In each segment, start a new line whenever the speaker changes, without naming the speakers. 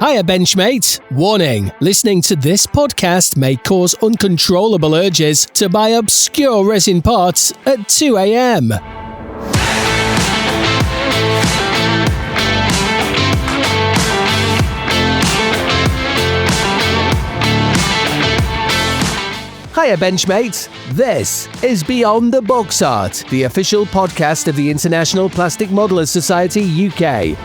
Hiya Benchmates. Warning, listening to this podcast may cause uncontrollable urges to buy obscure resin parts at 2 a.m. Hiya Benchmates, this is Beyond the Box Art, the official podcast of the International Plastic Modelers Society UK.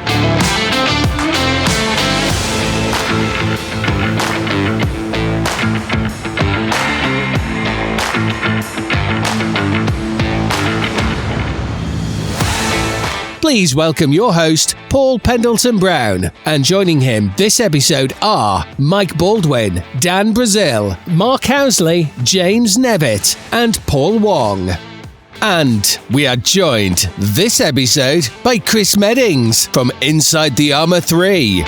Please welcome your host, Paul Pendleton-Brown, and joining him this episode are Mike Baldwin, Dan Brazil, Mark Housley, James Nevitt, and Paul Wong. And we are joined this episode by Chris Meddings from Inside the Armour 3.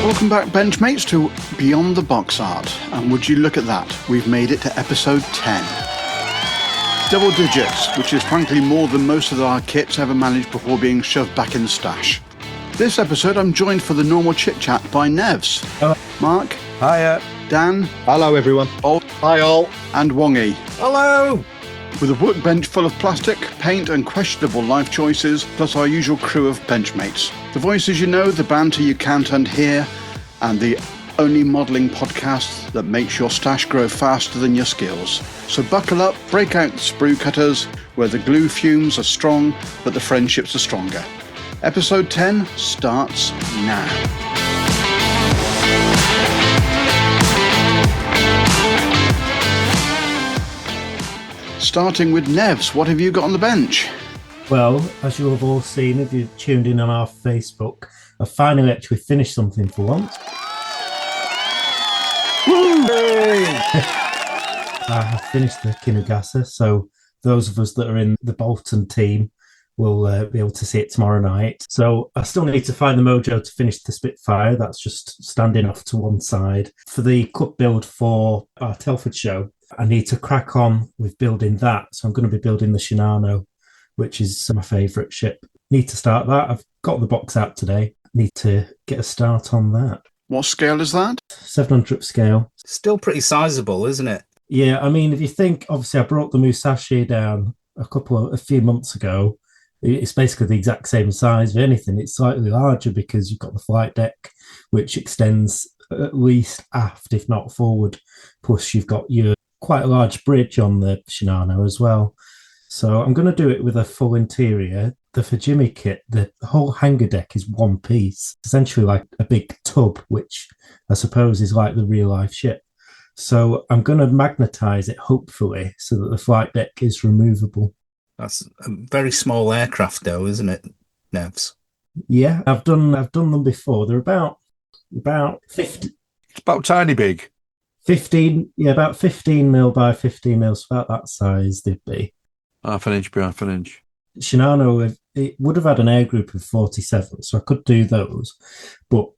Welcome back, Benchmates, to Beyond the Box Art. And would you look at that? We've made it to episode 10. Double digits, which is frankly more than most of our kits ever managed before being shoved back in the stash. This episode, I'm joined for the normal chit-chat by Nevs.
Hello.
Mark.
Hiya.
Dan.
Hello, everyone.
Hi, all. And Wongy.
Hello.
With a workbench full of plastic, paint and questionable life choices, plus our usual crew of Benchmates. The voices you know, the banter you can't unhear, and the only modelling podcast that makes your stash grow faster than your skills. So buckle up, break out the sprue cutters, where the glue fumes are strong, but the friendships are stronger. Episode 10 starts now. Starting with Nevs, what have you got on the bench?
Well, as you have all seen, if you've tuned in on our Facebook, I finally actually finished something for once.
Woo!
I have finished the Kinugasa, so those of us that are in the Bolton team will be able to see it tomorrow night. So I still need to find the mojo to finish the Spitfire. That's just standing off to one side. For the cup build for our Telford show, I need to crack on with building that. So I'm going to be building the Shinano, which is my favourite ship. Need to start that. I've got the box out today. Need to get a start on that.
What scale is that?
700th scale.
Still pretty sizable, isn't it?
Yeah, I mean, if you think, obviously I brought the Musashi down a few months ago. It's basically the exact same size. If anything, it's slightly larger because you've got the flight deck, which extends at least aft, if not forward. Plus you've got your quite a large bridge on the Shinano as well. So I'm going to do it with a full interior. The Fujimi kit, the whole hangar deck is one piece, essentially like a big tub, which I suppose is like the real life ship. So I'm going to magnetize it, hopefully, so that the flight deck is removable.
That's a very small aircraft, though, isn't it, Nevs?
Yeah, I've done them before. They're about 50.
It's about tiny big.
15, yeah, about 15 mil by 15 mil, so about that size they'd be.
Half an inch by half an inch.
Shinano, it would have had an air group of 47, so I could do those. But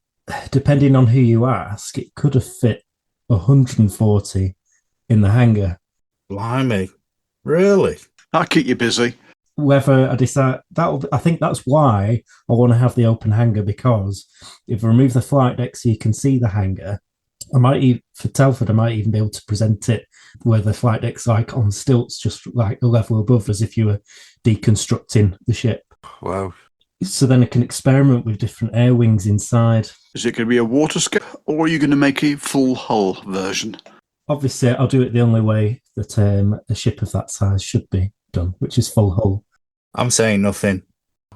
depending on who you ask, it could have fit 140 in the hangar.
Blimey. Really?
I'll keep you busy.
Whether I decide I think that's why I want to have the open hangar, because if I remove the flight deck so you can see the hangar, for Telford, I might even be able to present it where the flight deck's like on stilts, just like a level above, as if you were deconstructing the ship.
Wow.
So then I can experiment with different air wings inside.
Is it going to be a water scale, or are you going to make a full hull version?
Obviously, I'll do it the only way that a ship of that size should be done, which is full hull.
I'm saying nothing.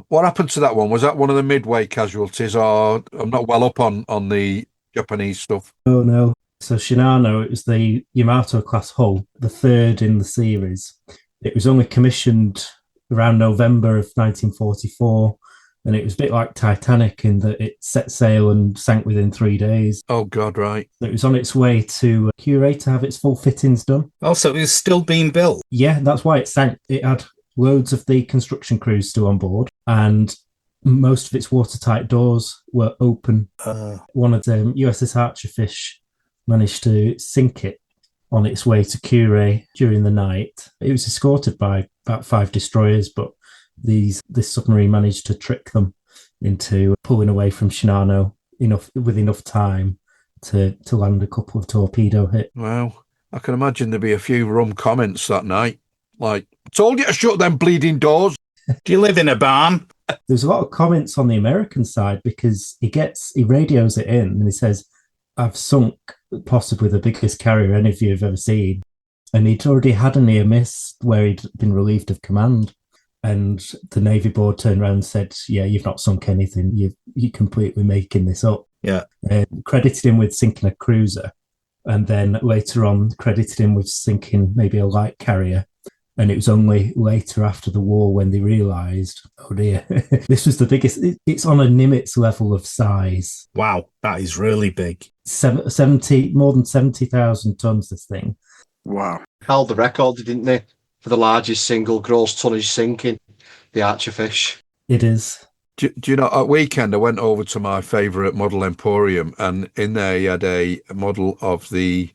What happened to that one? Was that one of the midway casualties, or I'm not well up on the Japanese stuff?
Oh, no. So Shinano, it was the Yamato class hull, the third in the series. It was only commissioned around November of 1944, and it was a bit like Titanic in that it set sail and sank within 3 days.
Oh, God, right.
It was on its way to Kure to have its full fittings done.
Also, it was still being built.
Yeah, that's why it sank. It had loads of the construction crews still on board, and most of its watertight doors were open. One of the USS Archerfish managed to sink it on its way to Kure during the night. It was escorted by about 5 destroyers, but this submarine managed to trick them into pulling away from Shinano with enough time to land a couple of torpedo hits.
Wow. I can imagine there'd be a few rum comments that night. Like, told you to shut them bleeding doors.
Do you live in a barn?
There's a lot of comments on the American side because he radios it in and he says, I've sunk possibly the biggest carrier any of you have ever seen. And he'd already had a near miss where he'd been relieved of command. And the Navy board turned around and said, yeah, you've not sunk anything. You're completely making this up.
Yeah.
Credited him with sinking a cruiser. And then later on credited him with sinking maybe a light carrier. And it was only later after the war when they realised, oh dear, this was the biggest. It's on a Nimitz level of size.
Wow, that is really big.
70, more than 70,000 tons, this thing.
Wow.
Held the record, didn't they, for the largest single gross tonnage sinking, the Archerfish.
It is.
Do you know, at weekend I went over to my favourite model emporium, and in there you had a model of the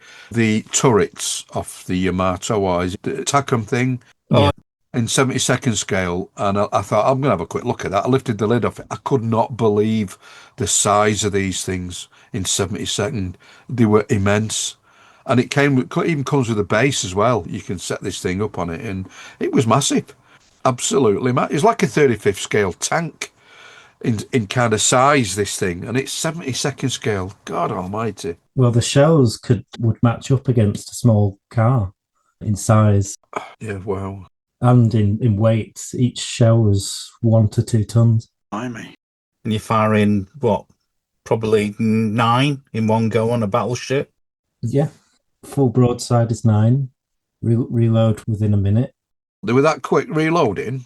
turrets of the Yamato, the Takum thing, in 72nd scale, and I thought, I'm going to have a quick look at that. I lifted the lid off it. I could not believe the size of these things in 72nd. They were immense. And it even comes with a base as well. You can set this thing up on it, and it was massive. Absolutely massive. It's like a 35th scale tank. In kind of size, this thing, and it's 72nd scale. God almighty.
Well, the shells would match up against a small car in size.
Yeah, wow.
And in weight. Each shell was 1 to 2 tons.
Blimey.
And you're firing, what, probably 9 in one go on a battleship?
Yeah. Full broadside is 9. Reload within a minute.
They were that quick reloading?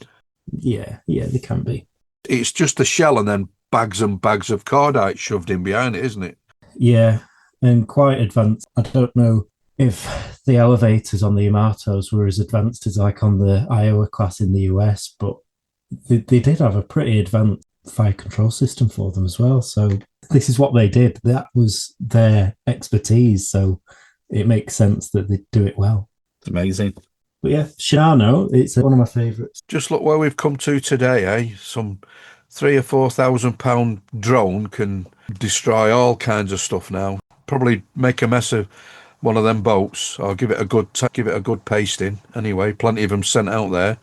Yeah, they can be.
It's just a shell and then bags and bags of cordite shoved in behind it, isn't it?
Yeah, and quite advanced. I don't know if the elevators on the Yamatos were as advanced as like on the Iowa class in the US, but they did have a pretty advanced fire control system for them as well. So this is what they did. That was their expertise. So it makes sense that they do it well.
It's amazing.
But yeah, Shinano, it's one of my favourites.
Just look where we've come to today, eh? Some £3,000 or £4,000 drone can destroy all kinds of stuff now. Probably make a mess of one of them boats, or give it a good pasting. Anyway, plenty of them sent out there.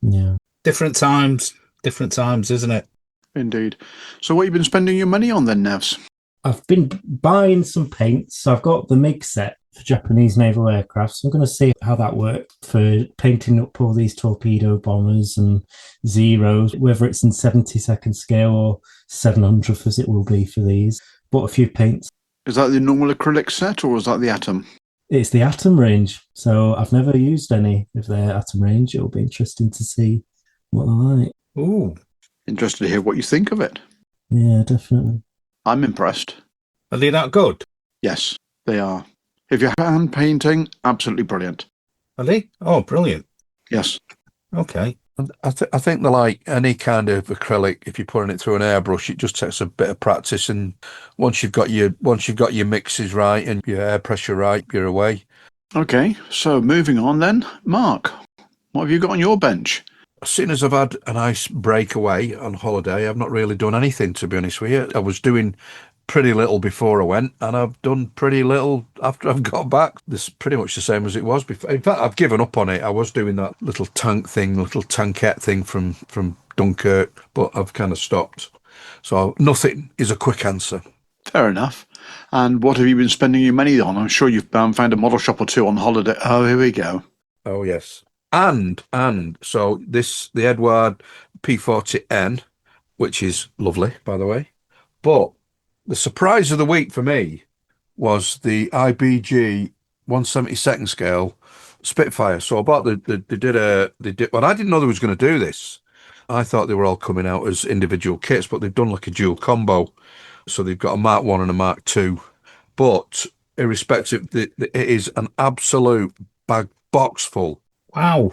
Yeah.
Different times, isn't it?
Indeed. So what have you been spending your money on then, Nevs?
I've been buying some paints. So I've got the MiG set for Japanese naval aircraft. So I'm going to see how that works for painting up all these torpedo bombers and Zeros, whether it's in 72nd scale or 700th as it will be for these. Bought a few paints.
Is that the normal acrylic set or is that the Atom?
It's the Atom range. So I've never used any of their Atom range. It'll be interesting to see what they're like.
Ooh.
Interested to hear what you think of it.
Yeah, definitely.
I'm impressed.
Are they that good?
Yes, they are. If you're hand painting, absolutely brilliant.
Are they? Oh, brilliant.
Yes.
Okay.
I think they're like any kind of acrylic. If you're putting it through an airbrush, it just takes a bit of practice, and once you've got your mixes right and your air pressure right, you're away.
Okay, so moving on then. Mark, what have you got on your bench?
As soon as I've had a nice break away on holiday, I've not really done anything, to be honest with you. I was doing pretty little before I went, and I've done pretty little after I've got back. This is pretty much the same as it was before. In fact, I've given up on it. I was doing that little tankette thing from Dunkirk, but I've kind of stopped. So nothing is a quick answer.
Fair enough. And what have you been spending your money on? I'm sure you've found a model shop or two on holiday. Oh, here we go.
Oh, yes. And so the Edward P40N, which is lovely, by the way. But the surprise of the week for me was the IBG 172nd scale Spitfire. So I bought well, I didn't know they was going to do this. I thought they were all coming out as individual kits, but they've done like a dual combo. So they've got a Mark 1 and a Mark 2. But irrespective, it is an absolute box full.
Wow.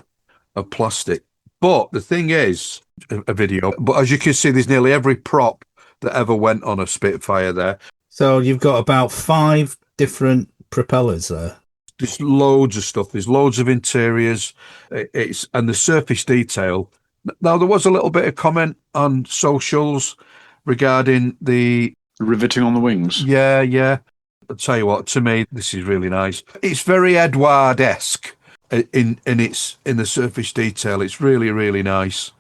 Of plastic. But the thing is, a video, but as you can see, there's nearly every prop that ever went on a Spitfire there.
So you've got about 5 different propellers there.
There's loads of stuff. There's loads of interiors. And the surface detail Now, there was a little bit of comment on socials regarding the...
Riveting on the wings.
Yeah. I'll tell you what, to me, this is really nice. It's very Edward-esque in the surface detail. It's really, really nice.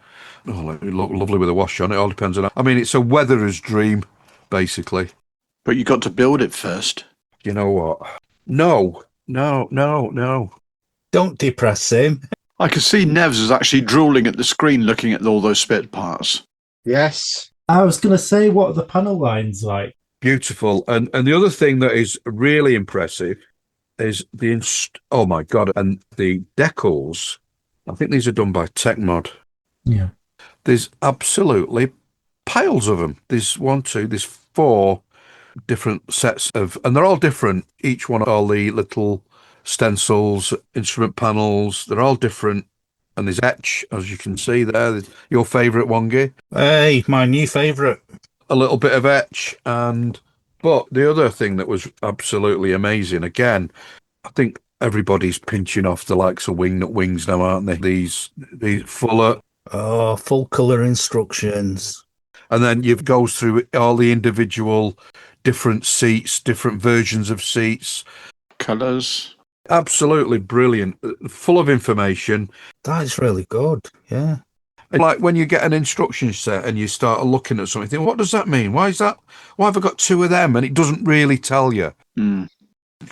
Oh, it look lovely with a wash on. It all depends on... I mean, it's a weatherer's dream, basically.
But you got to build it first.
You know what? No.
Don't depress him.
I can see Nevs is actually drooling at the screen looking at all those spit parts.
Yes.
I was going to say, what are the panel lines like?
Beautiful. And the other thing that is really impressive is oh my God, and the decals. I think these are done by TechMod.
Yeah.
There's absolutely piles of them. There's there's 4 different sets of, and they're all different. Each one, all the little stencils, instrument panels, they're all different. And there's etch, as you can see there. Your favourite, Wongy.
Hey, my new favourite.
A little bit of etch, but the other thing that was absolutely amazing, again, I think everybody's pinching off the likes of Wingnut Wings now, aren't they? These fuller.
Oh, full colour instructions.
And then you've goes through all the individual different seats, different versions of seats.
Colours.
Absolutely brilliant. Full of information.
That is really good, yeah.
Like when you get an instruction set and you start looking at something, you think, what does that mean? Why is that? Why have I got 2 of them? And it doesn't really tell you.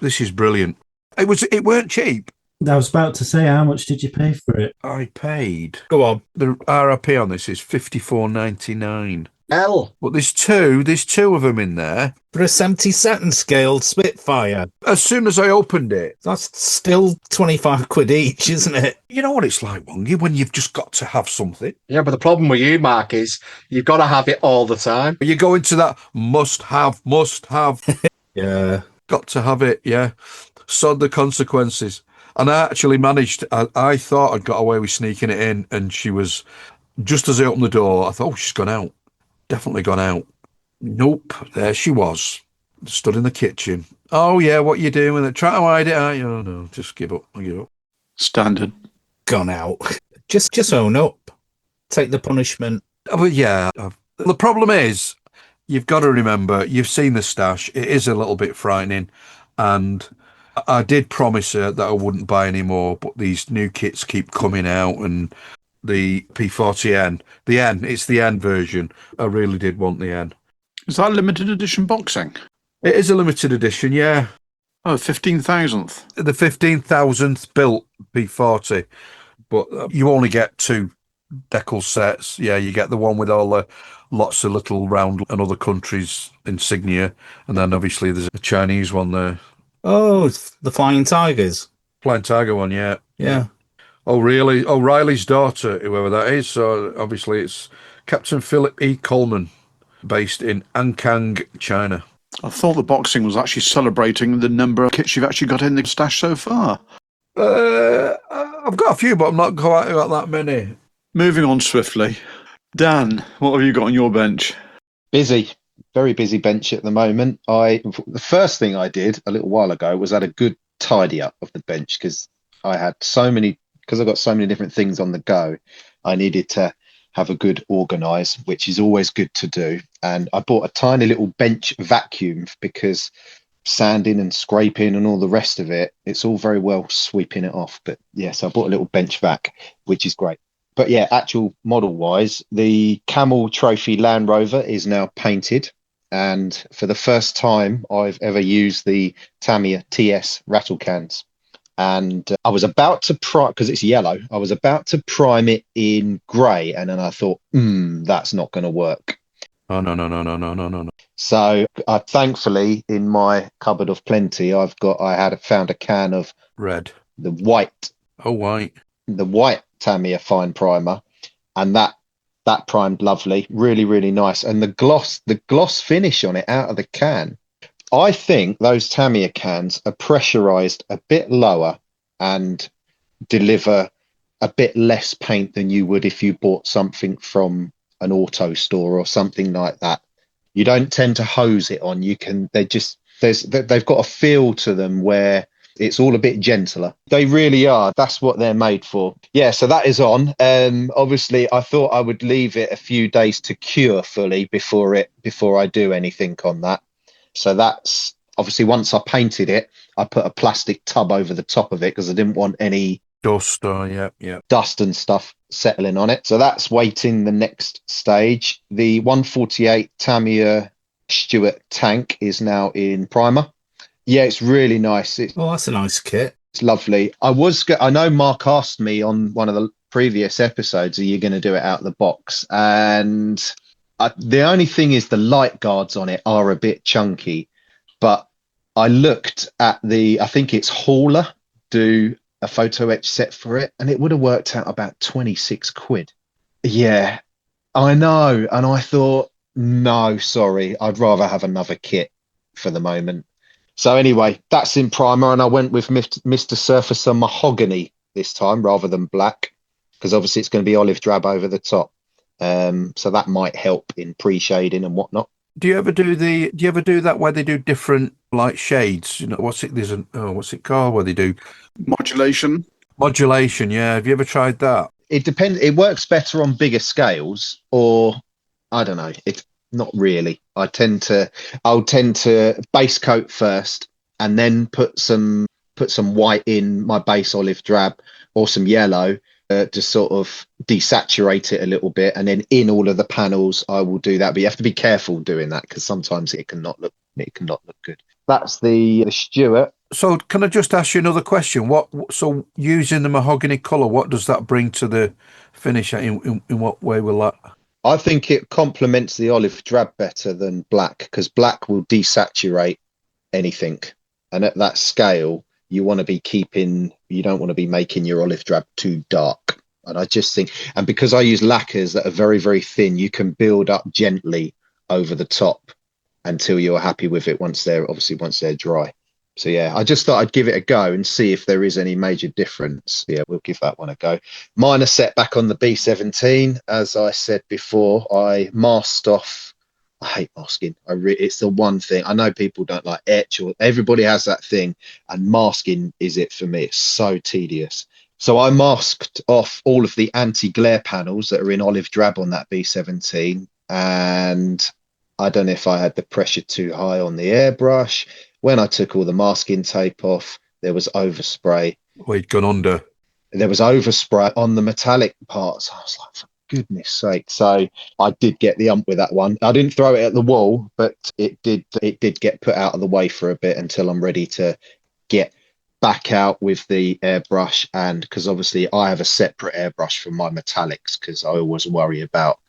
This is brilliant. It weren't cheap.
I was about to say, how much did you pay for it?
I paid.
Go on.
The RRP on this is $54.99. But there's two of them in there.
For a 72nd scale Spitfire.
As soon as I opened it,
That's still 25 quid each, isn't it?
you know what it's like, Wongy, when you've just got to have something.
Yeah, but the problem with you, Mark, is you've got to have it all the time.
You go into that must have.
Yeah.
Got to have it, yeah. Sod the consequences. And I actually managed, I thought I'd got away with sneaking it in, and she was, just as I opened the door, I thought, oh, she's gone out. Definitely gone out. Nope, there she was, stood in the kitchen. Oh, yeah, what you doing with it? Try to hide it, aren't you? Oh, no, just give up. I give up.
Standard.
Gone out. Just own up. Take the punishment.
But yeah, the problem is, you've got to remember, you've seen the stash. It is a little bit frightening. And I did promise her that I wouldn't buy any more, but these new kits keep coming out, and the P40N, it's the N version. I really did want the N.
Is that limited edition boxing?
It is a limited edition, yeah.
Oh, 15,000th.
The 15,000th built P40, but you only get 2 decal sets. Yeah, you get the one with all the lots of little round and other countries insignia, and then obviously there's a Chinese one there.
Oh, it's the Flying Tigers.
Flying Tiger one, yeah.
Yeah.
Oh, really? Oh, Riley's daughter, whoever that is. So obviously it's Captain Philip E. Coleman, based in Ankang, China.
I thought the boxing was actually celebrating the number of kits you've actually got in the stash so far.
I've got a few, but I'm not quite got that many.
Moving on swiftly. Dan, what have you got on your bench?
Busy. Very busy bench at the moment. The first thing I did a little while ago was had a good tidy up of the bench because I've got so many different things on the go. I needed to have a good organise, which is always good to do. And I bought a tiny little bench vacuum because sanding and scraping and all the rest of it, it's all very well sweeping it off. But yes, I bought a little bench vac, which is great. But yeah, actual model wise, the Camel Trophy Land Rover is now painted. And for the first time I've ever used the Tamiya TS rattle cans. And I was about to prime, because it's yellow, I was about to prime it in grey. And then I thought, that's not going to work.
Oh, no.
So thankfully, in my cupboard of plenty, I found a can of
Red.
The white.
Oh, white.
The white Tamiya fine primer. And that primed lovely, really, really nice. And the gloss finish on it out of the can. I think those Tamiya cans are pressurized a bit lower and deliver a bit less paint than you would if you bought something from an auto store or something like that. You don't tend to hose it on. They've got a feel to them where It's all a bit gentler. They really are. That's what they're made for. Yeah, so that is on. Obviously, I thought I would leave it a few days to cure fully before I do anything on that. So that's obviously, once I painted it, I put a plastic tub over the top of it because I didn't want any
Dust, yeah.
dust and stuff settling on it. So that's waiting the next stage. The 148 Tamiya Stewart tank is now in primer. Yeah, it's really nice.
That's a nice kit.
It's lovely. I know Mark asked me on one of the previous episodes, are you going to do it out of the box? And the only thing is the light guards on it are a bit chunky, but I looked at I think it's Hauler do a photo etch set for it, and it would have worked out about 26 quid. Yeah, I know. And I thought, no, sorry, I'd rather have another kit for the moment. So anyway, that's in primer, and I went with Mr. Surfacer Mahogany this time rather than black, because obviously it's going to be olive drab over the top. So that might help in pre-shading and whatnot.
Do you ever do that where they do different light shades? You know, what's it called? Where they do
Modulation.
Modulation, yeah. Have you ever tried that?
It depends. It works better on bigger scales, or I don't know. It's not really. I'll tend to base coat first and then put some white in my base olive drab or some yellow to sort of desaturate it a little bit, and then in all of the panels I will do that. But you have to be careful doing that because sometimes it cannot look good. That's the Stewart.
So can I just ask you another question? So using the mahogany colour, what does that bring to the finish? In what way will that?
I think it complements the olive drab better than black, because black will desaturate anything, and at that scale you don't want to be making your olive drab too dark. And I just think, and because I use lacquers that are very, very thin, you can build up gently over the top until you're happy with it once they're dry. So yeah, I just thought I'd give it a go and see if there is any major difference. Yeah, we'll give that one a go. Minor setback on the B17. As I said before, I masked off. I hate masking. It's the one thing. I know people don't like etch, or everybody has that thing, and masking is it for me. It's so tedious. So I masked off all of the anti-glare panels that are in olive drab on that B17, and I don't know if I had the pressure too high on the airbrush. When I took all the masking tape off, there was overspray.
Well, you'd gone under.
There was overspray on the metallic parts. I was like, for goodness sake. So I did get the ump with that one. I didn't throw it at the wall, but it did get put out of the way for a bit until I'm ready to get back out with the airbrush. And because obviously I have a separate airbrush for my metallics, because I always worry about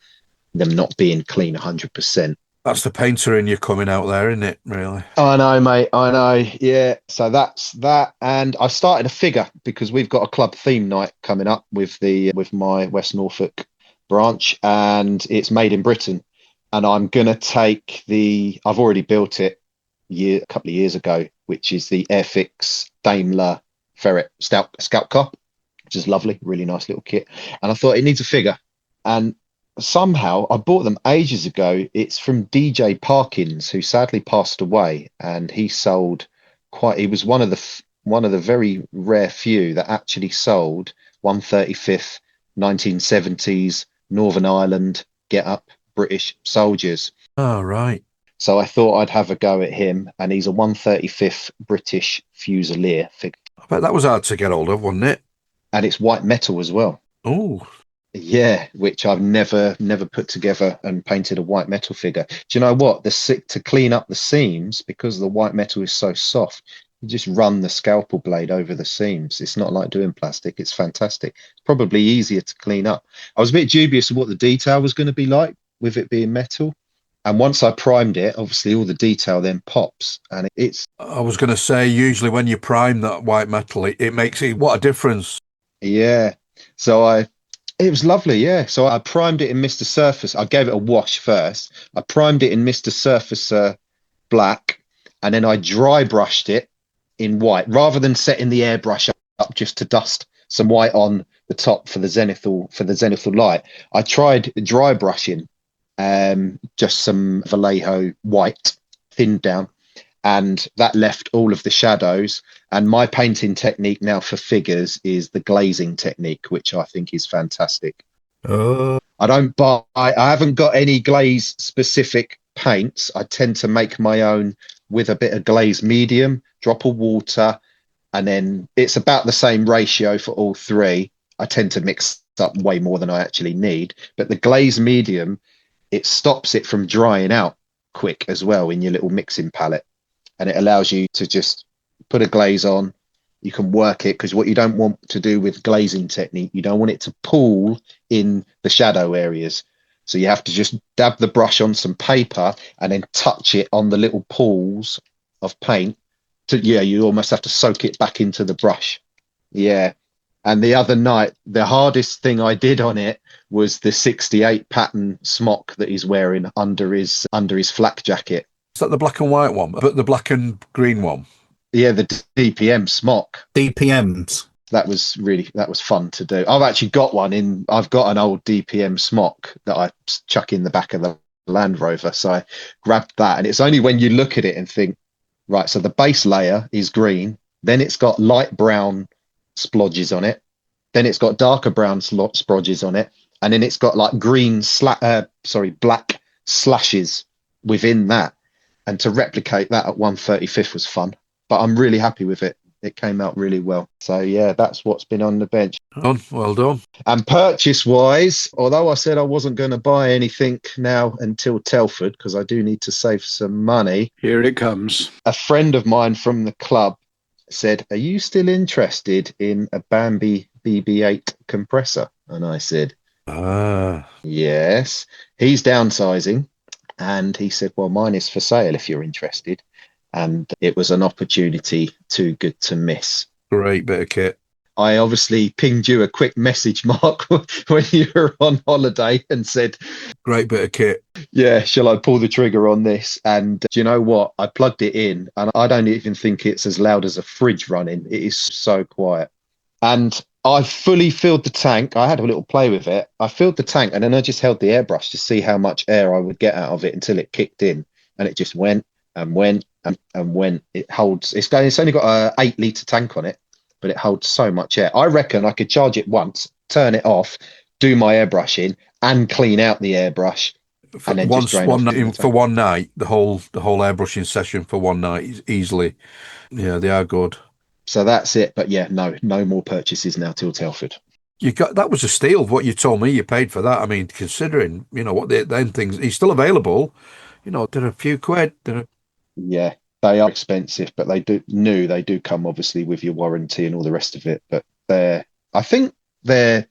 them not being clean 100%.
That's the painter in you coming out there, isn't it, really?
I know, mate. I know. Yeah. So that's that. And I started a figure because we've got a club theme night coming up with my West Norfolk branch, and it's made in Britain. And I'm going to take I've already built it a couple of years ago, which is the Airfix Daimler Ferret Scout Car, which is lovely, really nice little kit. And I thought it needs a figure. And somehow I bought them ages ago. It's from DJ Parkins, who sadly passed away, and he sold he was one of the very rare few that actually sold 135th 1970s Northern Ireland get up British soldiers.
Oh, right.
So I thought I'd have a go at him, and he's a 135th British Fusilier figure.
I bet that was hard to get hold of, wasn't it?
And it's white metal as well.
Oh,
yeah, which I've never put together and painted a white metal figure. Do you know what? To clean up the seams, because the white metal is so soft, you just run the scalpel blade over the seams. It's not like doing plastic. It's fantastic. It's probably easier to clean up. I was a bit dubious of what the detail was going to be like with it being metal. And once I primed it, obviously all the detail then pops. And
I was going to say, usually when you prime that white metal, it makes what a difference.
Yeah. So it was lovely, yeah. So I primed it in Mr. Surface. I gave it a wash first. I primed it in Mr. Surfacer black, and then I dry brushed it in white, rather than setting the airbrush up just to dust some white on the top for the zenithal light. I tried dry brushing just some Vallejo white thinned down, and that left all of the shadows. And my painting technique now for figures is the glazing technique, which I think is fantastic.
Oh,
I haven't got any glaze specific paints. I tend to make my own with a bit of glaze medium, drop of water, and then it's about the same ratio for all three. I tend to mix up way more than I actually need, but the glaze medium, it stops it from drying out quick as well in your little mixing palette, and it allows you to just put a glaze on. You can work it, because what you don't want to do with glazing technique, you don't want it to pool in the shadow areas. So you have to just dab the brush on some paper and then touch it on the little pools of paint. You almost have to soak it back into the brush. Yeah. And the other night, the hardest thing I did on it was the 68 pattern smock that he's wearing under his flak jacket.
Is that the black and white one? But the black and green one?
Yeah, the DPM smock.
DPMs.
That was fun to do. I've got an old DPM smock that I chuck in the back of the Land Rover. So I grabbed that, and it's only when you look at it and think, right, so the base layer is green, then it's got light brown splodges on it, then it's got darker brown splodges on it, and then it's got like black slashes within that. And to replicate that at 1/35 was fun. But I'm really happy with it. It came out really well. So yeah, that's what's been on the bench.
Well done.
And purchase-wise, although I said I wasn't going to buy anything now until Telford, because I do need to save some money.
Here it comes.
A friend of mine from the club said, "Are you still interested in a Bambi BB8 compressor?" And I said, yes. He's downsizing. And he said, "Well, mine is for sale if you're interested." And it was an opportunity too good to miss.
Great bit of kit.
I obviously pinged you a quick message, Mark, when you were on holiday, and said,
Great bit of kit.
yeah, shall I pull the trigger on this? And do you know what? I plugged it in, and I don't even think it's as loud as a fridge running. It is so quiet. And I fully filled the tank. I had a little play with it. I filled the tank, and then I just held the airbrush to see how much air I would get out of it until it kicked in. And it just went and went and went. It holds. It's only got a 8-litre tank on it, but it holds so much air. I reckon I could charge it once, turn it off, do my airbrushing, and clean out the airbrush. And then
for one night, the whole airbrushing session for one night is easily. Yeah, they are good.
So that's it. But yeah, no more purchases now till Telford.
That was a steal. What you told me you paid for that. I mean, considering what them things, he's still available. They're a few quid.
Yeah, they are expensive, but they do come obviously with your warranty and all the rest of it. But I think they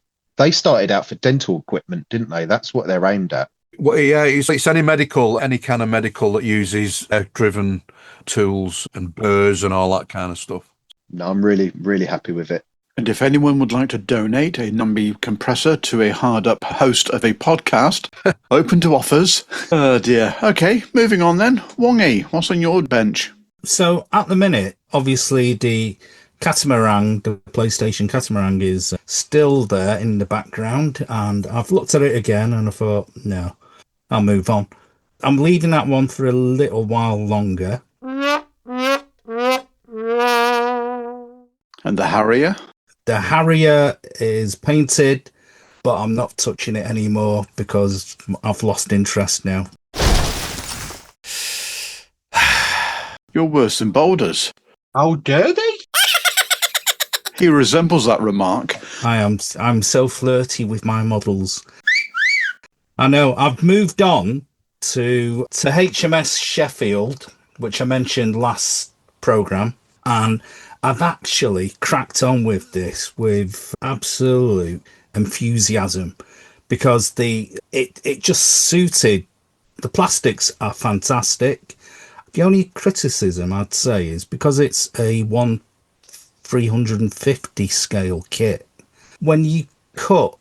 started out for dental equipment, didn't they? That's what they're aimed at.
Well, yeah, it's any kind of medical that uses driven tools and burrs and all that kind of stuff.
No, I'm really, really happy with it.
And if anyone would like to donate a Numby compressor to a hard-up host of a podcast, open to offers. Oh, dear. Okay, moving on then. Wongy, what's on your bench?
So at the minute, obviously the Catamaran, the PlayStation Catamaran, is still there in the background, and I've looked at it again and I thought, no, I'll move on. I'm leaving that one for a little while longer.
And the Harrier?
The Harrier is painted, but I'm not touching it anymore because I've lost interest now.
You're worse than Boulders.
How dare they?
He resembles that remark.
I'm so flirty with my models. I know. I've moved on to HMS Sheffield, which I mentioned last programme, and I've actually cracked on with this with absolute enthusiasm because it just suited. The plastics are fantastic. The only criticism I'd say is because it's a 1/350 scale kit. When you cut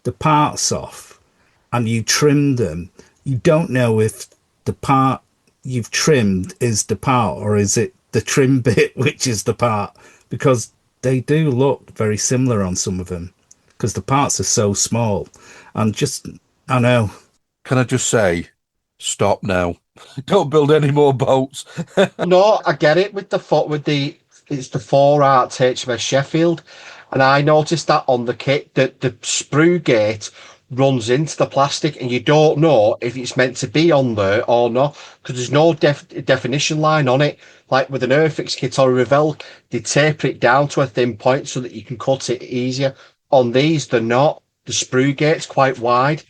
the parts off and you trim them, you don't know if the part you've trimmed is the part or is it the trim bit which is the part, because they do look very similar on some of them because the parts are so small. And I know.
Can I just say, stop now? Don't build any more boats.
No, I get it with it's the 4-arch HMS Sheffield, and I noticed that on the kit that the sprue gate runs into the plastic, and you don't know if it's meant to be on there or not because there's no definition line on it. Like with an Airfix kit or a Revell, they taper it down to a thin point so that you can cut it easier. On these, they're not. The sprue gate's quite wide.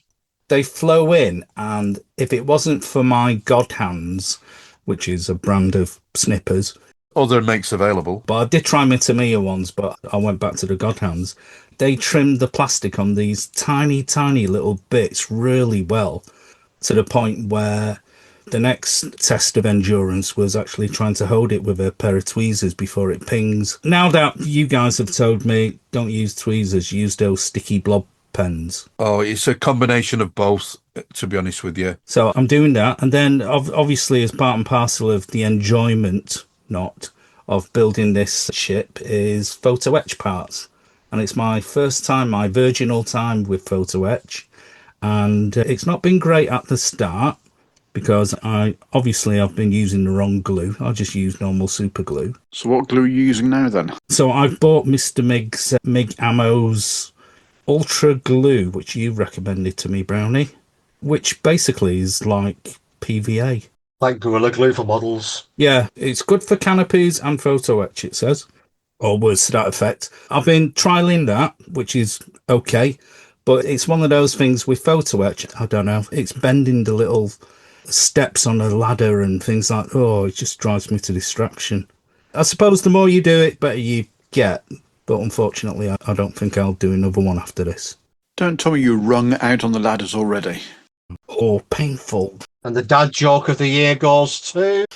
They flow in, and if it wasn't for my God Hands, which is a brand of snippers,
Other makes available.
but I did try my Tamiya ones, but I went back to the God Hands. They trimmed the plastic on these tiny, tiny little bits really well, to the point where the next test of endurance was actually trying to hold it with a pair of tweezers before it pings. Now that you guys have told me don't use tweezers, use those sticky blob pens.
Oh, it's a combination of both, to be honest with you.
So I'm doing that. And then obviously as part and parcel of the enjoyment, not of building this ship, is photo etch parts. And it's my first time, my virginal time with photo etch. And it's not been great at the start because I've been using the wrong glue. I just use normal super glue.
So what glue are you using now then?
So I've bought Mr. Mig Ammo's Ultra Glue, which you recommended to me, Brownie, which basically is like PVA.
Like Gorilla Glue for models.
Yeah, it's good for canopies and photo etch, it says. Or words to that effect. I've been trialing that, which is okay. But it's one of those things with photo etch, I don't know, it's bending the little steps on a ladder and things like, it just drives me to distraction. I suppose the more you do it, better you get. But unfortunately, I don't think I'll do another one after this.
Don't tell me you wrung out on the ladders already.
Oh, painful.
And the dad joke of the year goes to...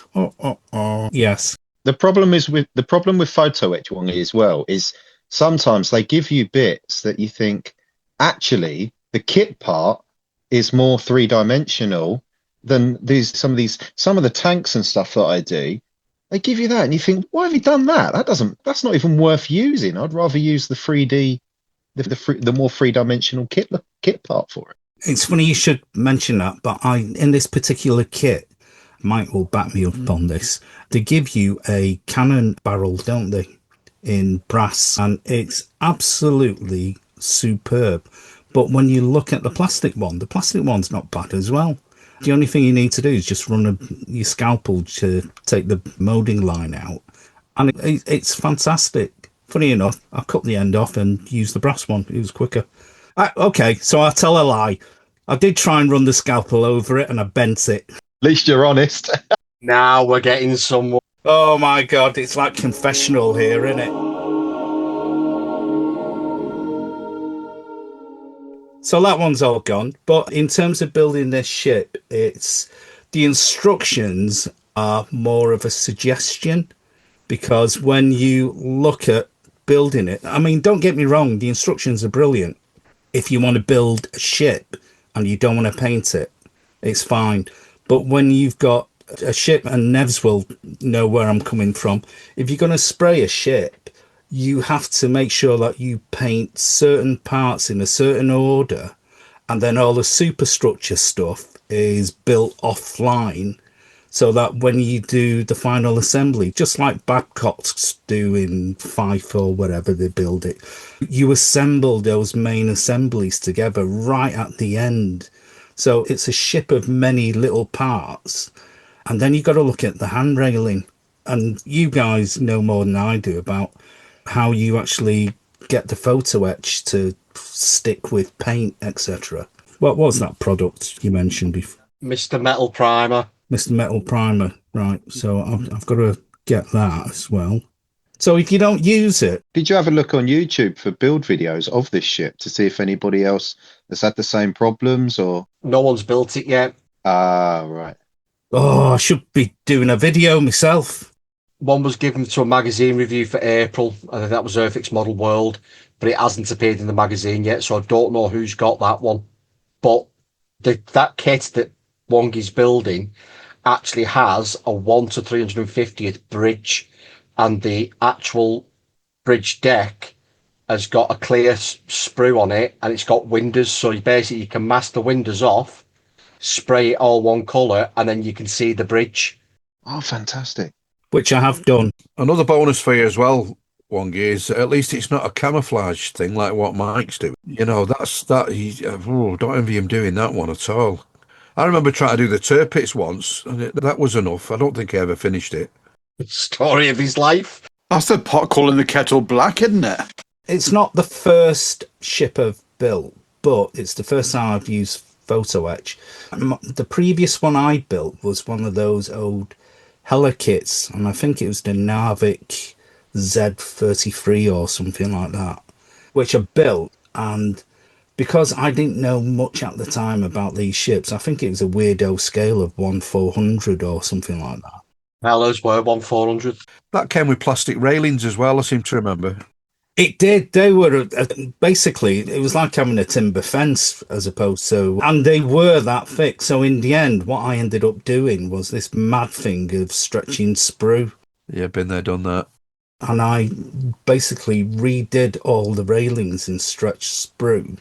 Yes.
The problem with photo etch, Wongy, as well, is sometimes they give you bits that you think, actually, the kit part is more three-dimensional than some of the tanks and stuff that I do. They give you that, and you think, why have you done that? That's not even worth using. I'd rather use the 3D, the more three-dimensional kit part for it.
It's funny you should mention that, but in this particular kit, Mike will back me up on this. They give you a cannon barrel, don't they, in brass, and it's absolutely superb. But when you look at the plastic one's not bad as well. The only thing you need to do is just run your scalpel to take the molding line out, and it's fantastic. Funny enough, I cut the end off and used the brass one. It was quicker. Okay, so I'll tell a lie. I did try and run the scalpel over it, and I bent it.
At least you're honest.
Now we're getting somewhere.
Oh my God, it's like confessional here, isn't it? So that one's all gone. But in terms of building this ship, the instructions are more of a suggestion, because when you look at building it, I mean, don't get me wrong, the instructions are brilliant. If you want to build a ship and you don't want to paint it, it's fine. But when you've got a ship, and Nevs will know where I'm coming from, if you're going to spray a ship, you have to make sure that you paint certain parts in a certain order, and then all the superstructure stuff is built offline, so that when you do the final assembly, just like Babcock's do in Fife or wherever they build it, you assemble those main assemblies together right at the end. So it's a ship of many little parts. And then you've got to look at the hand railing. And you guys know more than I do about how you actually get the photo etch to stick with paint, etc. What was that product you mentioned before?
Mr. Metal Primer.
Mr. Metal Primer, right. So I've got to get that as well. So if you don't use it...
Did you have a look on YouTube for build videos of this ship to see if anybody else has had the same problems, or...?
No one's built it yet.
Right.
Oh, I should be doing a video myself.
One was given to a magazine review for April. I think that was Airfix Model World, but it hasn't appeared in the magazine yet, so I don't know who's got that one. But that kit that Wongy's building actually has a 1 to 350th bridge, and the actual bridge deck has got a clear sprue on it, and it's got windows, so you can mask the windows off spray it all one colour, and then you can see the bridge.
Oh, fantastic.
Which I have done.
Another bonus for you as well, Wongy, is at least it's not a camouflage thing like what Mike's do. You know, don't envy him doing that one at all. I remember trying to do the Turpits once, and that was enough. I don't think I ever finished it.
Story of his life.
That's the pot calling the kettle black, isn't it?
It's not the first ship I've built, but it's the first time I've used photo etch. The previous one I built was one of those old Hella kits, and I think it was the Narvik Z33 or something like that, which I built. And because I didn't know much at the time about these ships, I think it was a weirdo scale of 1/400 or something like that.
Hellos were 1/400.
That came with plastic railings as well, I seem to remember.
It did. They were basically, it was like having a timber fence as opposed to, and they were that thick. So in the end, what I ended up doing was this mad thing of stretching sprue.
Yeah, been there, done that.
And I basically redid all the railings in stretched sprue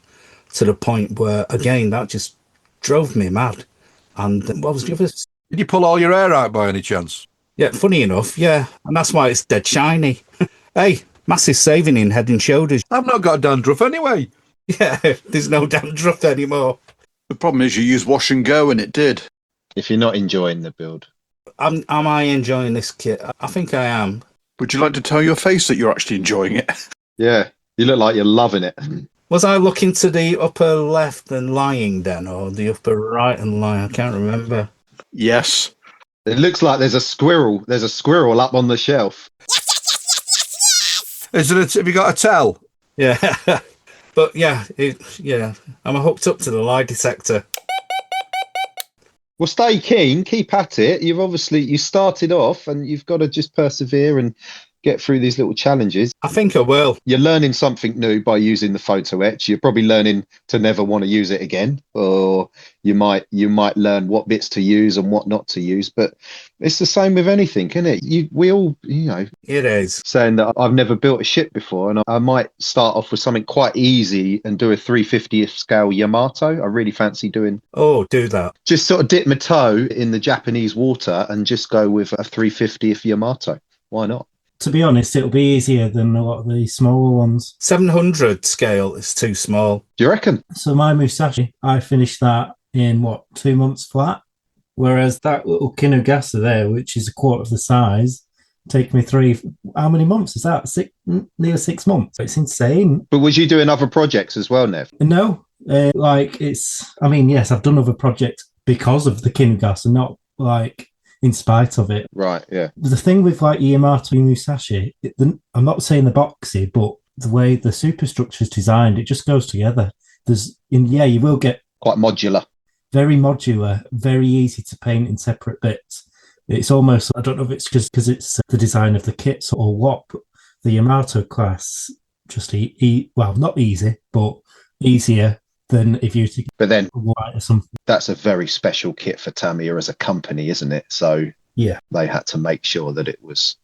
to the point where, again, that just drove me mad. And what was the other?
Did you pull all your hair out by any chance?
Yeah, funny enough, yeah. And that's why it's dead shiny. Hey, massive saving in Head and Shoulders.
I've not got dandruff anyway.
Yeah, there's no dandruff anymore.
The problem is you use wash and go, and it did.
If you're not enjoying the build.
Am I enjoying this kit? I think I am.
Would you like to tell your face that you're actually enjoying it?
Yeah, you look like you're loving it.
Was I looking to the upper left and lying then, or the upper right and lying? I can't remember.
Yes.
It looks like there's a squirrel. There's a squirrel up on the shelf.
Have you got a tell?
Yeah. But yeah, I'm hooked up to the lie detector.
Well, stay keen, keep at it. You started off and you've got to just persevere and get through these little challenges.
I think I will.
You're learning something new by using the photo etch. You're probably learning to never want to use it again, or you might learn what bits to use and what not to use. But it's the same with anything, isn't it? We all,
It is.
Saying that I've never built a ship before, and I might start off with something quite easy and do a 350th scale Yamato. I really fancy doing.
Oh, do that.
Just sort of dip my toe in the Japanese water and just go with a 350th Yamato. Why not?
To be honest, it'll be easier than a lot of the smaller ones.
700 scale is too small.
Do you reckon?
So my Musashi, I finished that in 2 months flat, whereas that little Kinugasa there, which is a quarter of the size, take me how many months is that? Near 6 months. It's insane.
But was you doing other projects as well, Nev?
No, yes, I've done other projects because of the Kinugasa, not like in spite of it.
Right, yeah.
The thing with like Yamato Musashi, I'm not saying the boxy, but the way the superstructure is designed, it just goes together. You will get
quite modular.
Very modular, very easy to paint in separate bits. It's almost, I don't know if it's just because it's the design of the kits or what, but the Yamato class just not easy, but easier than if you took
but then
white or something.
That's a very special kit for Tamiya as a company, isn't it? So
yeah,
they had to make sure that it was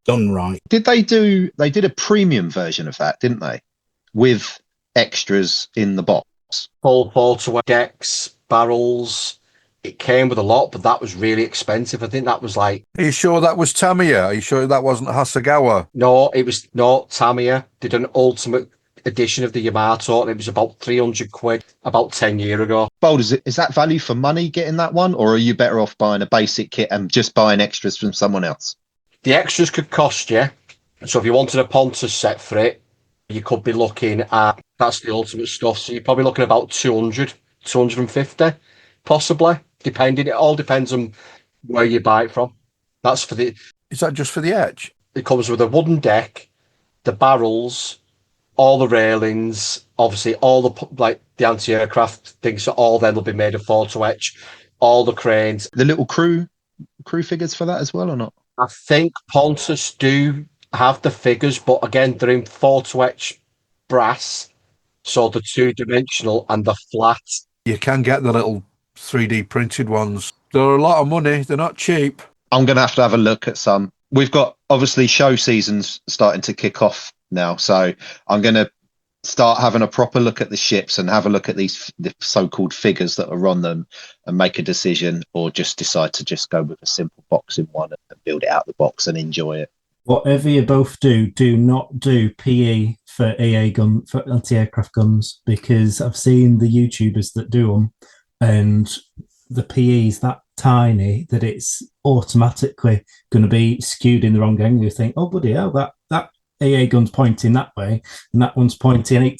done right.
They did a premium version of that, didn't they? With extras in the box.
Full photo decks, barrels. It came with a lot, but that was really expensive. I think that was like...
Are you sure that was Tamiya? Are you sure that wasn't Hasegawa?
No, Tamiya did an ultimate edition of the Yamato, and it was about 300 quid about 10 years ago.
Bold, is that value for money getting that one, or are you better off buying a basic kit and just buying extras from someone else?
The extras could cost you. So if you wanted a Pontus set for it, you could be looking at, that's the ultimate stuff, so you're probably looking about 200, 250, possibly, depending. It all depends on where you buy it from. That's for the...
Is that just for the edge?
It comes with a wooden deck, the barrels, all the railings, obviously all the anti-aircraft things, so all then will be made of photo etch, all the cranes.
The little crew figures for that as well, or not?
I think Pontus do have the figures, but again, they're in photo etch brass, so the 2-dimensional and the flat.
You can get the little 3D printed ones. They're a lot of money. They're not cheap.
I'm going to have a look at some. We've got, obviously, show seasons starting to kick off now, so I'm going to start having a proper look at the ships and have a look at the so-called figures that are on them and make a decision, or just decide to just go with a simple boxing one and build it out of the box and enjoy it.
Whatever you both do not do PE for for anti-aircraft guns, because I've seen the YouTubers that do them, and the PE is that tiny that it's automatically going to be skewed in the wrong angle. You think, oh, bloody hell, that AA gun's pointing that way, and that one's pointing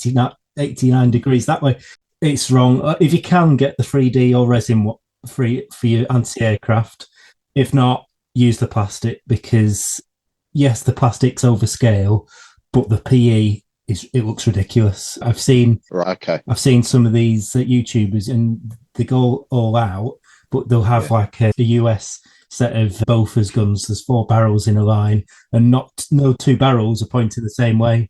89 degrees that way. It's wrong. If you can get the 3D or resin free for your anti-aircraft, if not, use the plastic, because yes, the plastic's overscale, but the PE it looks ridiculous. I've seen some of these YouTubers, and they go all out, but they'll have like a US set of Bofors guns. There's 4 barrels in a line, and no 2 barrels are pointing the same way.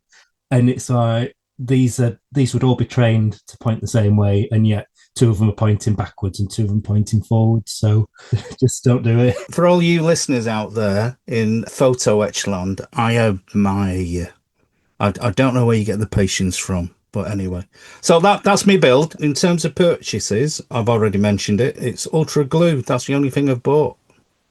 And it's like these would all be trained to point the same way, and yet 2 of them are pointing backwards and 2 of them pointing forwards. So just don't do it.
For all you listeners out there in photo etch land, I admire you. I don't know where you get the patience from, but anyway. So that's my build. In terms of purchases, I've already mentioned it. It's Ultra Glue. That's the only thing I've bought.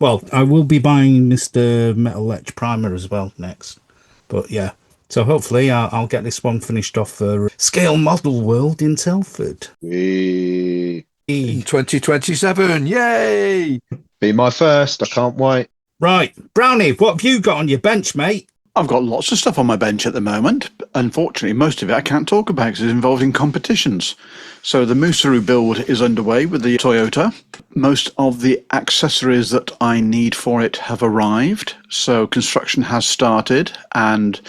Well, I will be buying Mr. Metal Etch Primer as well next. But yeah, so hopefully I'll get this one finished off for Scale Model World in Telford.
In 2027, yay!
Be my first, I can't wait.
Right, Brownie, what have you got on your bench, mate?
I've got lots of stuff on my bench at the moment. Unfortunately, most of it I can't talk about because it's involved in competitions. So the Musaru build is underway with the Toyota. Most of the accessories that I need for it have arrived. So construction has started and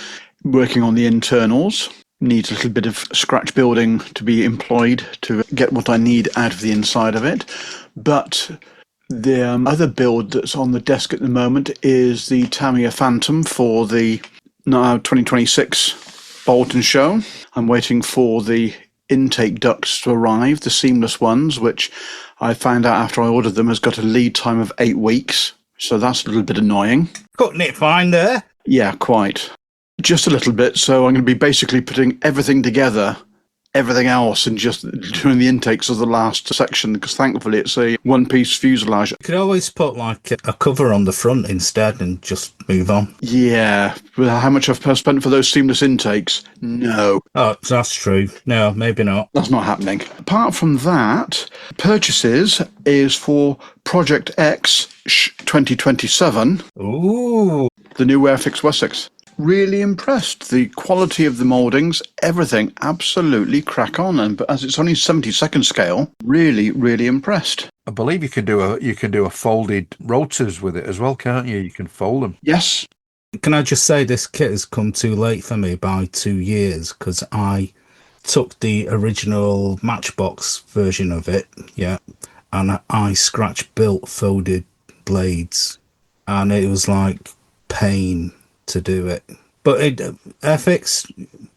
working on the internals. Needs a little bit of scratch building to be employed to get what I need out of the inside of it. But the other build that's on the desk at the moment is the Tamiya Phantom for the 2026 Bolton show. I'm waiting for the intake ducts to arrive, the seamless ones, which I found out after I ordered them has got a lead time of 8 weeks. So that's a little bit annoying.
Cutting it fine there.
Yeah, quite. Just a little bit. So I'm going to be basically putting everything together, everything else, and just doing the intakes of the last section, because thankfully it's a one-piece fuselage.
You could always put like a cover on the front instead and just move on.
Yeah, with how much I've spent for those seamless intakes, no.
Oh, that's true. No, maybe not.
That's not happening. Apart from that, purchases is for Project X 2027.
Ooh.
The new Airfix Wessex. Really impressed. The quality of the mouldings, everything, absolutely crack on. And but as it's only 72nd scale, really, really impressed.
I believe you can do a folded rotors with it as well, can't you? You can fold them.
Yes.
Can I just say this kit has come too late for me by 2 years, because I took the original Matchbox version of it, yeah, and I scratch built folded blades, and it was like pain to do it. But Airfix,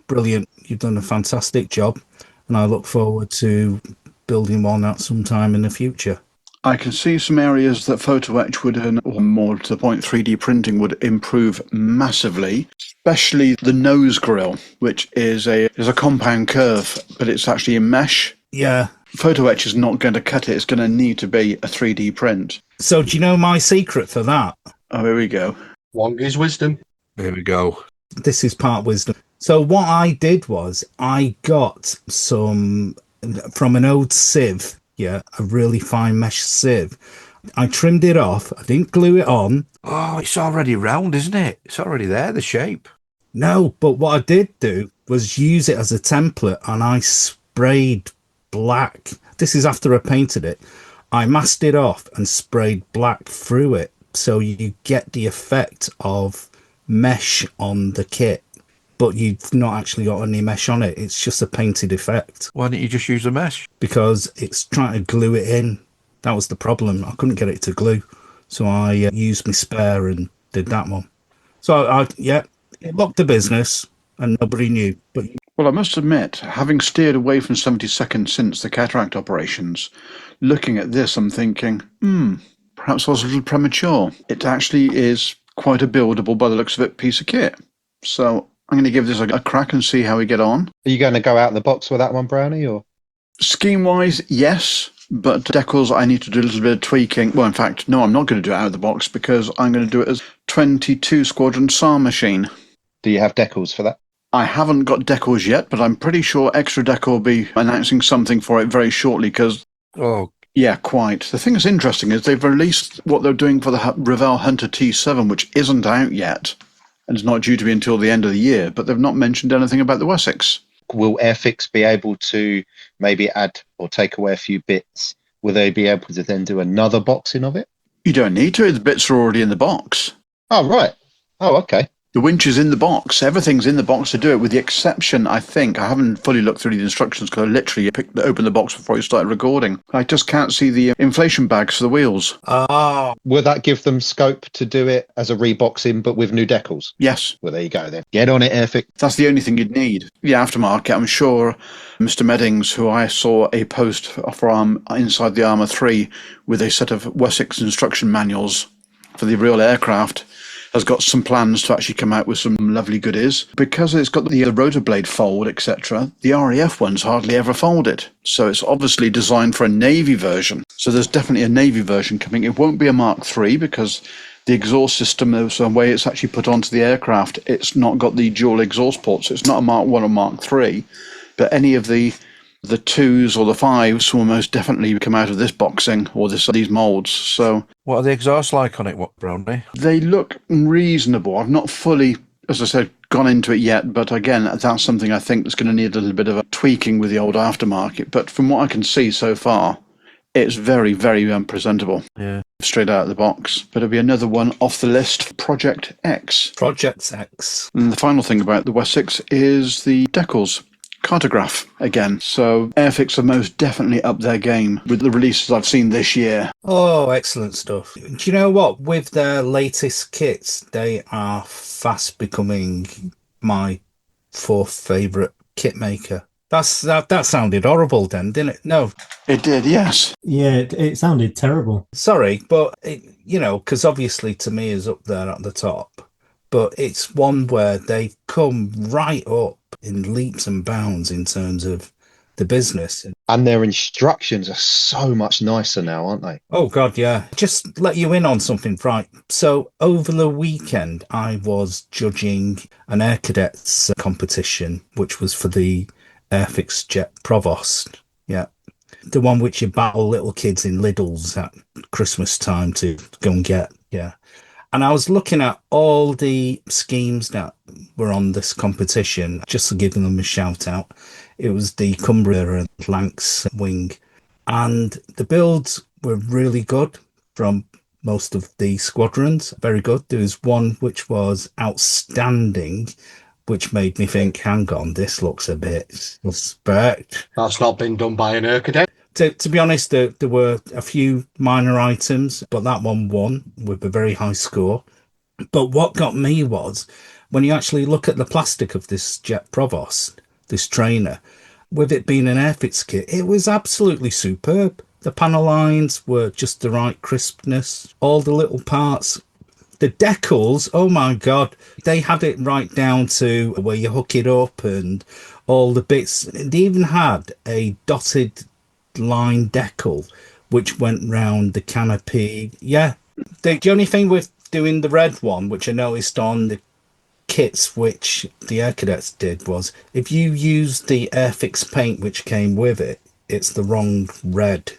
brilliant. You've done a fantastic job, and I look forward to building one at some time in the future.
I can see some areas that photo etch would, or more to the point, 3D printing would improve massively, especially the nose grill, which is a compound curve, but it's actually in mesh.
Yeah.
Photo etch is not going to cut it. It's going to need to be a 3D print.
So do you know my secret for that?
Oh, here we go.
Wongy's wisdom.
There we go.
This is part wisdom. So what I did was I got some from an old sieve, yeah, a really fine mesh sieve. I trimmed it off. I didn't glue it on.
Oh, it's already round, isn't it? It's already there, the shape.
No, but what I did do was use it as a template, and I sprayed black. This is after I painted it. I masked it off and sprayed black through it, so you get the effect of mesh on the kit, but you've not actually got any mesh on it. It's just a painted effect.
Why didn't you just use the mesh?
Because it's trying to glue it in. That was the problem. I couldn't get it to glue, so I used my spare and did that one. So it locked the business and nobody knew. But
well, I must admit, having steered away from 72nd since the cataract operations, looking at this, I'm thinking, perhaps I was a little premature. It actually is quite a buildable, by the looks of it, piece of kit. So I'm going to give this a crack and see how we get on.
Are you going to go out in the box with that one, Brownie? Or
Scheme-wise, yes, but decals, I need to do a little bit of tweaking. Well, in fact, no, I'm not going to do it out of the box because I'm going to do it as 22 Squadron SAR machine.
do you have decals for that?
I haven't got decals yet, but I'm pretty sure Extra Decal will be announcing something for it very shortly because,
Oh,
yeah, quite. The thing that's interesting is they've released what they're doing for the Revell Hunter T7, which isn't out yet, and it's not due to be until the end of the year, but they've not mentioned anything about the Wessex.
Will Airfix be able to maybe add or take away a few bits? Will they be able to then do another boxing of it?
You don't need to. The bits are already in the box.
Oh, right. Oh, okay.
The winch is in the box. Everything's in the box to do it, with the exception, I think, I haven't fully looked through the instructions because I literally opened the box before I started recording. I just can't see the inflation bags for the wheels.
Oh,
Will that give them scope to do it as a reboxing but with new decals?
Yes,
Well, there you go then. Get on it, Airfix.
that's the only thing you'd need. The aftermarket, I'm sure Mr. Meddings, who I saw a post for inside the Armour 3 with a set of Wessex instruction manuals for the real aircraft, has got some plans to actually come out with some lovely goodies. Because it's got the rotor blade fold, etc., the RAF ones hardly ever fold it. So it's obviously designed for a Navy version. So there's definitely a Navy version coming. It won't be a Mark III because the exhaust system, the way it's actually put onto the aircraft, it's not got the dual exhaust ports. It's not a Mark I or Mark III. But any of the 2s or the 5s will most definitely come out of this boxing or these moulds. So
what are the exhausts like on it, what, Brownie?
they look reasonable. I've not fully, as I said, gone into it yet, but again, that's something I think that's going to need a little bit of a tweaking with the old aftermarket. But from what I can see so far, it's very, very presentable.
Yeah.
Straight out of the box. But it'll be another one off the list, Project X.
Project X.
And the final thing about the Wessex is the decals. Cartograph again. So Airfix have most definitely upped their game with the releases I've seen this year.
Oh, excellent stuff. Do you know what? With their latest kits, they are fast becoming my fourth favourite kit maker. That sounded horrible then, didn't it? No,
It did, yes.
Yeah, it sounded terrible.
sorry, but, because obviously to me is up there at the top. But it's one where they've come right up in leaps and bounds in terms of the business.
And their instructions are so much nicer now, aren't they?
Oh, God, yeah. Just let you in on something, right? So over the weekend, I was judging an Air Cadets competition, which was for the Airfix Jet Provost. Yeah. The one which you battle little kids in Lidl's at Christmas time to go and get. Yeah. And I was looking at all the schemes that were on this competition, just to give them a shout out. It was the Cumbria and Lancs wing. And the builds were really good from most of the squadrons. Very good. There was one which was outstanding, which made me think, hang on, this looks a bit suspect.
That's not been done by an Air Cadet.
To be honest, there were a few minor items, but that one won with a very high score. But what got me was, when you actually look at the plastic of this Jet Provost, this trainer, with it being an Airfix kit, it was absolutely superb. The panel lines were just the right crispness, all the little parts. The decals, oh my God, they had it right down to where you hook it up and all the bits. They even had a dotted line decal which went round the canopy. Yeah, the only thing with doing the red one, which I noticed on the kits which the Air Cadets did, was if you use the Airfix paint which came with it, it's the wrong red,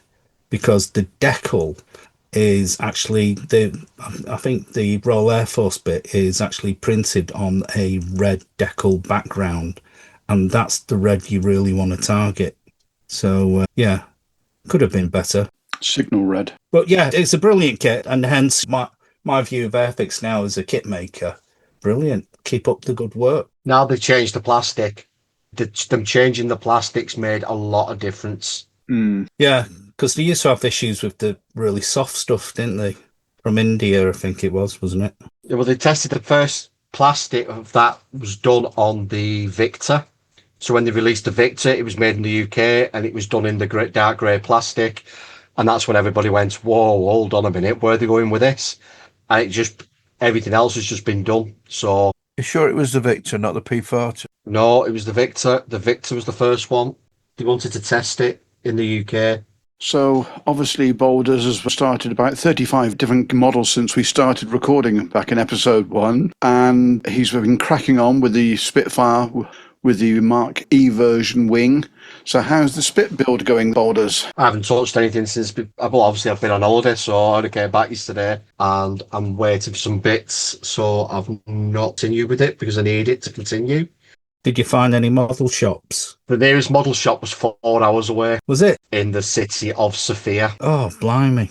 because the decal is actually I think the Royal Air Force bit is actually printed on a red decal background, and that's the red you really want to target. So, yeah, could have been better.
Signal red.
But yeah, it's a brilliant kit, and hence my view of Airfix now as a kit maker. Brilliant. Keep up the good work.
Now they've changed the plastic. Them changing the plastics made a lot of difference.
Yeah, because they used to have issues with the really soft stuff, didn't they? From India, I think it was, wasn't it?
Yeah, well, they tested the first plastic of that was done on the Victor. So when they released the Victor, it was made in the UK and it was done in the dark grey plastic. And that's when everybody went, whoa, hold on a minute, where are they going with this? And everything else has just been done. So
You sure it was the Victor, not the P40?
No, it was the Victor. The Victor was the first one. He wanted to test it in the UK.
So obviously Boulders has started about 35 different models since we started recording back in episode 1, and he's been cracking on with the Spitfire with the Mark E version wing. So how's the Spit build going, Boulders?
I haven't touched anything since, well, obviously I've been on holiday, so I only came back yesterday, and I'm waiting for some bits, so I've not continued with it because I need it to continue.
Did you find any model shops?
The nearest model shop was 4 hours away.
Was it?
In the city of Sofia.
Oh, blimey.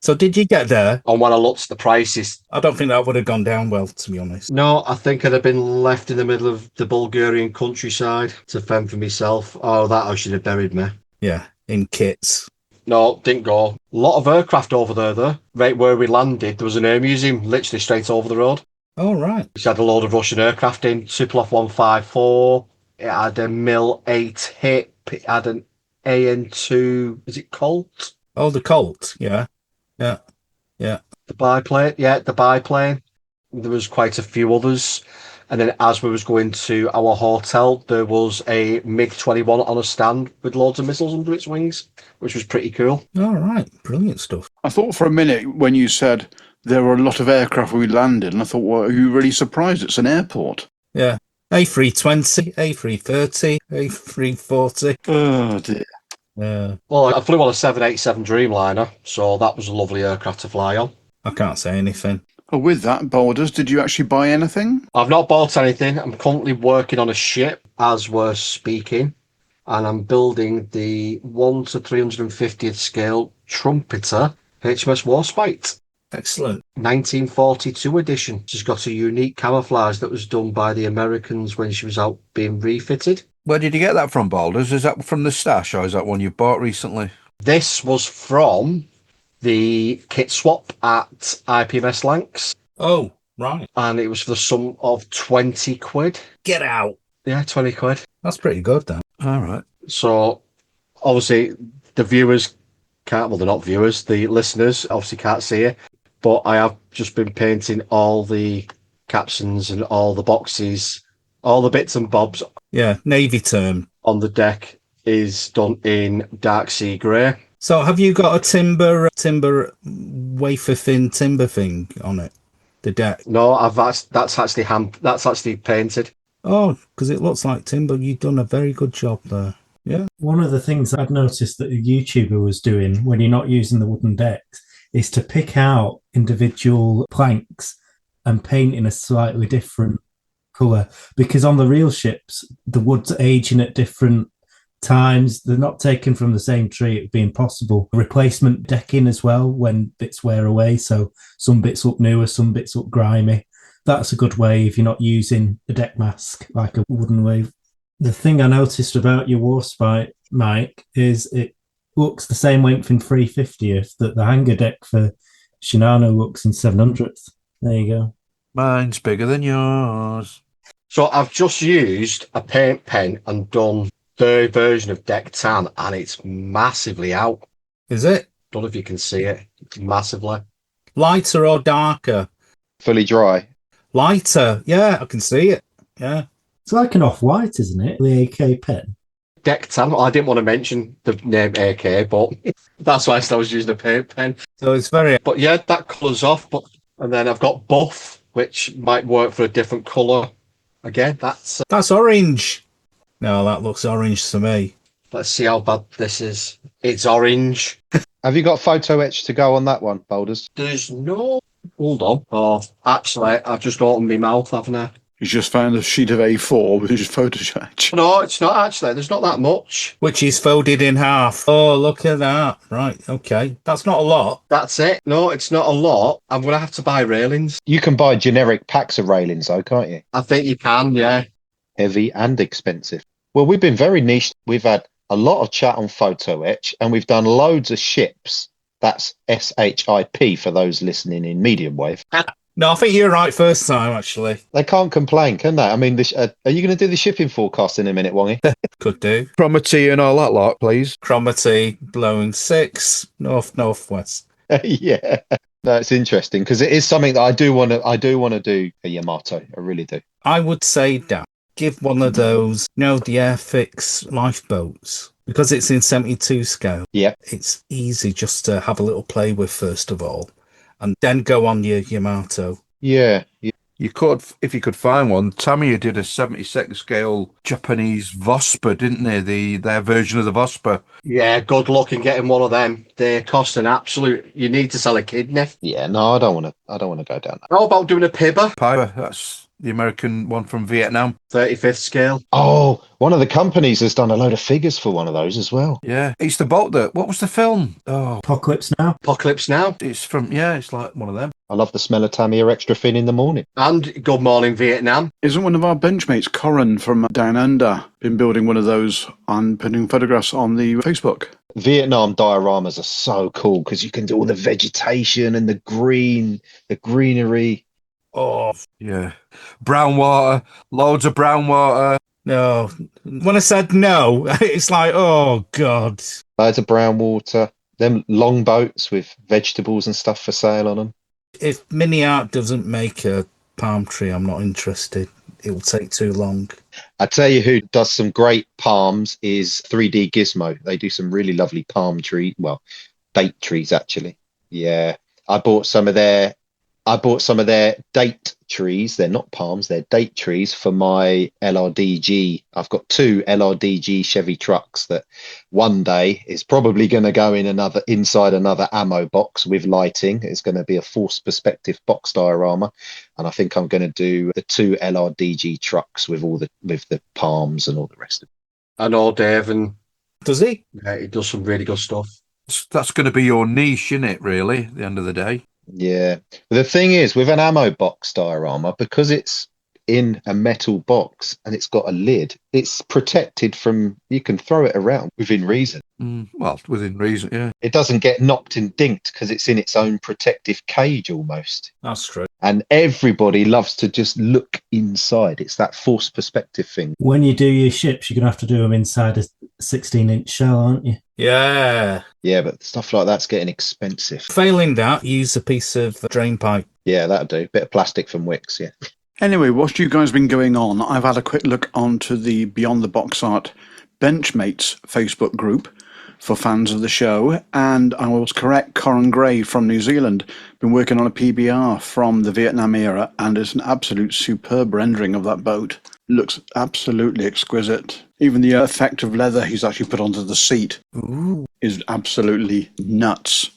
So did you get there?
And when I looked at the prices...
I don't think that would have gone down well, to be honest.
No, I think I'd have been left in the middle of the Bulgarian countryside to fend for myself. Oh, that I should have buried me.
Yeah, in kits.
No, didn't go. A lot of aircraft over there, though. Right where we landed, there was an air museum literally straight over the road.
Oh, right.
Which had a load of Russian aircraft in. Tupolev 154. It had a Mil-8 HIP. It had an AN2. Is it Colt?
Oh, the Colt. Yeah. Yeah. Yeah.
The biplane. Yeah, the biplane. There was quite a few others. And then as we was going to our hotel, there was a MiG-21 on a stand with loads of missiles under its wings, which was pretty cool.
All right. Brilliant stuff.
I thought for a minute when you said there were a lot of aircraft we landed, and I thought, well, are you really surprised it's an airport?
Yeah. A320, A330, A340.
Oh, dear.
Yeah.
Well, I flew on a 787 Dreamliner, so that was a lovely aircraft to fly on.
I can't say anything.
Oh, with that, Boulders, did you actually buy anything?
I've not bought anything. I'm currently working on a ship as we're speaking, and I'm building the 1 to 350th scale trumpeter HMS Warspite.
Excellent.
1942 edition. She's got a unique camouflage that was done by the Americans when she was out being refitted.
Where did you get that from, Boulders? Is that from the stash, or is that one you bought recently?
This was from the kit swap at IPMS Lancs.
Oh, right.
And it was for the sum of 20 quid.
Get out.
Yeah, 20 quid.
That's pretty good, then.
All right.
So, obviously, the viewers can't, well, they're not viewers, the listeners obviously can't see it, but I have just been painting all the captions and all the boxes, all the bits and bobs.
Yeah, Navy term.
On the deck is done in dark sea grey.
So have you got a timber wafer thin timber thing on it? The deck?
No, that's actually painted.
Oh, because it looks like timber. You've done a very good job there. Yeah.
One of the things I've noticed that a YouTuber was doing when you're not using the wooden decks is to pick out individual planks and paint in a slightly different colour. Because on the real ships, the wood's aging at different times. They're not taken from the same tree. It would be impossible. Replacement decking as well when bits wear away. So some bits look newer, some bits look grimy. That's a good way if you're not using a deck mask like a wooden wave. The thing I noticed about your Warspite, Mike, is it looks the same length in 350th that the hangar deck for Shinano looks in 700th. There you go.
Mine's bigger than yours.
So I've just used a paint pen and done the version of deck tan, and it's massively out.
Is it?
Don't know if you can see it. Massively.
Lighter or darker?
Fully dry.
Lighter. Yeah, I can see it. Yeah.
It's like an off-white, isn't it? The AK pen.
Deck tan. Well, I didn't want to mention the name AK, but that's why I was using a paint pen.
So it's very...
But yeah, that colour's off. And then I've got buff, which might work for a different colour. Again,
that's orange. No, that looks orange to me.
Let's see how bad this is. It's orange.
Have you got photo etch to go on that one, Boulders?
There's no... Hold on. Oh, actually, I've just opened my mouth, haven't I?
He's just found a sheet of A4 with his Photoshop.
No, it's not actually. There's not that much.
Which is folded in half. Oh, look at that. Right, okay. That's not a lot.
That's it. No, it's not a lot. I'm going to have to buy railings.
You can buy generic packs of railings, though, can't you?
I think you can, yeah.
Heavy and expensive. Well, we've been very niche. We've had a lot of chat on photo etch, and we've done loads of ships. That's SHIP for those listening in medium wave.
No, I think you're right first time, actually.
They can't complain, can they? I mean, are you going to do the shipping forecast in a minute, Wongy?
Could do.
Cromarty and all that lot, please.
Cromarty blowing 6, northwest.
Yeah, that's interesting because it is something that I do want to do a Yamato. I really do.
I would say, Dan, give one of those, the Airfix lifeboats, because it's in 72 scale.
Yeah.
It's easy just to have a little play with first of all, and then go on your Yamato.
Yeah.
You could, if you could find one. Tamiya did a 72nd scale Japanese Vosper, didn't they? Their version of the Vosper.
Yeah, good luck in getting one of them. They cost an absolute. You need to sell a kidney.
Yeah, no, I don't want to go down that.
How about doing a Pibber?
Piper, that's the American one from Vietnam.
35th scale.
Oh, one of the companies has done a load of figures for one of those as well.
Yeah, it's the boat that. What was the film? Oh,
Apocalypse Now.
Apocalypse Now.
it's from. Yeah, it's like one of them.
I love the smell of Tamiya extra thin in the morning.
And Good Morning Vietnam.
Isn't one of our benchmates, Corin from Down Under, been building one of those and putting photographs on the Facebook?
Vietnam dioramas are so cool because you can do all the vegetation and the greenery.
Oh,
Yeah, brown water, loads of brown water.
no. When I said no, it's like, oh, God.
Loads of brown water. Them long boats with vegetables and stuff for sale on them.
If Mini Art doesn't make a palm tree, I'm not interested. It will take too long.
I tell you who does some great palms is 3D Gizmo. They do some really lovely palm tree, well, date trees actually. Yeah, I bought some of their date trees. They're not palms, they're date trees for my LRDG. I've got 2 LRDG Chevy trucks that one day is probably going to go inside another ammo box with lighting. It's going to be a forced perspective box diorama, and I think I'm going to do the 2 LRDG trucks with the palms and all the rest of it.
I know Dave, and
Does he?
yeah, he does some really good stuff.
That's going to be your niche, isn't it? Really, at the end of the day.
Yeah. But the thing is, with an ammo box diorama, because it's in a metal box and it's got a lid, it's protected from, you can throw it around within reason.
Well, within reason, yeah.
It doesn't get knocked and dinked because it's in its own protective cage almost.
That's true.
And everybody loves to just look inside. It's that forced perspective thing.
When you do your ships, you're going to have to do them inside a 16-inch shell, aren't you?
Yeah.
Yeah, but stuff like that's getting expensive.
Failing that, use a piece of drain pipe.
Yeah, that'll do. Bit of plastic from Wix, yeah.
Anyway, whilst you guys have been going on, I've had a quick look onto the Beyond the Box Art Benchmates Facebook group for fans of the show, and I was correct, Corin Gray from New Zealand, been working on a PBR from the Vietnam era, and it's an absolute superb rendering of that boat. Looks absolutely exquisite. Even the effect of leather he's actually put onto the seat is absolutely nuts.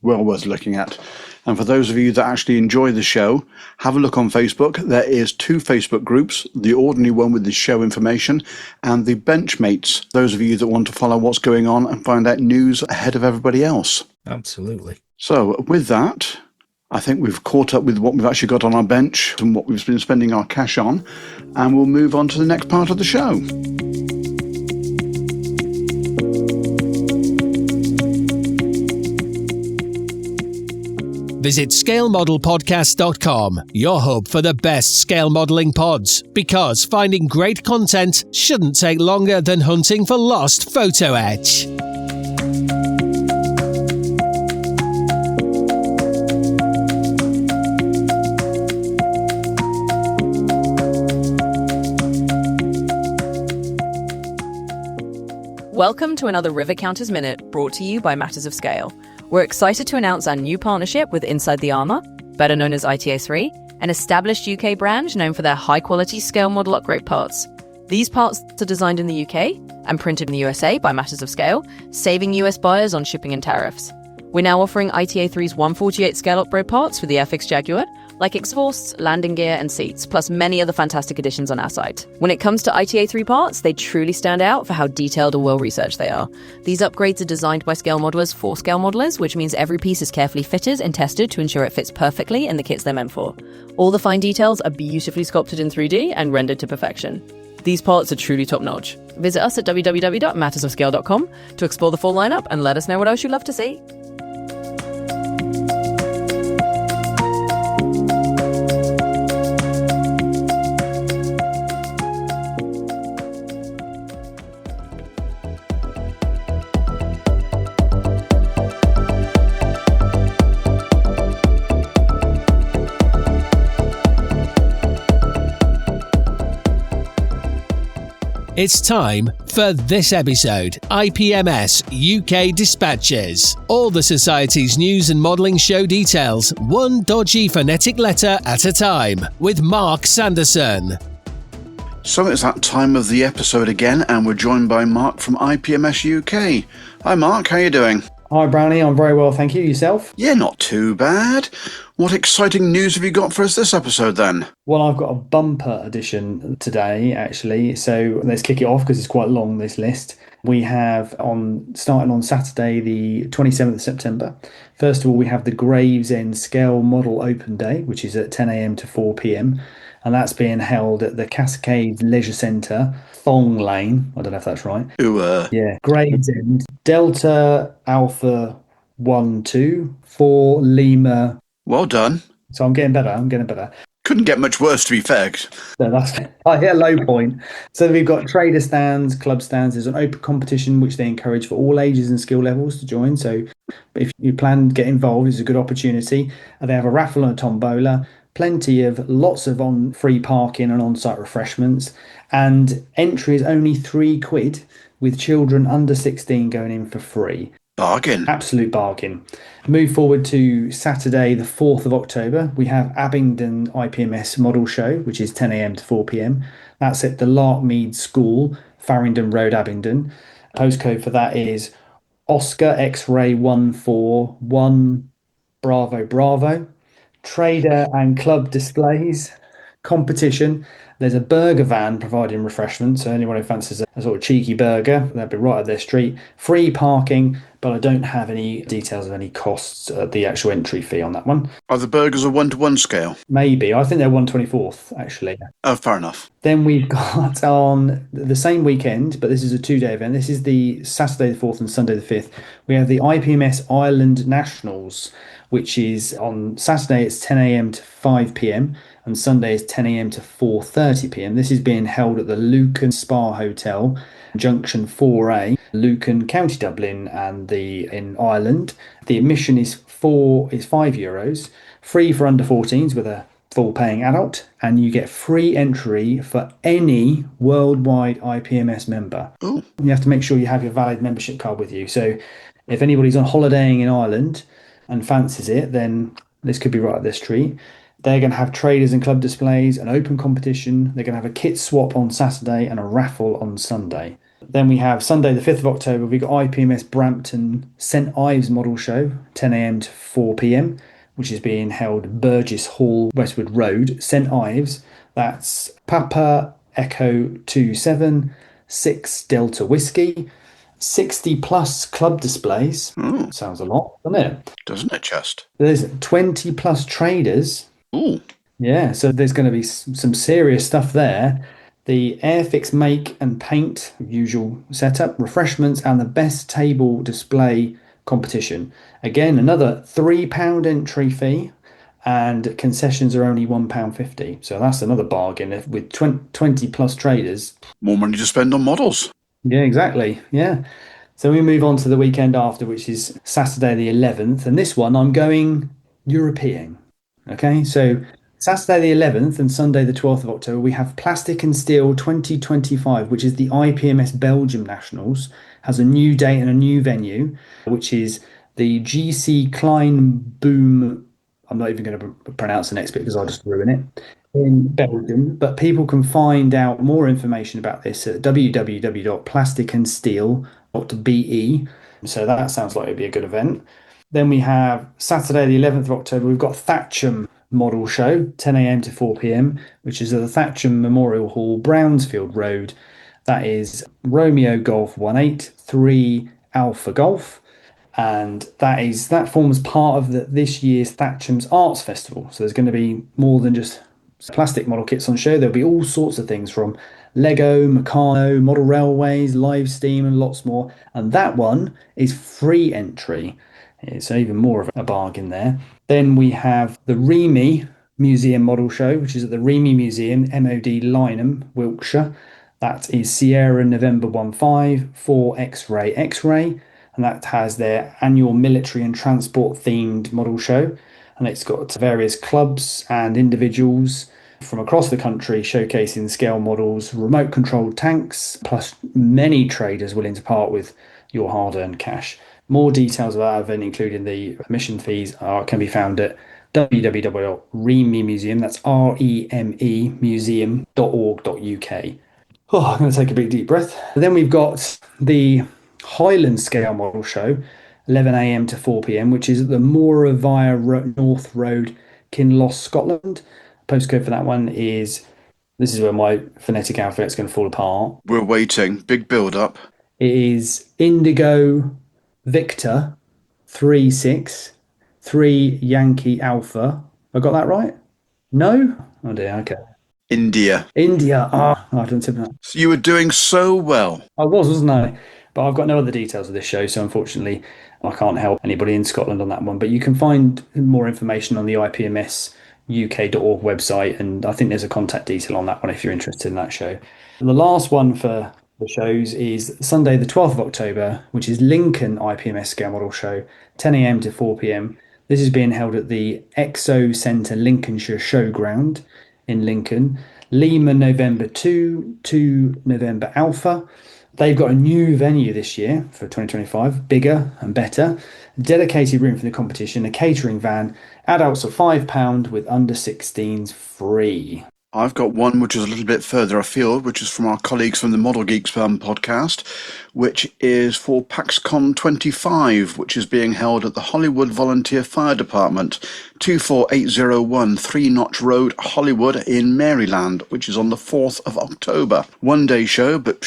Well worth looking at. And for those of you that actually enjoy the show, have a look on Facebook. There is 2 Facebook groups, the ordinary one with the show information and the Benchmates, those of you that want to follow what's going on and find out news ahead of everybody else.
Absolutely.
So with that, I think we've caught up with what we've actually got on our bench and what we've been spending our cash on, and we'll move on to the next part of the show.
Visit scalemodelpodcast.com, your hub for the best scale modelling pods, because finding great content shouldn't take longer than hunting for lost photo etch.
Welcome to another River Counters Minute, brought to you by Matters of Scale. We're excited to announce our new partnership with Inside the Armour, better known as ITA3, an established UK brand known for their high-quality scale model upgrade parts. These parts are designed in the UK and printed in the USA by Matters of Scale, saving US buyers on shipping and tariffs. We're now offering ITA3's 148 scale upgrade parts for the Airfix Jaguar, like exhausts, landing gear and seats, plus many other fantastic additions on our site. When it comes to ITA3 parts, they truly stand out for how detailed and well-researched they are. These upgrades are designed by scale modelers for scale modelers, which means every piece is carefully fitted and tested to ensure it fits perfectly in the kits they're meant for. All the fine details are beautifully sculpted in 3D and rendered to perfection. These parts are truly top-notch. Visit us at www.mattersofscale.com to explore the full lineup and let us know what else you'd love to see.
It's time for this episode, IPMS UK Dispatches. All the Society's news and modelling show details, one dodgy phonetic letter at a time, with Mark Sanderson.
So it's that time of the episode again, and we're joined by Mark from IPMS UK. Hi Mark, how you doing?
Hi Brownie, I'm very well, thank you. Yourself?
Yeah, not too bad. What exciting news have you got for us this episode then?
Well, I've got a bumper edition today, actually. So let's kick it off because it's quite long, this list. We have starting on Saturday, the 27th of September. First of all, we have the Gravesend Scale Model Open Day, which is at 10 a.m. to 4 p.m. And that's being held at the Cascades Leisure Centre, Thong Lane. I don't know if that's right. Yeah, Gravesend, Delta Alpha 1 2 4 Lima.
Well done.
So I'm getting better.
Couldn't get much worse, to be fair.
So that's I hit a low point. So we've got trader stands, club stands. There's an open competition which they encourage for all ages and skill levels to join. So if you plan to get involved, it's a good opportunity. And they have a raffle and a tombola. Lots of on free parking and on-site refreshments, and entry is only £3, with children under 16 going in for free.
Bargain.
Absolute bargain. Move forward to Saturday, the 4th of October. We have Abingdon IPMS Model Show, which is 10 a.m. to 4 p.m. That's at the Larkmead School, Farringdon Road, Abingdon. Postcode for that is Oscar X-Ray 141 Bravo Bravo. Trader and club displays, competition. There's a burger van providing refreshments, so anyone who fancies a sort of cheeky burger, they'll be right at their street. Free parking, but I don't have any details of any costs at the actual entry fee on that one.
Are the burgers a 1-to-1 scale?
Maybe. I think they're 1/24th, actually.
Oh, fair enough.
Then we've got on the same weekend, but this is a 2-day event. This is the Saturday the 4th and Sunday the 5th. We have the IPMS Ireland Nationals, which is on Saturday it's 10 a.m. to 5 p.m. and Sunday is 10 a.m. to 4:30 p.m. This is being held at the Lucan Spa Hotel, Junction 4A, Lucan, County Dublin, and in Ireland. The admission is €5, free for under 14s with a full paying adult, and you get free entry for any worldwide IPMS member.
Ooh.
You have to make sure you have your valid membership card with you. So if anybody's on holidaying in Ireland and fancies it, then this could be right up their street. They're going to have traders and club displays, an open competition. They're going to have a kit swap on Saturday and a raffle on Sunday. Then we have Sunday the 5th of October. We've got IPMS Brampton St Ives Model Show, 10 a.m. to 4 p.m, which is being held at Burgess Hall, Westwood Road, St Ives. That's Papa Echo 27 6 Delta Whiskey. 60 plus club displays. Sounds a lot, doesn't it?
Doesn't it just?
There's 20 plus traders.
Ooh.
Yeah, so there's going to be some serious stuff there. The Airfix make and paint, usual setup, refreshments, and the best table display competition. Again, another £3 entry fee, and concessions are only £1.50. So that's another bargain with 20 plus traders.
More money to spend on models.
Yeah, exactly. Yeah. So we move on to the weekend after, which is Saturday the 11th. And this one, I'm going European. Okay, so Saturday the 11th and Sunday the 12th of October, we have Plastic and Steel 2025, which is the IPMS Belgium Nationals. Has a new date and a new venue, which is the GC Klein Boom. I'm not even going to pronounce the next bit because I'll just ruin it. In Belgium, but people can find out more information about this at www.plasticandsteel.be. So that sounds like it'd be a good event. Then we have Saturday the 11th of October, we've got Thatcham Model Show, 10 a.m. to 4 p.m, which is at the Thatcham Memorial Hall, Brownsfield Road. That is Romeo Golf 183 Alpha Golf. And that forms part of this year's Thatcham's Arts Festival. So there's going to be more than just plastic model kits on show. There'll be all sorts of things from Lego, Meccano, model railways, live steam, and lots more. And that one is free entry. It's even more of a bargain there. Then we have the Remy Museum Model Show, which is at the Remy Museum, MOD Lynham, Wiltshire. That is Sierra November 15 4 X-Ray X-Ray. And that has their annual military and transport themed model show. And it's got various clubs and individuals from across the country, showcasing scale models, remote controlled tanks, plus many traders willing to part with your hard-earned cash. More details about that event, including the admission fees, can be found at www.rememuseum, that's R-E-M-E museum.org.uk. Oh, I'm going to take a big deep breath. Then we've got the Highland Scale Model Show, 11 a.m. to 4 p.m., which is at the Mora via North Road, Kinloss, Scotland. Postcode for that one is, this is where my phonetic alphabet's going to fall apart.
We're waiting. Big build up.
It is Indigo Victor 363 Yankee Alpha. I got that right? No? Oh dear, okay.
India.
India. I don't know.
So you were doing so well.
I was, wasn't I? But I've got no other details of this show, so unfortunately I can't help anybody in Scotland on that one. But you can find more information on the IPMS UK.org website, and I think there's a contact detail on that one if you're interested in that show. And the last one for the shows is Sunday the 12th of October, which is Lincoln IPMS Scale Model Show, 10 a.m. to 4 p.m. This is being held at the Exo Centre Lincolnshire Showground in Lincoln. Lima November 2 to November Alpha. They've got a new venue this year for 2025, bigger and better. Dedicated room for the competition, a catering van, adults of £5 with under 16s free.
I've got one which is a little bit further afield, which is from our colleagues from the Model Geeks podcast, which is for PAXCON 25, which is being held at the Hollywood Volunteer Fire Department, 24801 Three Notch Road, Hollywood in Maryland, which is on the 4th of October. One-day show, but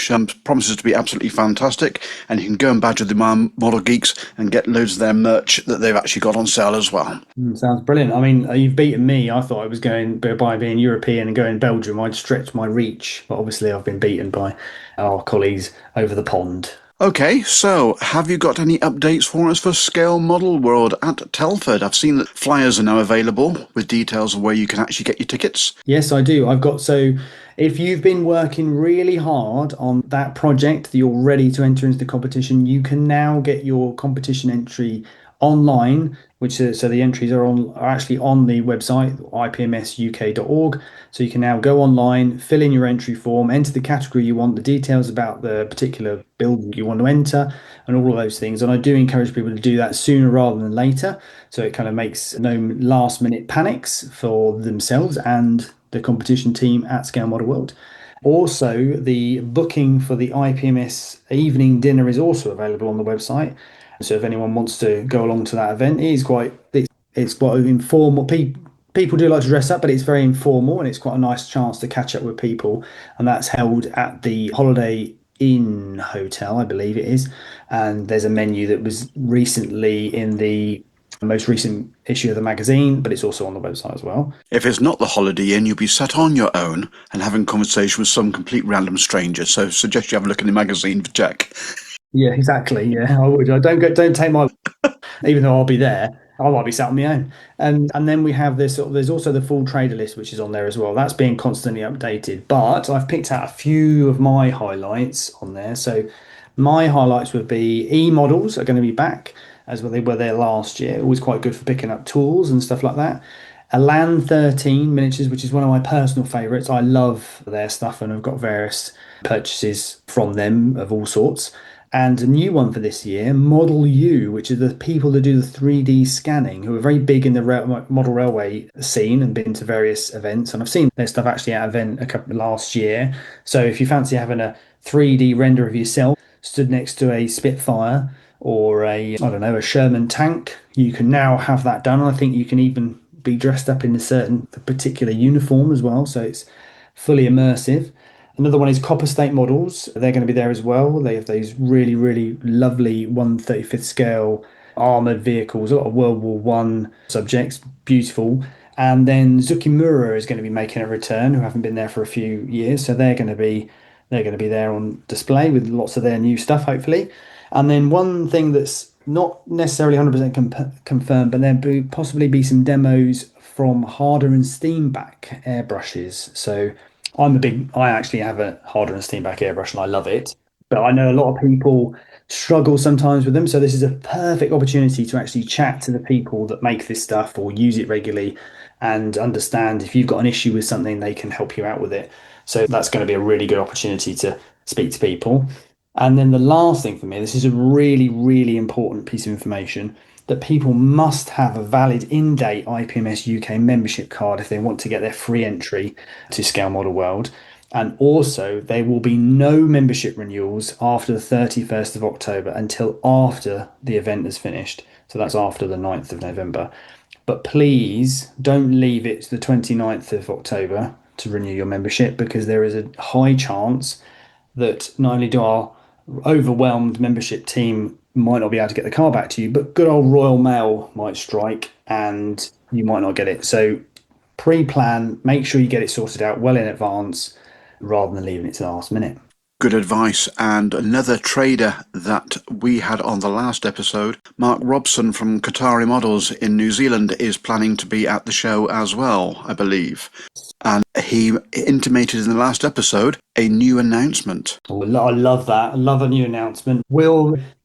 promises to be absolutely fantastic, and you can go and badger the Model Geeks and get loads of their merch that they've actually got on sale as well.
Sounds brilliant. I mean, you've beaten me. I thought I was going, by being European and going Belgium, I'd stretch my reach, but obviously I've been beaten by our colleagues over the pond.
Okay, so have you got any updates for us for Scale Model World at Telford? I've seen that flyers are now available with details of where you can actually get your tickets.
Yes, I do. So if you've been working really hard on that project, that you're ready to enter into the competition, you can now get your competition entry online, which is, so the entries are actually on the website ipmsuk.org. So you can now go online, fill in your entry form, enter the category you want, the details about the particular build you want to enter, and all of those things. And I do encourage people to do that sooner rather than later, so it kind of makes no last minute panics for themselves and the competition team at Scale Model World. Also, the booking for the IPMS evening dinner is also available on the website. So if anyone wants to go along to that event, it's quite informal. People do like to dress up, but it's very informal, and it's quite a nice chance to catch up with people. And that's held at the Holiday Inn Hotel, I believe it is. And there's a menu that was recently in the most recent issue of the magazine, but it's also on the website as well.
If it's not the Holiday Inn, you'll be sat on your own and having conversation with some complete random stranger. So I suggest you have a look in the magazine to check.
Yeah, exactly. Yeah, I would. Don't take my, even though I'll be there, I might be sat on my own. And then we have this. There's also the full trader list, which is on there as well. That's being constantly updated. But I've picked out a few of my highlights on there. So my highlights would be e-models are going to be back as well. They were there last year. Always quite good for picking up tools and stuff like that. Elan 13 miniatures, which is one of my personal favourites. I love their stuff, and I've got various purchases from them of all sorts. And a new one for this year, Model U, which are the people that do the 3D scanning, who are very big in the model railway scene and been to various events. And I've seen their stuff actually at an event last year. So if you fancy having a 3D render of yourself stood next to a Spitfire or a Sherman tank, you can now have that done. And I think you can even be dressed up in the particular uniform as well. So it's fully immersive. Another one is Copper State Models. They're going to be there as well. They have these really, really lovely 1/35th scale armoured vehicles, a lot of World War One subjects, beautiful. And then Zukimura is going to be making a return, who haven't been there for a few years. So they're going to be there on display with lots of their new stuff, hopefully. And then one thing that's not necessarily 100% confirmed, but there possibly be some demos from Harder and Steamback airbrushes. So I actually have a Harder and Steamback airbrush and I love it, but I know a lot of people struggle sometimes with them. So this is a perfect opportunity to actually chat to the people that make this stuff or use it regularly and understand if you've got an issue with something, they can help you out with it. So that's going to be a really good opportunity to speak to people. And then the last thing for me, this is a really, really important piece of information, that people must have a valid in-date IPMS UK membership card if they want to get their free entry to Scale Model World. And also, there will be no membership renewals after the 31st of October until after the event is finished. So that's after the 9th of November. But please don't leave it to the 29th of October to renew your membership, because there is a high chance that not only do our overwhelmed membership team might not be able to get the car back to you, but good old Royal Mail might strike and you might not get it. So pre-plan, make sure you get it sorted out well in advance rather than leaving it to the last minute.
Good advice. And another trader that we had on the last episode, Mark Robson from Qatari Models in New Zealand, is planning to be at the show as well, I believe. And he intimated in the last episode a new announcement.
Oh, I love that. I love a new announcement.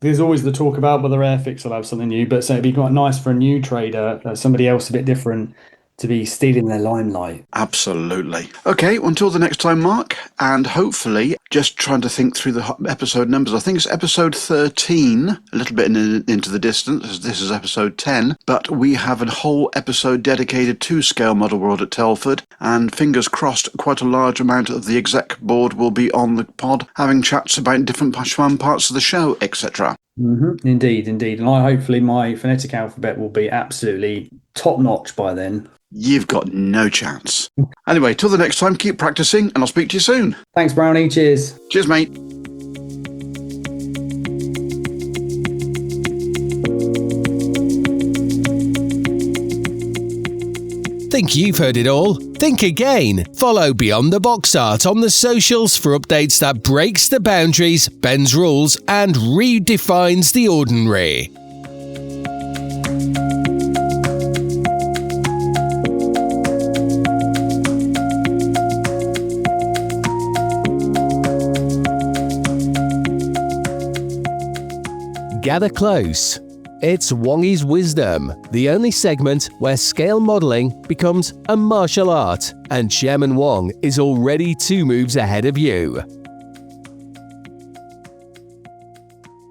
There's always the talk about whether Airfix will have something new, but so it'd be quite nice for a new trader, somebody else a bit different, to be stealing their limelight.
Absolutely. Okay, until the next time, Mark, and hopefully, just trying to think through the episode numbers. I think it's episode 13, a little bit into the distance, as this is episode 10, but we have a whole episode dedicated to Scale Model World at Telford, and fingers crossed, quite a large amount of the exec board will be on the pod, having chats about different parts of the show, etc.
Mm-hmm. Indeed. And hopefully my phonetic alphabet will be absolutely top-notch by then.
You've got no chance. Anyway, till the next time, keep practicing, and I'll speak to you soon.
Thanks, Brownie. Cheers.
Cheers, mate.
Think you've heard it all? Think again. Follow Beyond the Box Art on the socials for updates that breaks the boundaries, bends rules, and redefines the ordinary. Gather close. It's Wongy's Wisdom, the only segment where scale modelling becomes a martial art, and Chairman Wong is already 2 moves ahead of you.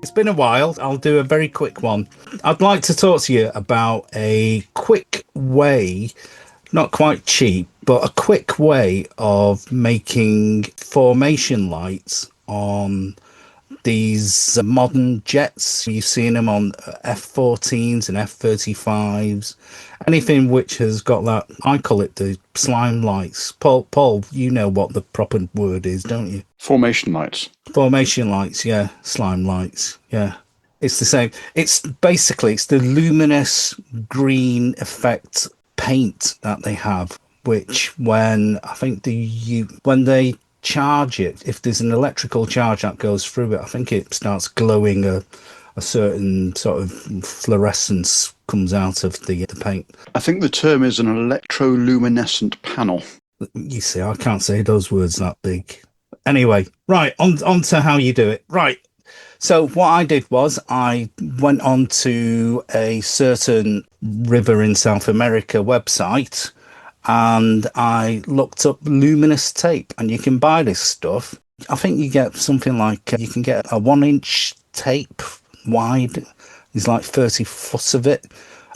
It's been a while. I'll do a very quick one. I'd like to talk to you about a quick way, not quite cheap, but a quick way of making formation lights on these modern jets. You've seen them on F-14s and F-35s, anything which has got that, I call it the slime lights. Paul, you know what the proper word is, don't you?
Formation lights.
Formation lights, yeah. Slime lights, yeah. It's the same. It's the luminous green effect paint that they have, which when they charge it, if there's an electrical charge that goes through it, I think it starts glowing, a certain sort of fluorescence comes out of the paint.
I think the term is an electroluminescent panel.
You see, I can't say those words that big. Anyway, right, on to how you do it. Right, so what I did was I went on to a certain river in South America website, and I looked up luminous tape, and you can buy this stuff. I think you get something like, you can get a 1-inch tape wide. There's like 30 foot of it.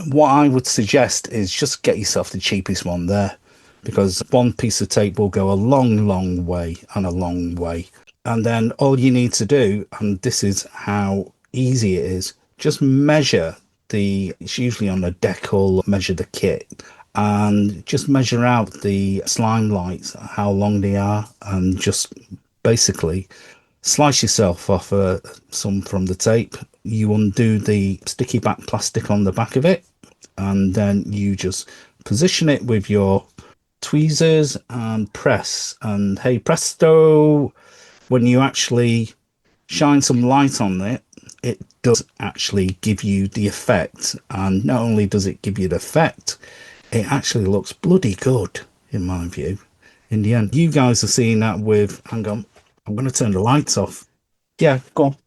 What I would suggest is just get yourself the cheapest one there, because one piece of tape will go a long, long way and a long way. And then all you need to do, and this is how easy it is, just measure it's usually on a decal, measure the kit, and just measure out the slime lights, how long they are, and just basically slice yourself off some from the tape. You undo the sticky back plastic on the back of it, and then you just position it with your tweezers and press, and hey presto, when you actually shine some light on it, it does actually give you the effect. And not only does it give you the effect, it actually looks bloody good, in my view, in the end. You guys are seeing that with, hang on, I'm going to turn the lights off. Yeah, go on.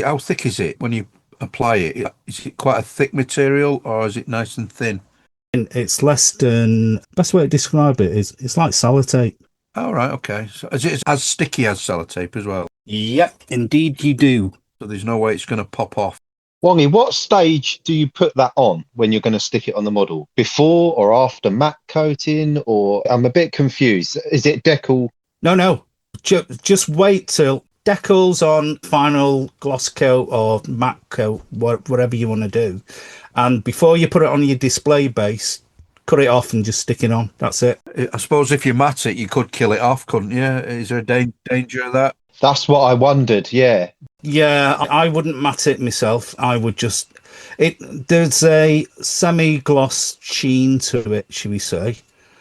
How thick is it when you apply it? Is it quite a thick material, or is it nice and thin?
It's less than, best way to describe it is it's like sellotape.
All right, okay. So is it as sticky as sellotape as well?
Yep, indeed you do.
So there's no way it's going to pop off.
Wongy, what stage do you put that on when you're going to stick it on the model? Before or after matte coating? Or I'm a bit confused. Is it decal?
No. Just wait till decal's on, final gloss coat or matte coat, whatever you want to do. And before you put it on your display base, cut it off and just stick it on. That's it.
I suppose if you matte it, you could kill it off, couldn't you? Is there a danger of that?
That's what I wondered, yeah.
Yeah, I wouldn't matte it myself. I would just... There's a semi-gloss sheen to it, shall we say.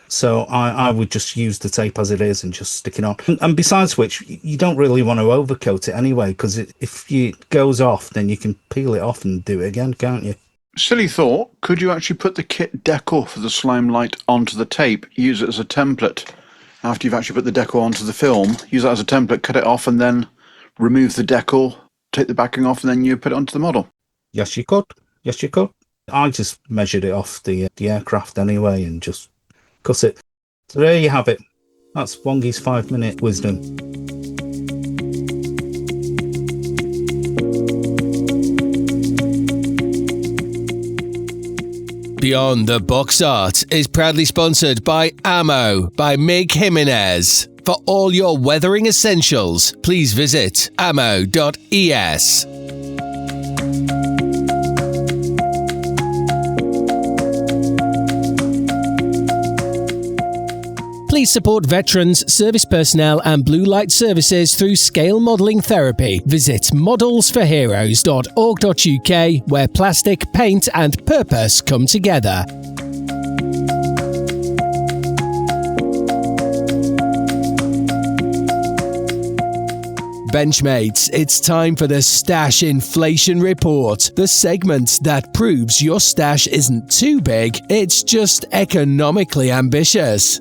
So I would just use the tape as it is and just stick it on. And besides which, you don't really want to overcoat it anyway, because if it goes off, then you can peel it off and do it again, can't you?
Silly thought, could you actually put the kit decor for the slime light onto the tape, use it as a template? After you've actually put the decor onto the film, use that as a template, cut it off, and then remove the decor, take the backing off, and then you put it onto the model.
Yes, you could. I just measured it off the aircraft anyway and just cut it. So there you have it. That's Wongy's 5-minute wisdom.
Beyond the Box Art is proudly sponsored by Ammo by Mig Jimenez. For all your weathering essentials, please visit ammo.es. Please support veterans, service personnel and blue light services through scale modelling therapy. Visit modelsforheroes.org.uk, where plastic, paint and purpose come together. Benchmates, it's time for the Stash Inflation Report, the segment that proves your stash isn't too big, it's just economically ambitious.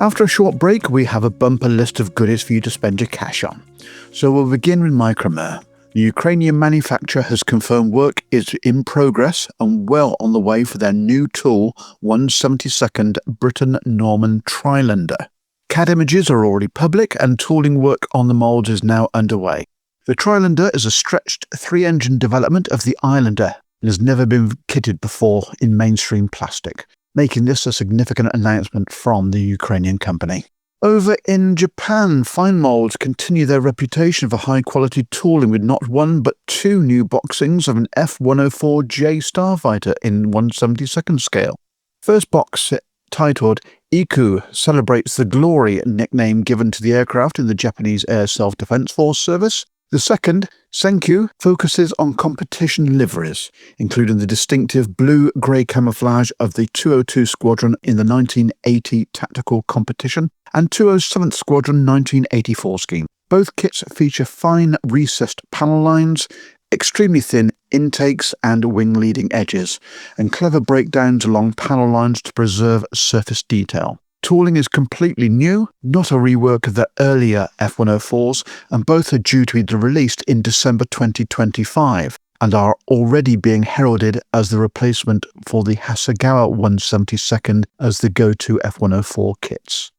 After a short break, we have a bumper list of goodies for you to spend your cash on. So we'll begin with Micromer. The Ukrainian manufacturer has confirmed work is in progress and well on the way for their new tool, 1/72nd Britain-Norman Trilander. CAD images are already public and tooling work on the moulds is now underway. The Trilander is a stretched 3-engine development of the Islander and has never been kitted before in mainstream plastic, making this a significant announcement from the Ukrainian company. Over in Japan, Fine Molds continue their reputation for high-quality tooling with not one but two new boxings of an F-104J Starfighter in 1/72nd scale. First box, titled Iku, celebrates the glory nickname given to the aircraft in the Japanese Air Self-Defense Force service. The second, Senkyu, focuses on competition liveries, including the distinctive blue-grey camouflage of the 202 Squadron in the 1980 tactical competition and 207th Squadron 1984 scheme. Both kits feature fine recessed panel lines, extremely thin intakes and wing leading edges, and clever breakdowns along panel lines to preserve surface detail. Tooling is completely new, not a rework of the earlier F-104s, and both are due to be released in December 2025, and are already being heralded as the replacement for the Hasegawa 1/72nd as the go-to F-104 kits.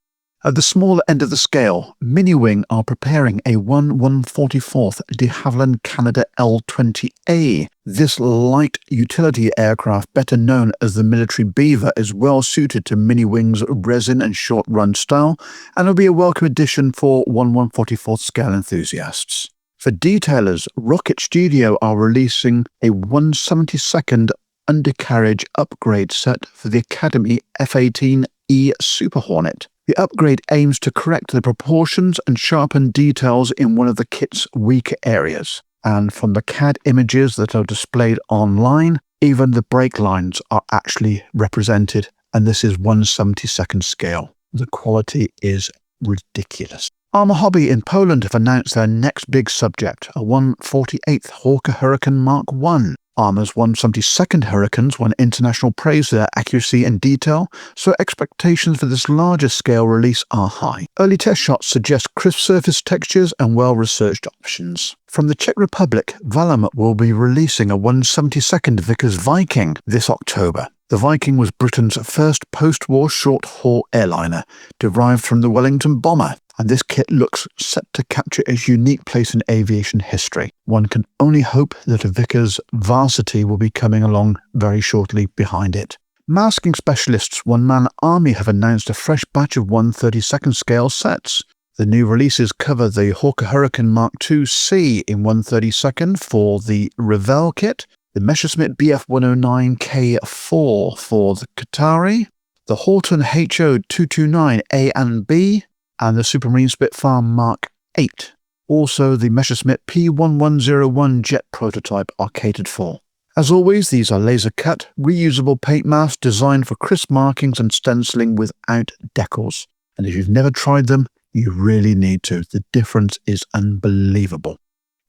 At the smaller end of the scale, Mini-Wing are preparing a 1/144th de Havilland Canada L-20A. This light utility aircraft, better known as the Military Beaver, is well suited to Mini-Wing's resin and short-run style, and will be a welcome addition for 1/144th scale enthusiasts. For detailers, Rocket Studio are releasing a 1/72nd undercarriage upgrade set for the Academy F-18E Super Hornet. The upgrade aims to correct the proportions and sharpen details in one of the kit's weaker areas. And from the CAD images that are displayed online, even the brake lines are actually represented, and this is 1/72nd scale. The quality is ridiculous. Armour Hobby in Poland have announced their next big subject, a 1/48th Hawker Hurricane Mark 1. Armour's 1/72nd Hurricanes won international praise for their accuracy and detail, so expectations for this larger scale release are high. Early test shots suggest crisp surface textures and well-researched options. From the Czech Republic, Valom will be releasing a 1/72nd Vickers Viking this October. The Viking was Britain's first post-war short-haul airliner, derived from the Wellington bomber, and this kit looks set to capture a unique place in aviation history. One can only hope that a Vickers Varsity will be coming along very shortly behind it. Masking specialists One-Man Army have announced a fresh batch of 1/32nd scale sets. The new releases cover the Hawker Hurricane Mark II-C in 1/32nd for the Revell kit, the Messerschmitt Bf109K4 for the Qatari, the Houghton HO229A and B, and the Supermarine Spitfire Mark 8. Also the Messerschmitt P1101 jet prototype are catered for. As always, these are laser-cut, reusable paint masks designed for crisp markings and stenciling without decals. And if you've never tried them, you really need to. The difference is unbelievable.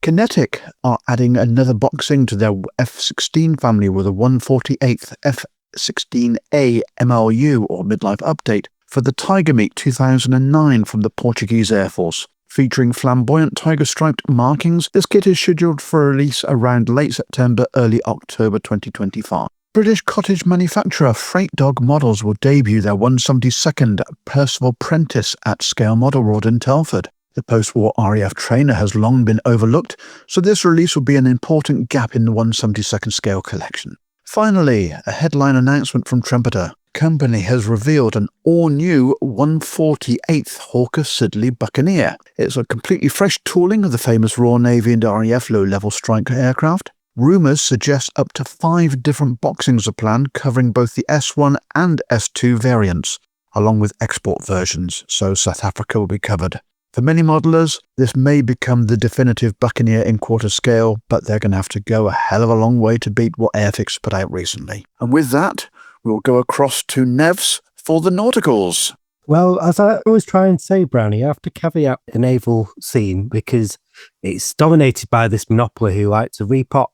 Kinetic are adding another boxing to their F-16 family with a 148th F-16A MLU or midlife update for the Tiger Meet 2009 from the Portuguese Air Force. Featuring flamboyant tiger-striped markings, this kit is scheduled for release around late September, early October 2025. British cottage manufacturer Freight Dog Models will debut their 172nd Percival Prentice at Scale Model World in Telford. The post-war RAF trainer has long been overlooked, so this release will be an important gap in the 172nd scale collection. Finally, a headline announcement from Trumpeter. Company has revealed an all-new 148th Hawker Siddeley Buccaneer. It's a completely fresh tooling of the famous Royal Navy and RAF low-level strike aircraft. Rumours suggest up to 5 different boxings are planned, covering both the S1 and S2 variants, along with export versions, so South Africa will be covered. For many modelers, this may become the definitive Buccaneer in quarter scale, but they're going to have to go a hell of a long way to beat what Airfix put out recently. And with that, we'll go across to Nevs for the Nauticals.
Well, as I always try and say, Brownie, you have to caveat the naval scene because it's dominated by this monopoly who like to repop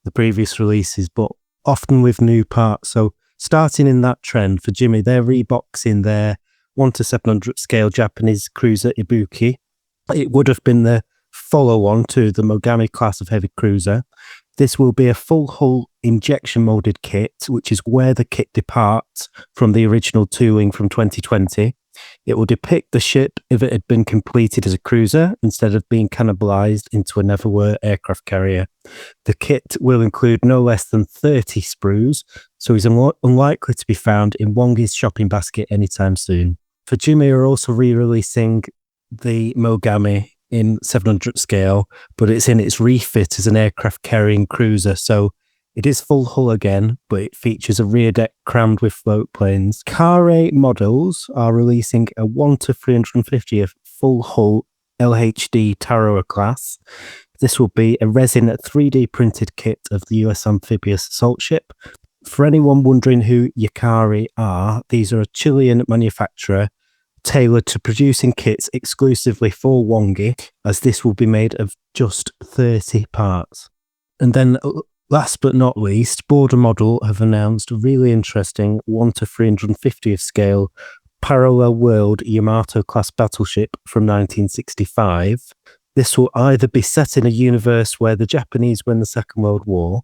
the previous releases, but often with new parts. So starting in that trend, for Jimmy, they're reboxing their 1/700 scale Japanese cruiser Ibuki. It would have been the follow-on to the Mogami class of heavy cruiser. This will be a full hull injection molded kit, which is where the kit departs from the original tooling from 2020. It will depict the ship if it had been completed as a cruiser instead of being cannibalized into a never-were aircraft carrier. The kit will include no less than 30 sprues, so he's unlikely to be found in Wongy's shopping basket anytime soon. For Jimmy, we're also re-releasing the Mogami in 700 scale, but it's in its refit as an aircraft carrying cruiser, so it is full hull again, but it features a rear deck crammed with float planes. Kare Models are releasing a 1/350th full hull LHD Tarawa class. This will be a resin 3D printed kit of the US amphibious assault ship. For anyone wondering who Yakari are, these are a Chilean manufacturer tailored to producing kits exclusively for Wongy, as this will be made of just 30 parts. And then last but not least, Border Model have announced a really interesting 1/350th scale parallel world Yamato class battleship from 1965. This will either be set in a universe where the Japanese win the Second World War,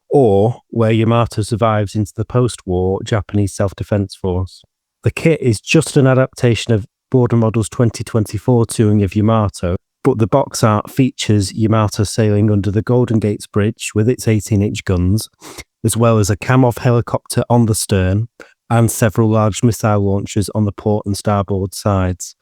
or where Yamato survives into the post-war Japanese self-defense force. The kit is just an adaptation of Border Model's 2024 touring of Yamato, but the box art features Yamato sailing under the Golden Gates Bridge with its 18-inch guns, as well as a Kamov helicopter on the stern and several large missile launchers on the port and starboard sides.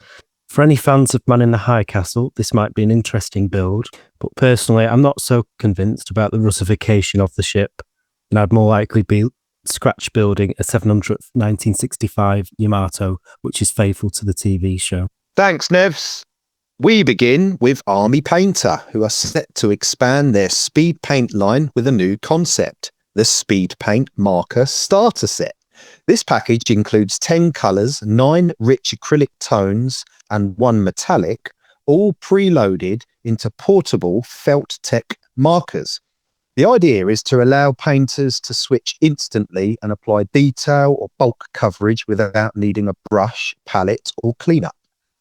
For any fans of Man in the High Castle, this might be an interesting build, but personally I'm not so convinced about the Russification of the ship, and I'd more likely be scratch building a 700th 1965 Yamato, which is faithful to the TV show.
Thanks, Nevs. We begin with Army Painter, who are set to expand their speed paint line with a new concept, the Speed Paint Marker Starter Set. This package includes 10 colours, 9 rich acrylic tones and 1 metallic, all preloaded into portable felt tech markers. The idea is to allow painters to switch instantly and apply detail or bulk coverage without needing a brush, palette or cleanup.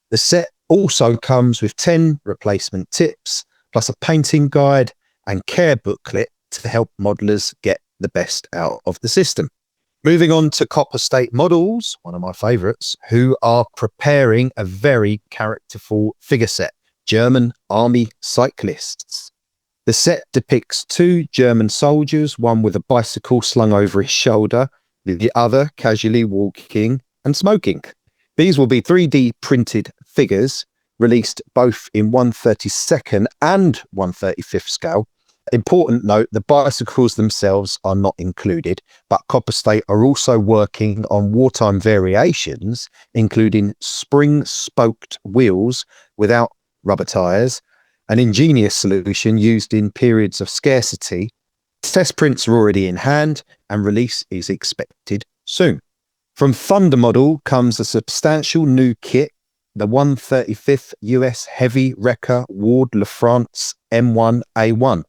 The set also comes with 10 replacement tips, plus a painting guide and care booklet to help modelers get the best out of the system. Moving on to Copper State Models, one of my favourites, who are preparing a very characterful figure set, German Army Cyclists. The set depicts two German soldiers, one with a bicycle slung over his shoulder, the other casually walking and smoking. These will be 3D printed figures, released both in 1/32nd and 1/35th scale. Important note, the bicycles themselves are not included, but Copper State are also working on wartime variations, including spring-spoked wheels without rubber tyres, an ingenious solution used in periods of scarcity. Test prints are already in hand and release is expected soon. From Thunder Model comes a substantial new kit, the 135th US Heavy Wrecker Ward LaFrance M1A1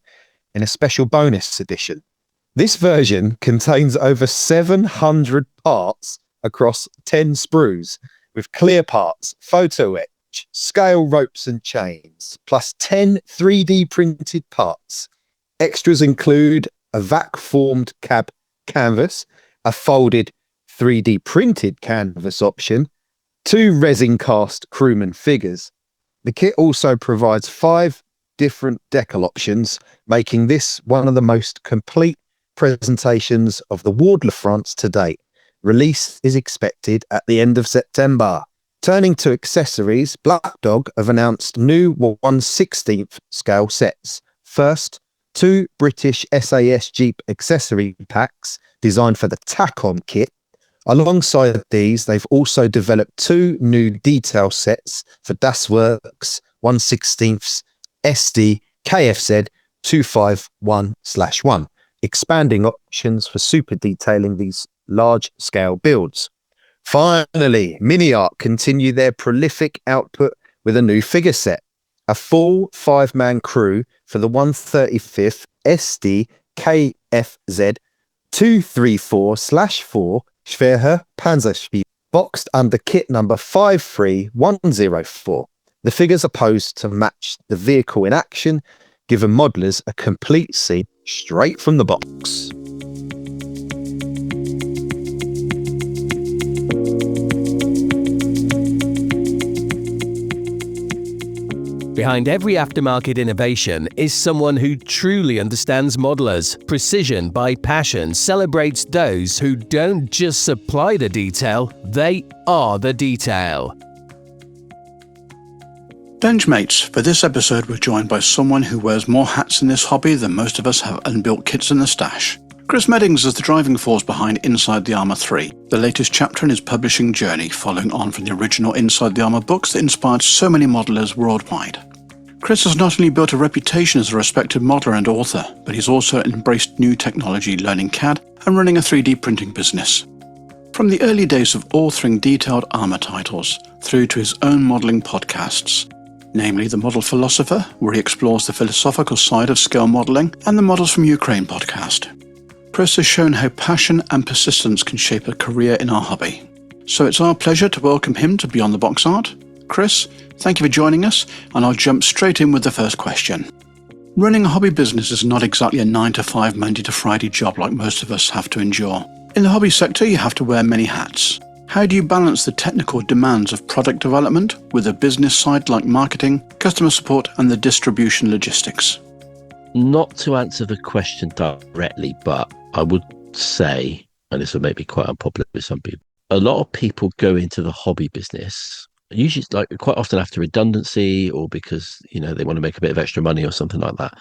in a special bonus edition. This version contains over 700 parts across 10 sprues with clear parts, photo etch, scale ropes and chains, plus 10 3D printed parts. Extras include a vac-formed cab canvas, a folded 3D printed canvas option, 2 resin cast crewman figures. The kit also provides 5 different decal options, making this one of the most complete presentations of the Ward LaFrance to date. Release is expected at the end of September. Turning to accessories, Black Dog have announced new 1/16th scale sets. First, 2 British SAS Jeep accessory packs designed for the TACOM kit. Alongside these, they've also developed 2 new detail sets for Das Works 1/16th SD KFZ 251/1, expanding options for super detailing these large-scale builds. Finally, Mini Art continue their prolific output with a new figure set, a full 5-man crew for the 135th SD KFZ 234/4 Schwerer Panzerspiel, boxed under kit number 53104. The figures are posed to match the vehicle in action, giving modelers a complete scene straight from the box.
Behind every aftermarket innovation is someone who truly understands modelers. Precision by Passion celebrates those who don't just supply the detail, they are the detail.
Benchmates, for this episode we're joined by someone who wears more hats in this hobby than most of us have unbuilt kits in the stash. Chris Meddings is the driving force behind Inside the Armour 3, the latest chapter in his publishing journey, following on from the original Inside the Armour books that inspired so many modelers worldwide. Chris has not only built a reputation as a respected modeler and author, but he's also embraced new technology, learning CAD and running a 3D printing business. From the early days of authoring detailed Armour titles, through to his own modelling podcasts, namely The Model Philosopher, where he explores the philosophical side of scale modelling, and the Models from Ukraine podcast. Chris has shown how passion and persistence can shape a career in our hobby. So it's our pleasure to welcome him to Beyond the Box Art. Chris, thank you for joining us, and I'll jump straight in with the first question. Running a hobby business is not exactly a 9-to-5 Monday to Friday job like most of us have to endure. In the hobby sector, you have to wear many hats. How do you balance the technical demands of product development with a business side like marketing, customer support, and the distribution logistics?
Not to answer the question directly, but I would say, and this will maybe quite unpopular with some people, a lot of people go into the hobby business, usually like quite often after redundancy or because, they want to make a bit of extra money or something like that.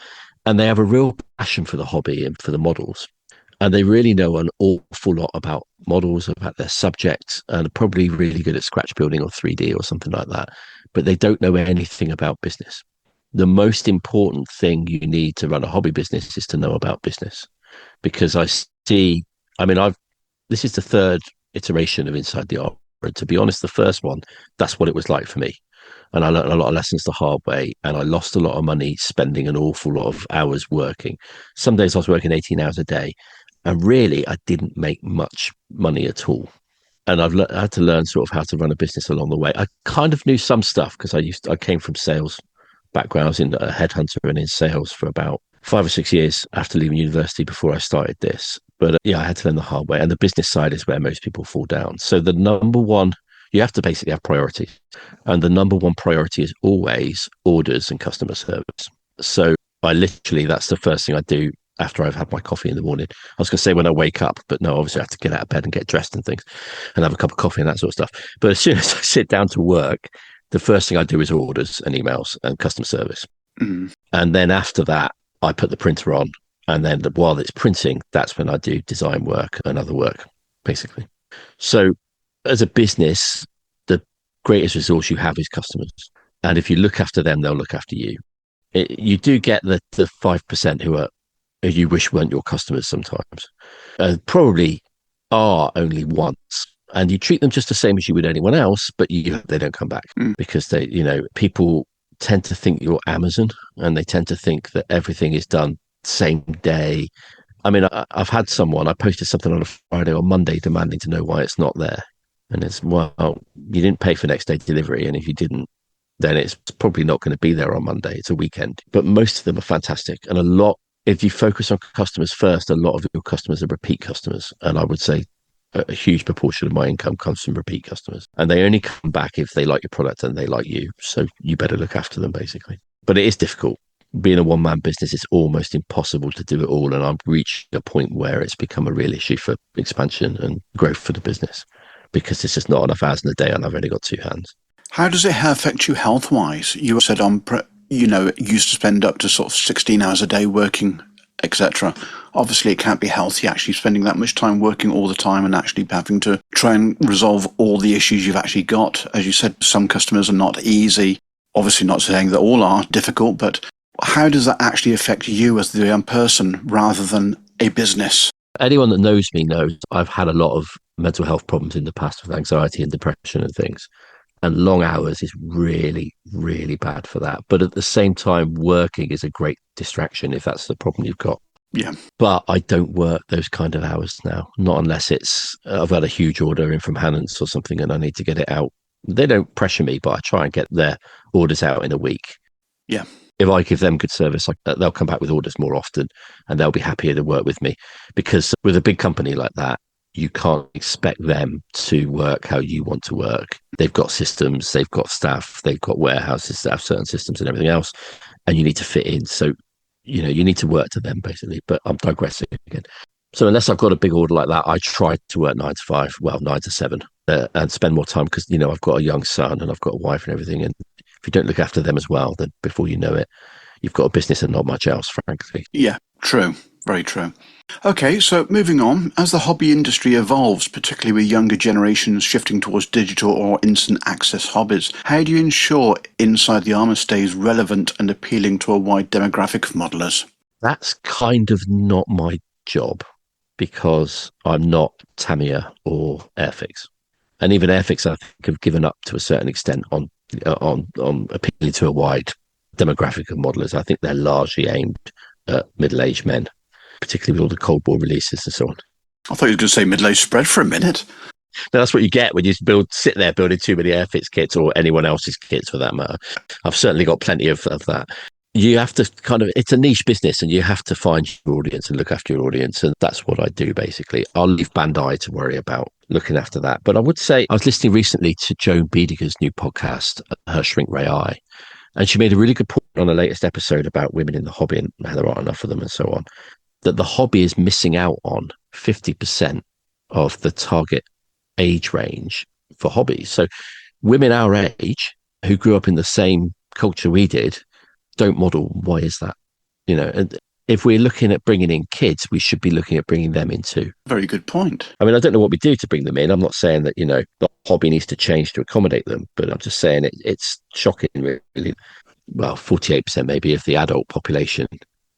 And they have a real passion for the hobby and for the models. And they really know an awful lot about models, about their subjects, and are probably really good at scratch building or 3D or something like that. But they don't know anything about business. The most important thing you need to run a hobby business is to know about business. Because this is the third iteration of Inside the Armour. And to be honest, the first one, that's what it was like for me. And I learned a lot of lessons the hard way, and I lost a lot of money spending an awful lot of hours working. Some days I was working 18 hours a day, and really I didn't make much money at all. And I've had to learn sort of how to run a business along the way. I kind of knew some stuff because I came from sales background. I was in a headhunter and in sales for about 5 or 6 years after leaving university before I started this. But yeah, I had to learn the hard way. And the business side is where most people fall down. So the number one, you have to basically have priorities. And the number one priority is always orders and customer service. So that's the first thing I do after I've had my coffee in the morning. I was going to say when I wake up, but no, obviously I have to get out of bed and get dressed and things and have a cup of coffee and that sort of stuff. But as soon as I sit down to work, the first thing I do is orders and emails and customer service.
Mm.
And then after that, I put the printer on. And then while it's printing, that's when I do design work and other work, basically. So as a business, the greatest resource you have is customers. And if you look after them, they'll look after you. You do get the 5% who you wish weren't your customers sometimes, probably are only once, and you treat them just the same as you would anyone else, but they don't come back because people tend to think you're Amazon, and they tend to think that everything is done same day. I mean, I've had someone, I posted something on a Friday or Monday demanding to know why it's not there, and it's, well, you didn't pay for next day delivery, and if you didn't, then it's probably not going to be there on Monday. It's a weekend. But most of them are fantastic, and if you focus on customers first, a lot of your customers are repeat customers. And I would say a huge proportion of my income comes from repeat customers. And they only come back if they like your product and they like you. So you better look after them, basically. But it is difficult. Being a one-man business, it's almost impossible to do it all. And I've reached a point where it's become a real issue for expansion and growth for the business, because there's just not enough hours in the day and I've only got 2 hands.
How does it affect you health-wise? You said used to spend up to sort of 16 hours a day working, etc. Obviously, it can't be healthy actually spending that much time working all the time and actually having to try and resolve all the issues you've actually got. As you said, some customers are not easy. Obviously, not saying that all are difficult, but how does that actually affect you as the young person rather than a business?
Anyone that knows me knows I've had a lot of mental health problems in the past with anxiety and depression and things. And long hours is really, really bad for that. But at the same time, working is a great distraction if that's the problem you've got.
Yeah.
But I don't work those kind of hours now, not unless I've had a huge order in from Hannants or something and I need to get it out. They don't pressure me, but I try and get their orders out in a week.
Yeah.
If I give them good service, they'll come back with orders more often and they'll be happier to work with me. Because with a big company like that, you can't expect them to work how you want to work. They've got systems, they've got staff, they've got warehouses that have certain systems and everything else, and you need to fit in. So, you need to work to them, basically. But I'm digressing again. So unless I've got a big order like that, I try to work 9 to 5, 9 to 7, and spend more time because, I've got a young son and I've got a wife and everything. And if you don't look after them as well, then before you know it, you've got a business and not much else, frankly.
Yeah, true. Very true. Okay, so moving on, as the hobby industry evolves, particularly with younger generations shifting towards digital or instant access hobbies, how do you ensure Inside the Armour stays relevant and appealing to a wide demographic of modelers?
That's kind of not my job because I'm not Tamiya or Airfix. And even Airfix, I think, have given up to a certain extent on appealing to a wide demographic of modelers. I think they're largely aimed at middle-aged men, particularly with all the Cold War releases and so on.
I thought you were going to say middle-aged spread for a minute.
No, that's what you get when you sit there building too many Airfix kits or anyone else's kits for that matter. I've certainly got plenty of that. You have to it's a niche business and you have to find your audience and look after your audience. And that's what I do, basically. I'll leave Bandai to worry about looking after that. But I would say I was listening recently to Joan Biediger's new podcast, Her Shrink Ray Eye. And she made a really good point on the latest episode about women in the hobby and how there aren't enough of them and so on, that the hobby is missing out on 50% of the target age range for hobbies. So women our age who grew up in the same culture we did don't model. Why is that? And if we're looking at bringing in kids, we should be looking at bringing them in too.
Very good point.
I mean, I don't know what we do to bring them in. I'm not saying that, the hobby needs to change to accommodate them, but I'm just saying it's shocking, really. Well, 48% maybe of the adult population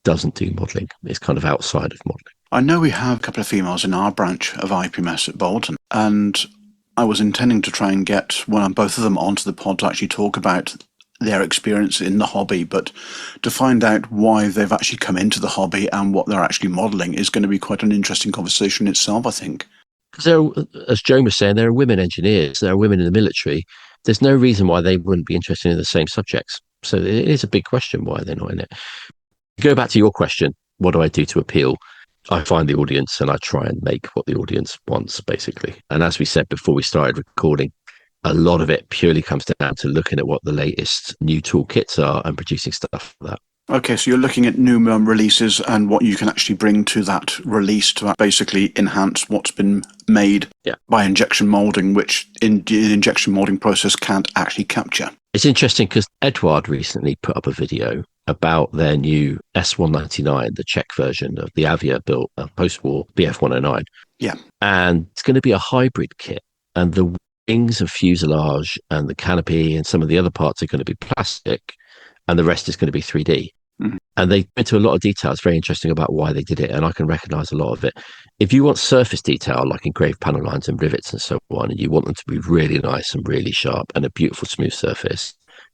doesn't do modelling. It's kind of outside of modelling.
I know we have a couple of females in our branch of IPMS at Bolton, and I was intending to try and get both of them onto the pod to actually talk about their experience in the hobby, but to find out why they've actually come into the hobby and what they're actually modelling is going to be quite an interesting conversation itself, I think.
Because as Joan was saying, there are women engineers, there are women in the military. There's no reason why they wouldn't be interested in the same subjects. So it is a big question why they're not in it. Go back to your question, what do I do to appeal? I find the audience and I try and make what the audience wants, basically. And as we said before we started recording, a lot of it purely comes down to looking at what the latest new toolkits are and producing stuff for that.
Okay, so you're looking at new releases and what you can actually bring to that release to basically enhance what's been made by injection molding, which in the injection molding process can't actually capture.
It's interesting because Edward recently put up a video about their new S199, the Czech version of the Avia built post-war BF109.
Yeah.
And it's going to be a hybrid kit. And the wings and fuselage and the canopy and some of the other parts are going to be plastic and the rest is going to be 3D. Mm-hmm. And they went into a lot of detail. It's very interesting about why they did it. And I can recognize a lot of it. If you want surface detail, like engraved panel lines and rivets and so on, and you want them to be really nice and really sharp and a beautiful smooth surface,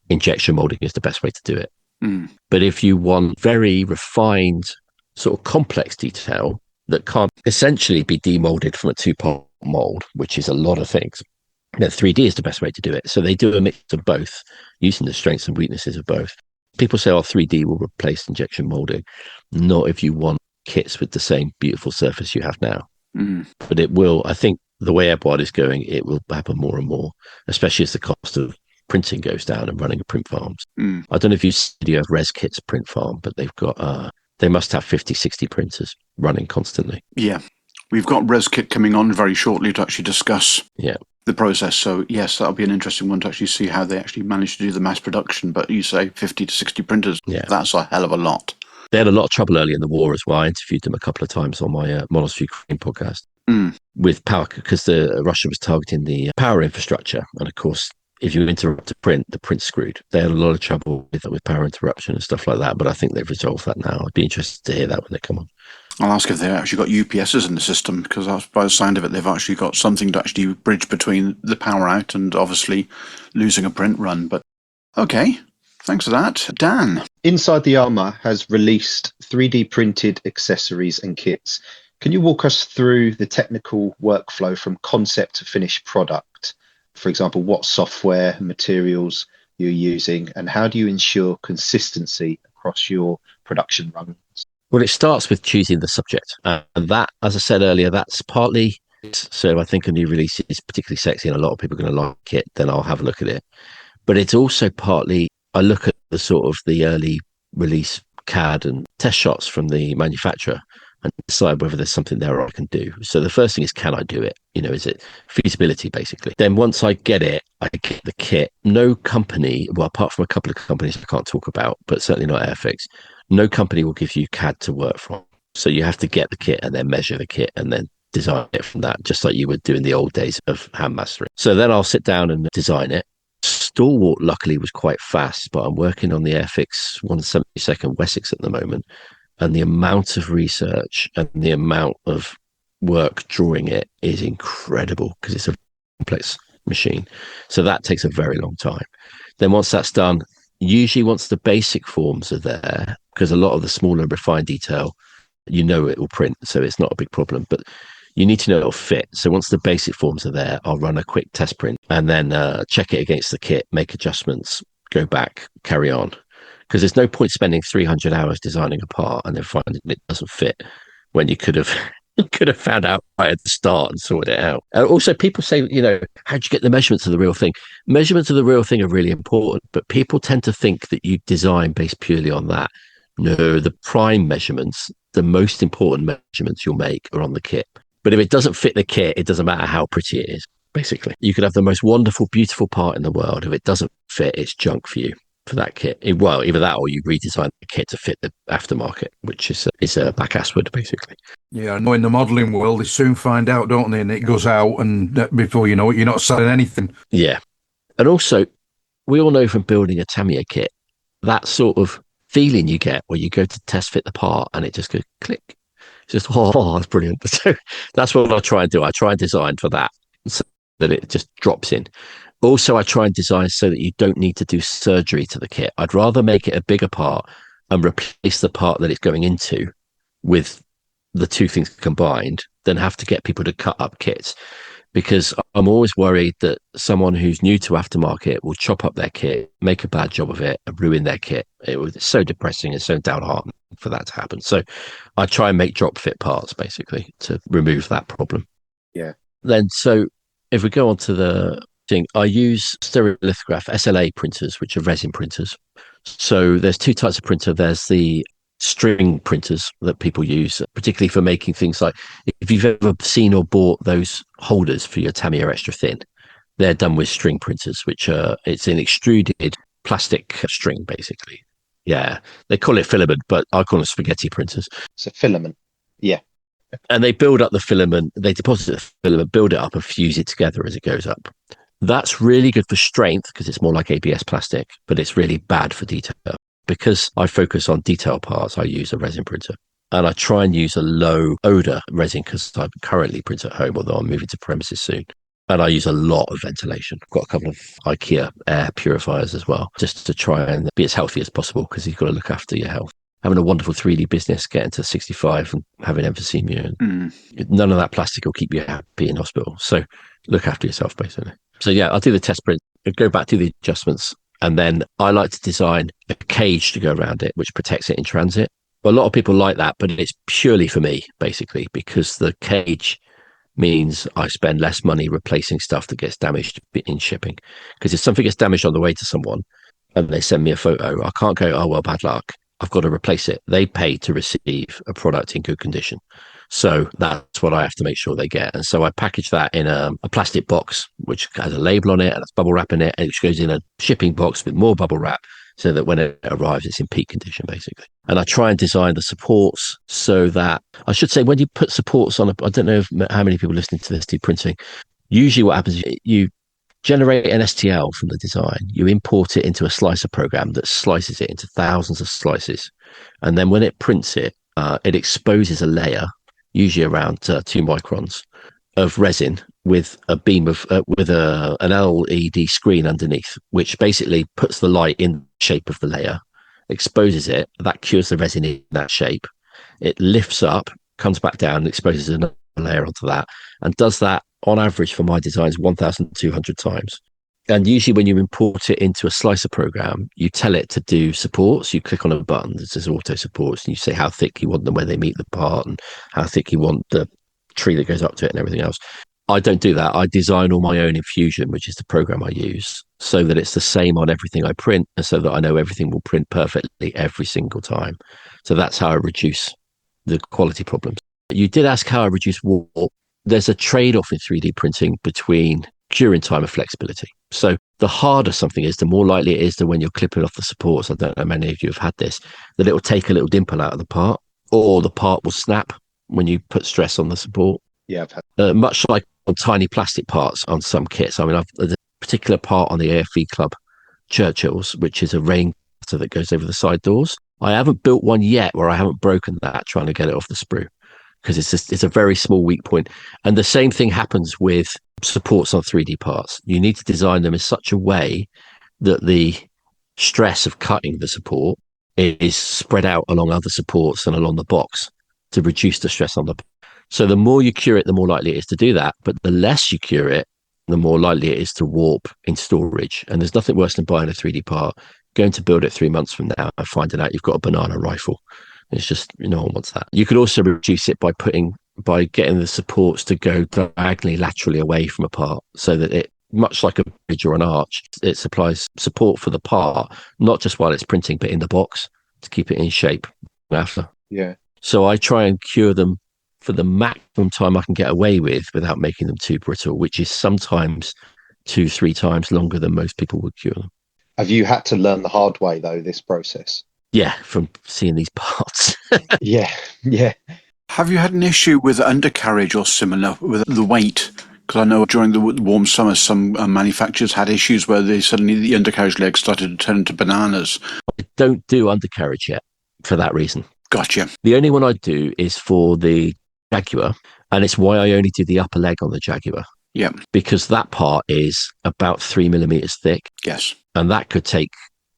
injection molding is the best way to do it. Mm. But if you want very refined, sort of complex detail that can't essentially be demolded from a two-part mold, which is a lot of things, then 3D is the best way to do it. So they do a mix of both, using the strengths and weaknesses of both. People say, 3D will replace injection molding. Not if you want kits with the same beautiful surface you have now. Mm. But it will, I think the way Edward is going, it will happen more and more, especially as the cost of printing goes down and running a print farms. Mm. I don't know if you have ResKit's print farm, but they've got, they must have 50, 60 printers running constantly.
Yeah. We've got ResKit coming on very shortly to actually discuss the process. So yes, that'll be an interesting one to actually see how they actually manage to do the mass production. But you say 50 to 60 printers, that's a hell of a lot.
They had a lot of trouble early in the war as well. I interviewed them a couple of times on my Models for Ukraine podcast with power, because Russia was targeting the power infrastructure. And of course, if you interrupt a print, the print's screwed. They had a lot of trouble with power interruption and stuff like that. But I think they've resolved that now. I'd be interested to hear that when they come on.
I'll ask if they've actually got UPSs in the system, because by the sound of it, they've actually got something to actually bridge between the power out and obviously losing a print run. But okay, thanks for that. Dan.
Inside the Armour has released 3D printed accessories and kits. Can you walk us through the technical workflow from concept to finished product? For example, what software and materials you're using, and how do you ensure consistency across your production runs?
Well, it starts with choosing the subject. And that, as I said earlier, that's partly, so I think a new release is particularly sexy and a lot of people are going to like it, then I'll have a look at it. But it's also partly, I look at the sort of the early release CAD and test shots from the manufacturer and decide whether there's something there I can do. So the first thing is, can I do it? Is it feasibility, basically? Then once I get it, I get the kit. No company, well, apart from a couple of companies I can't talk about, but certainly not Airfix, no company will give you CAD to work from. So you have to get the kit and then measure the kit and then design it from that, just like you would do in the old days of hand mastering. So then I'll sit down and design it. Stalwart, luckily, was quite fast, but I'm working on the Airfix 172nd Wessex at the moment. And the amount of research and the amount of work drawing it is incredible because it's a complex machine. So that takes a very long time. Then once that's done, usually once the basic forms are there, because a lot of the smaller refined detail, it will print, so it's not a big problem, but you need to know it'll fit. So once the basic forms are there, I'll run a quick test print and then check it against the kit, make adjustments, go back, carry on. Because there's no point spending 300 hours designing a part and then finding it doesn't fit when you could have found out right at the start and sorted it out. Also, people say, how'd you get the measurements of the real thing? Measurements of the real thing are really important, but people tend to think that you design based purely on that. No, the prime measurements, the most important measurements you'll make are on the kit. But if it doesn't fit the kit, it doesn't matter how pretty it is, basically. You could have the most wonderful, beautiful part in the world. If it doesn't fit, it's junk for you. For that kit, well, either that or you redesign the kit to fit the aftermarket, which is a back assword, basically.
Yeah, I know in the modelling world, they soon find out, don't they? And it goes out, and before you know it, you're not selling anything.
Yeah. And also, we all know from building a Tamiya kit, that sort of feeling you get where you go to test fit the part and it just goes click. It's just, that's brilliant. So that's what I try and do. I try and design for that, so that it just drops in. Also, I try and design so that you don't need to do surgery to the kit. I'd rather make it a bigger part and replace the part that it's going into with the two things combined than have to get people to cut up kits. because I'm always worried that someone who's new to aftermarket will chop up their kit, make a bad job of it, and ruin their kit. It's so depressing and so downheartening for that to happen. So I try and make drop fit parts basically to remove that problem.
Yeah.
Then, so if we go on to the thing, I use stereolithograph SLA printers, which are resin printers. So there's two types of printer. There's the string printers that people use, particularly for making things like, if you've ever seen or bought those holders for your Tamiya extra thin, they're done with string printers, which are, it's an extruded plastic string basically. Yeah, they call it filament, but I call them spaghetti printers.
It's a filament. Yeah.
And they build up the filament, they deposit the filament, build it up and fuse it together as it goes up. That's really good for strength because it's more like ABS plastic, but it's really bad for detail. Because I focus on detail parts, I use a resin printer. And I try and use a low odor resin because I currently print at home, although I'm moving to premises soon. And I use a lot of ventilation. I've got a couple of IKEA air purifiers as well, just to try and be as healthy as possible because you've got to look after your health. Having a wonderful 3D business, getting to 65 and having emphysema. None of that plastic will keep you happy in hospital. So look after yourself, basically. So yeah, I'll do the test print, go back to the adjustments. And then I like to design a cage to go around it, which protects it in transit. A lot of people like that, but it's purely for me, basically, because the cage means I spend less money replacing stuff that gets damaged in shipping. Because if something gets damaged on the way to someone and they send me a photo, I can't go, oh, well, bad luck. I've got to replace it. They pay to receive a product in good condition. So that's what I have to make sure they get. And so I package that in a plastic box, which has a label on it and it's bubble wrap in it, and which goes in a shipping box with more bubble wrap so that when it arrives, it's in peak condition, basically. And I try and design the supports so that, I should say, when you put supports on, I don't know how many people listening to this do printing. Usually what happens is you generate an STL from the design, you import it into a slicer program that slices it into thousands of slices. And then when it prints it, it exposes a layer, usually around 2 microns of resin with a beam of, with an LED screen underneath, which basically puts the light in the shape of the layer, exposes it, that cures the resin in that shape. It lifts up, comes back down, and exposes another layer onto that, and does that on average for my designs 1,200 times. And usually when you import it into a slicer program, you tell it to do supports. You click on a button that says auto supports and you say how thick you want them, where they meet the part, and how thick you want the tree that goes up to it and everything else. I don't do that. I design all my own infusion, which is the program I use, so that it's the same on everything I print and so that I know everything will print perfectly every single time. So that's how I reduce the quality problems. You did ask how I reduce warp. There's a trade-off in 3D printing between curing time and flexibility. So the harder something is, the more likely it is that when you're clipping off the supports, I don't know how many of you have had this, that it will take a little dimple out of the part, or the part will snap when you put stress on the support.
Yeah, I've had
much like on tiny plastic parts on some kits. I mean, there's a particular part on the AFV Club Churchills, which is a rain gutter that goes over the side doors. I haven't built one yet where I haven't broken that trying to get it off the sprue, because it's a very small weak point. And the same thing happens with supports on 3D parts. You need to design them in such a way that the stress of cutting the support is spread out along other supports and along the box to reduce the stress on the. So the more you cure it, the more likely it is to do that. But the less you cure it, the more likely it is to warp in storage. And there's nothing worse than buying a 3D part, going to build it 3 months from now and finding out you've got a banana rifle. It's just, no one wants that. You could also reduce it by getting the supports to go diagonally, laterally away from a part, so that it, much like a bridge or an arch, it supplies support for the part, not just while it's printing, but in the box to keep it in shape after.
Yeah.
So I try and cure them for the maximum time I can get away with without making them too brittle, which is sometimes 2-3 times longer than most people would cure them.
Have you had to learn the hard way, though, this process?
Yeah, from seeing these parts.
Yeah.
Have you had an issue with undercarriage or similar with the weight? Because I know during the warm summer, some manufacturers had issues where the undercarriage legs started to turn into bananas.
I don't do undercarriage yet for that reason.
Gotcha.
The only one I do is for the Jaguar, and it's why I only do the upper leg on the Jaguar.
Yeah.
Because that part is about 3 millimeters thick.
Yes.
And that could take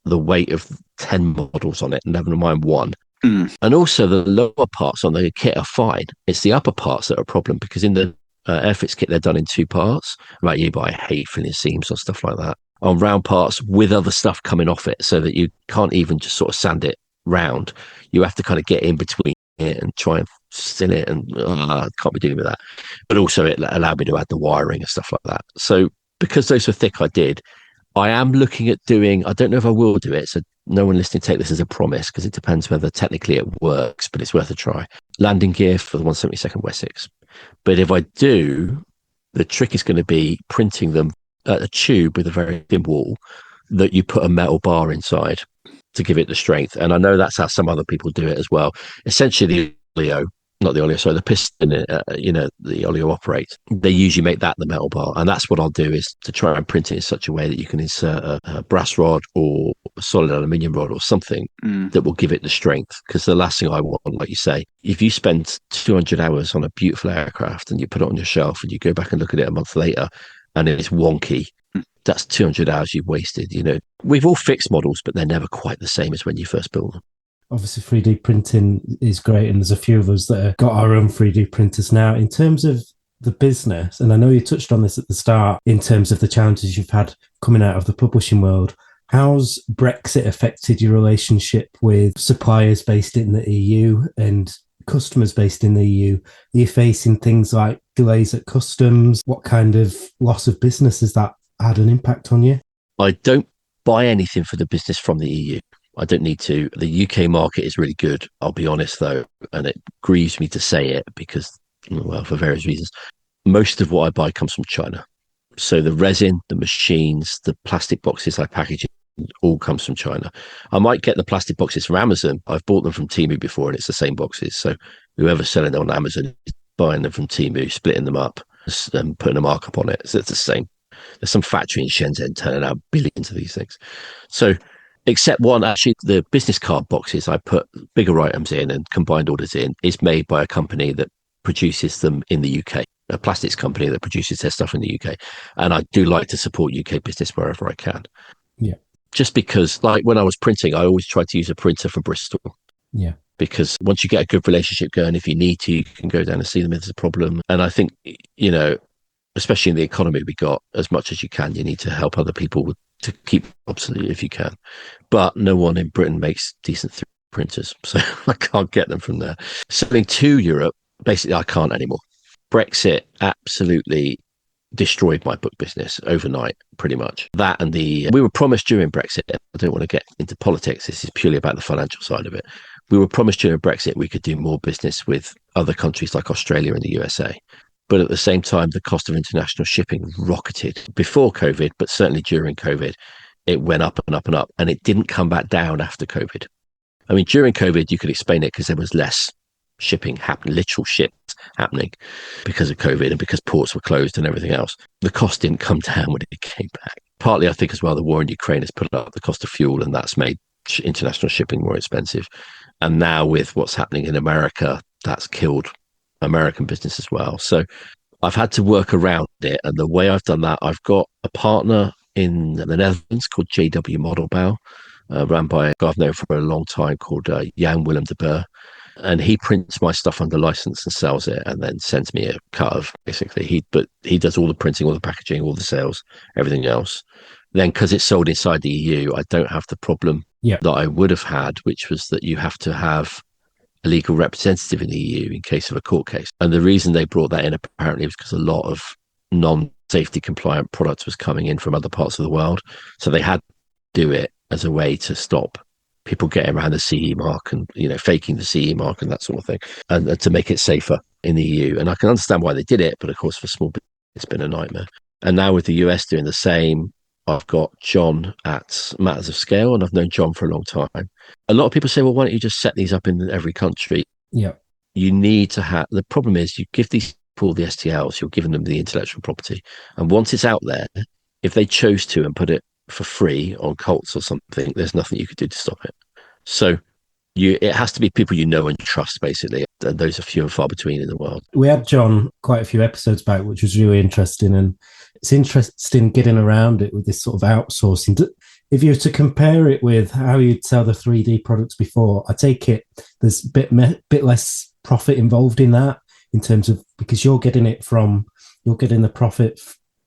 the weight of 10 models on it, never mind one.
Mm.
And also the lower parts on the kit are fine. It's the upper parts that are a problem, because in the airfits kit, they're done in 2 parts. About you, but I hate filling seams or stuff like that. On round parts with other stuff coming off it, so that you can't even just sort of sand it round. You have to kind of get in between it and try and seal it, and I can't be dealing with that. But also it allowed me to add the wiring and stuff like that. So because those were thick, I am looking at doing, I don't know if I will do it, so no one listening take this as a promise, because it depends whether technically it works, but it's worth a try. Landing gear for the 172nd Wessex. But if I do, the trick is going to be printing them at a tube with a very thin wall that you put a metal bar inside to give it the strength. And I know that's how some other people do it as well. Essentially, the piston, the oleo operates. They usually make that the metal bar. And that's what I'll do, is to try and print it in such a way that you can insert a brass rod or a solid aluminium rod or something that will give it the strength. Because the last thing I want, like you say, if you spend 200 hours on a beautiful aircraft and you put it on your shelf and you go back and look at it a month later and it's wonky, that's 200 hours you've wasted. We've all fixed models, but they're never quite the same as when you first build them.
Obviously, 3D printing is great, and there's a few of us that have got our own 3D printers now. In terms of the business, and I know you touched on this at the start, in terms of the challenges you've had coming out of the publishing world, how's Brexit affected your relationship with suppliers based in the EU and customers based in the EU? Are you facing things like delays at customs? What kind of loss of business has that had an impact on you?
I don't buy anything for the business from the EU. I don't need to. The UK market is really good, I'll be honest, though, and it grieves me to say it because, well, for various reasons. Most of what I buy comes from China. So the resin, the machines, the plastic boxes I package all comes from China. I might get the plastic boxes from Amazon. I've bought them from Temu before, and it's the same boxes. So whoever's selling them on Amazon is buying them from Temu, splitting them up, and putting a markup on it. So it's the same. There's some factory in Shenzhen turning out billions of these things. So, except one, actually, the business card boxes I put bigger items in and combined orders in is made by a company that produces them in the UK, a plastics company that produces their stuff in the UK. And I do like to support UK business wherever I can.
Yeah.
Just because, like when I was printing, I always tried to use a printer from Bristol.
Yeah.
Because once you get a good relationship going, if you need to, you can go down and see them if there's a problem. And I think, especially in the economy we got, as much as you can, you need to help other people to keep obsolete if you can. But no one in Britain makes decent printers, so I can't get them from there. Selling to Europe, basically I can't anymore. Brexit absolutely destroyed my book business overnight, pretty much. That and we were promised during Brexit, I don't want to get into politics, this is purely about the financial side of it. We were promised during Brexit we could do more business with other countries like Australia and the USA. But at the same time, the cost of international shipping rocketed before COVID, but certainly during COVID, it went up and up and up, and it didn't come back down after COVID. I mean, during COVID, you could explain it because there was less shipping happening, literal ships happening because of COVID and because ports were closed and everything else. The cost didn't come down when it came back. Partly, I think, as well, the war in Ukraine has put up the cost of fuel, and that's made international shipping more expensive. And now with what's happening in America, that's killed American business as well. So I've had to work around it. And the way I've done that, I've got a partner in the Netherlands called JW Modelbouw, run by a guy I've known for a long time called Jan Willem de Boer. And he prints my stuff under license and sells it and then sends me a cut of basically. But he does all the printing, all the packaging, all the sales, everything else. Then because it's sold inside the EU, I don't have the problem that I would have had, which was that you have to have a legal representative in the EU in case of a court case. And the reason they brought that in apparently was because a lot of non-safety compliant products was coming in from other parts of the world. So they had to do it as a way to stop people getting around the CE mark and, faking the CE mark and that sort of thing, and to make it safer in the EU. And I can understand why they did it, but of course for small business, it's been a nightmare. And now with the US doing the same, I've got John at Matters of Scale, and I've known John for a long time. A lot of people say, well, why don't you just set these up in every country?
Yeah.
You need to have, the problem is you give these people the STLs, you're giving them the intellectual property. And once it's out there, if they chose to and put it for free on Colts or something, there's nothing you could do to stop it. So it has to be people you know and trust, basically. And those are few and far between in the world.
We had John quite a few episodes back, which was really interesting. And it's interesting getting around it with this sort of outsourcing. If you were to compare it with how you'd sell the 3D products before, I take it there's a bit less profit involved in that, in terms of, because you're getting it from you're getting the profit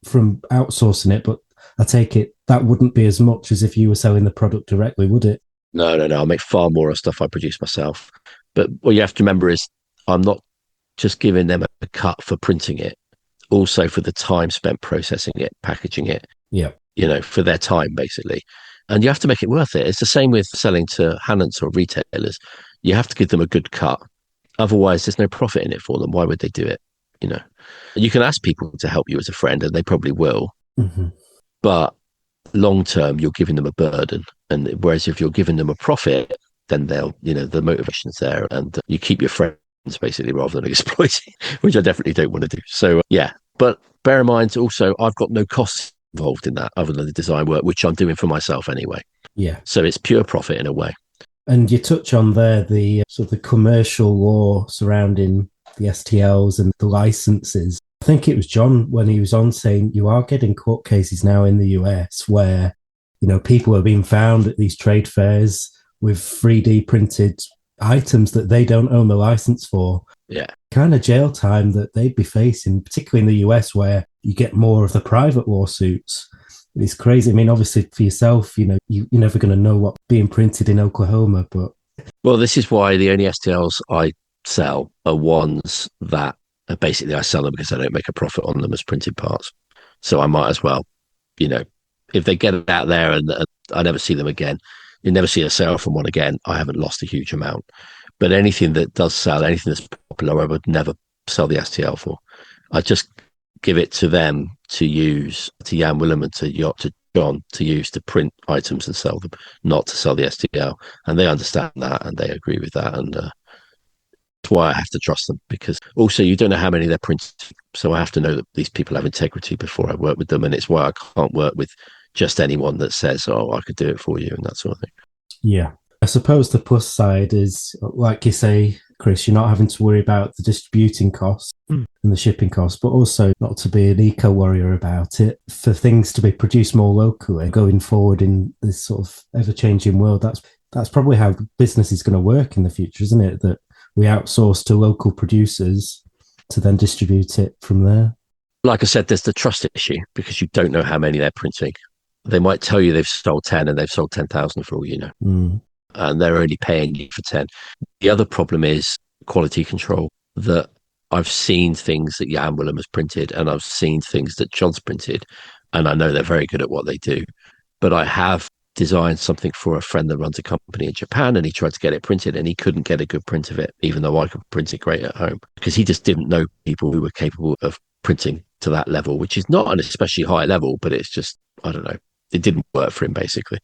from outsourcing it, but I take it that wouldn't be as much as if you were selling the product directly, would it?
No. I make far more of stuff I produce myself. But what you have to remember is I'm not just giving them a cut for printing it, also for the time spent processing it, packaging it,
Yeah.
For their time, basically. And you have to make it worth it. It's the same with selling to handlers or retailers. You have to give them a good cut. Otherwise, there's no profit in it for them. Why would they do it? You can ask people to help you as a friend, and they probably will.
Mm-hmm.
But long term, you're giving them a burden. And whereas if you're giving them a profit, then they'll, the motivation's there, and you keep your friends basically rather than exploiting, which I definitely don't want to do. So, yeah. But bear in mind also, I've got no costs involved in that other than the design work, which I'm doing for myself anyway.
Yeah.
So it's pure profit in a way.
And you touch on there the sort of the commercial law surrounding the STLs and the licenses. I think it was John when he was on saying you are getting court cases now in the US where, people are being found at these trade fairs with 3D printed items that they don't own the license for.
Yeah.
Kind of jail time that they'd be facing, particularly in the US where you get more of the private lawsuits. It's crazy. I mean, obviously for yourself, you're never going to know what's being printed in Oklahoma, but...
Well, this is why the only STLs I sell are ones that basically I sell them because I don't make a profit on them as printed parts. So I might as well, if they get it out there and I never see them again, you never see a sale from one again, I haven't lost a huge amount. But anything that does sell, anything that's popular, I would never sell the STL for. I just give it to them to use, to Jan Willem and to John to use to print items and sell them, not to sell the STL. And they understand that and they agree with that. And that's why I have to trust them, because also you don't know how many they're printing. So I have to know that these people have integrity before I work with them. And it's why I can't work with just anyone that says, oh, I could do it for you and that sort of thing.
Yeah. I suppose the plus side is, like you say, Chris, you're not having to worry about the distributing costs and the shipping costs, but also not to be an eco warrior about it. For things to be produced more locally going forward in this sort of ever-changing world, that's probably how business is going to work in the future, isn't it? That we outsource to local producers to then distribute it from there.
Like I said, there's the trust issue because you don't know how many they're printing. They might tell you they've sold 10 and they've sold 10,000 for all you know. And they're only paying you for 10. The other problem is quality control, that I've seen things that Jan Willem has printed and I've seen things that John's printed, and I know they're very good at what they do. But I have designed something for a friend that runs a company in Japan, and he tried to get it printed and he couldn't get a good print of it, even though I could print it great at home, because he just didn't know people who were capable of printing to that level, which is not an especially high level, but it's just, I don't know, it didn't work for him basically.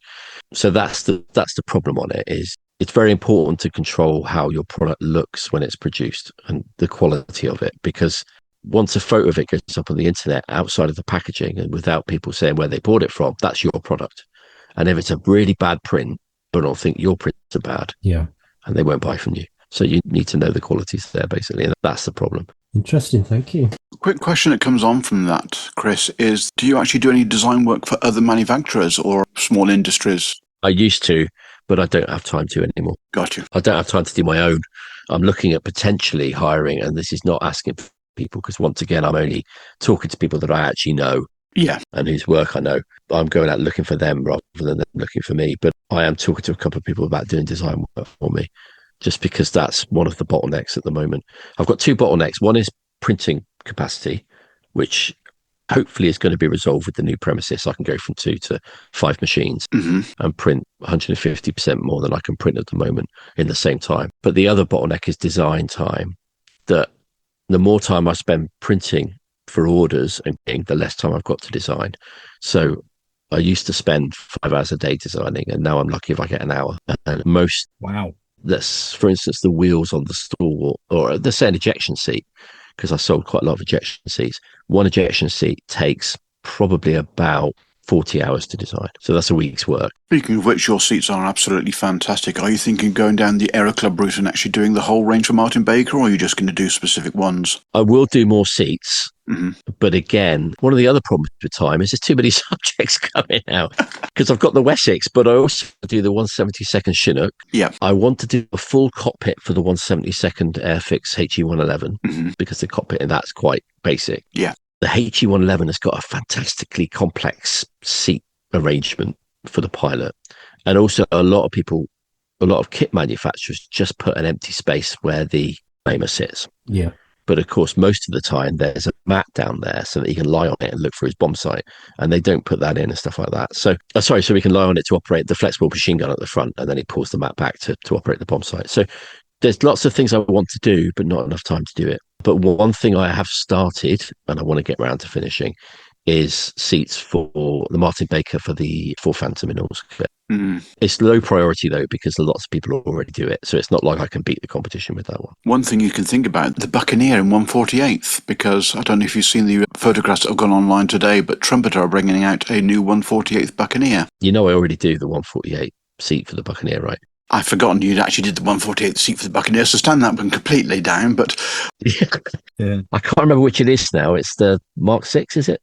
So that's the problem on it. Is it's very important to control how your product looks when it's produced and the quality of it, because once a photo of it goes up on the internet outside of the packaging and without people saying where they bought it from, that's your product. And if it's a really bad print, people don't think your prints are bad, and they won't buy from you. So you need to know the quality's there basically, and that's the problem.
Interesting, thank you.
Quick question that comes on from that, Chris, is do you actually do any design work for other manufacturers or small industries?
I used to, but I don't have time to anymore.
Got you.
I don't have time to do my own. I'm looking at potentially hiring, and this is not asking people, because once again, I'm only talking to people that I actually know.
Yeah.
And whose work I know. I'm going out looking for them rather than them looking for me. But I am talking to a couple of people about doing design work for me, just because that's one of the bottlenecks at the moment. I've got two bottlenecks. One is printing capacity, which hopefully is going to be resolved with the new premises. I can go from 2 to 5 machines and print 150% more than I can print at the moment in the same time. But the other bottleneck is design time, that the more time I spend printing for orders and the less time I've got to design. So I used to spend 5 hours a day designing, and now I'm lucky if I get an hour. And most, that's, for instance, the wheels on the stall, or let's say an ejection seat, because I sold quite a lot of ejection seats. One ejection seat takes probably about 40 hours to design. So that's a week's work.
Speaking of which, your seats are absolutely fantastic. Are you thinking of going down the Aero Club route and actually doing the whole range for Martin Baker, or are you just going to do specific ones?
I will do more seats. But again, one of the other problems with time is there's too many subjects coming out, because I've got the Wessex, but I also do the 172nd Chinook.
Yeah.
I want to do a full cockpit for the 172nd Airfix HE111 because the cockpit in that's quite basic.
Yeah.
The HE111 has got a fantastically complex seat arrangement for the pilot. And also a lot of kit manufacturers just put an empty space where the aimer sits.
Yeah.
But of course, most of the time there's a mat down there so that he can lie on it and look for his bomb sight. And they don't put that in and stuff like that. So he can lie on it to operate the flexible machine gun at the front, and then he pulls the mat back to operate the bomb sight. So there's lots of things I want to do, but not enough time to do it. But one thing I have started, and I want to get around to finishing, is seats for the Martin Baker for the 4 Phantom in Orsk. It's low priority though, because lots of people already do it. So it's not like I can beat the competition with that one.
One thing you can think about, the Buccaneer in 148th, because I don't know if you've seen the photographs that have gone online today, but Trumpeter are bringing out a new 148th Buccaneer.
You know, I already do the 148 seat for the Buccaneer, right?
I've forgotten you actually did the 148th seat for the Buccaneer, so stand that one completely down, but...
Yeah. I can't remember which it is now. It's the Mark 6, is it?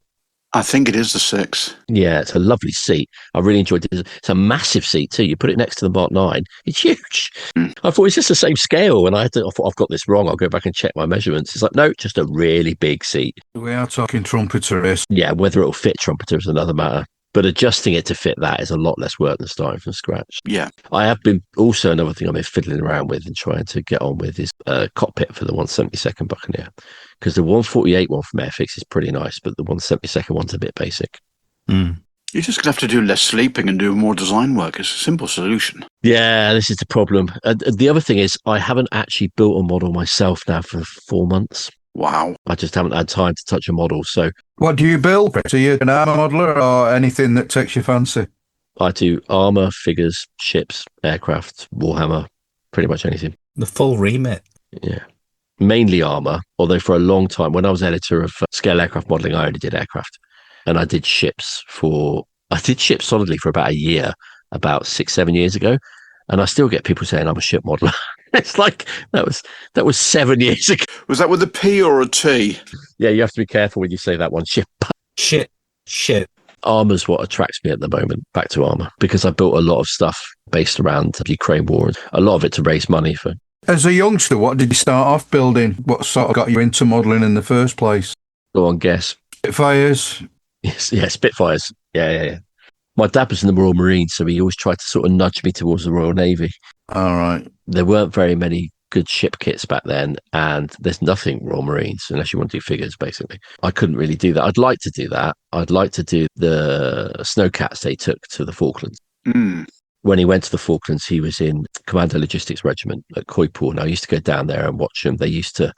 I think it is the 6.
Yeah, it's a lovely seat. I really enjoyed it. It's a massive seat too. You put it next to the Mark 9. It's huge. I thought, it's just the same scale? And I thought, I've got this wrong. I'll go back and check my measurements. It's like, no, just a really big seat.
We are talking Trumpeter.
Yeah, whether it'll fit Trumpeter is another matter. But adjusting it to fit that is a lot less work than starting from scratch.
Yeah.
I have been, also another thing I've been fiddling around with and trying to get on with is a cockpit for the 172nd Buccaneer. Because the 148 one from Airfix is pretty nice, but the 172nd one's a bit basic.
You're just going to have to do less sleeping and do more design work. It's a simple solution.
Yeah, this is the problem. The other thing is I haven't actually built a model myself now for 4 months.
Wow.
I just haven't had time to touch a model. So
what do you build? Are you an Armour modeler or anything that takes your fancy?
I do Armour, figures, ships, aircraft, Warhammer, pretty much anything.
The full remit.
Yeah. Mainly Armour, although for a long time, when I was editor of Scale Aircraft Modelling, I only did aircraft. And I did ships solidly for about a year, about 6-7 years ago. And I still get people saying I'm a ship modeler. It's like, that was 7 years ago.
Was that with a P or a T?
Yeah, you have to be careful when you say that one.
Shit.
Armour's what attracts me at the moment, back to Armour, because I built a lot of stuff based around the Ukraine war, a lot of it to raise money for.
As a youngster, what did you start off building? What sort of got you into modelling in the first place?
Go on, guess.
Spitfires?
Yes, yeah, Spitfires. Yeah. My dad was in the Royal Marines, so he always tried to sort of nudge me towards the Royal Navy.
All right.
There weren't very many good ship kits back then, and there's nothing Royal Marines unless you want to do figures, basically. I couldn't really do that. I'd like to do that. I'd like to do the Snowcats they took to the Falklands. When he went to the Falklands, he was in Commando Logistics Regiment at Koipoor, and I used to go down there and watch them. They used to